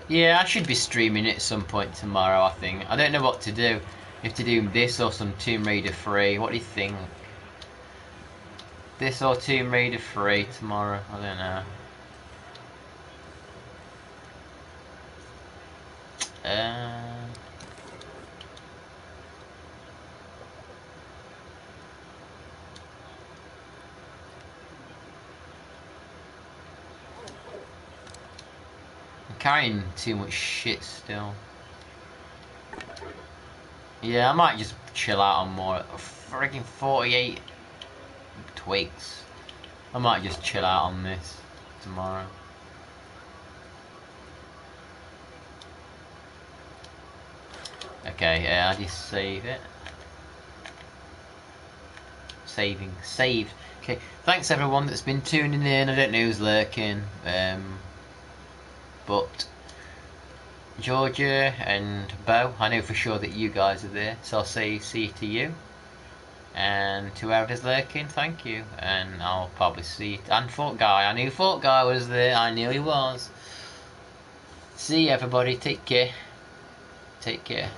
Yeah, I should be streaming it at some point tomorrow, I think. I don't know what to do. If to do this or some Tomb Raider 3. What do you think? This or Tomb Raider 3 tomorrow? I don't know. I'm carrying too much shit still. Yeah, I might just chill out on more. Freaking 48 twigs. I might just chill out on this tomorrow. Okay, yeah, I just save it. Saved. Okay, thanks everyone that's been tuning in. I don't know who's lurking, but Georgia and Bo, I know for sure that you guys are there, so I'll say see to you. And to whoever's lurking, thank you. And I'll probably see it. And Fort Guy, I knew Fort Guy was there, I knew he was. See everybody, take care. Take care.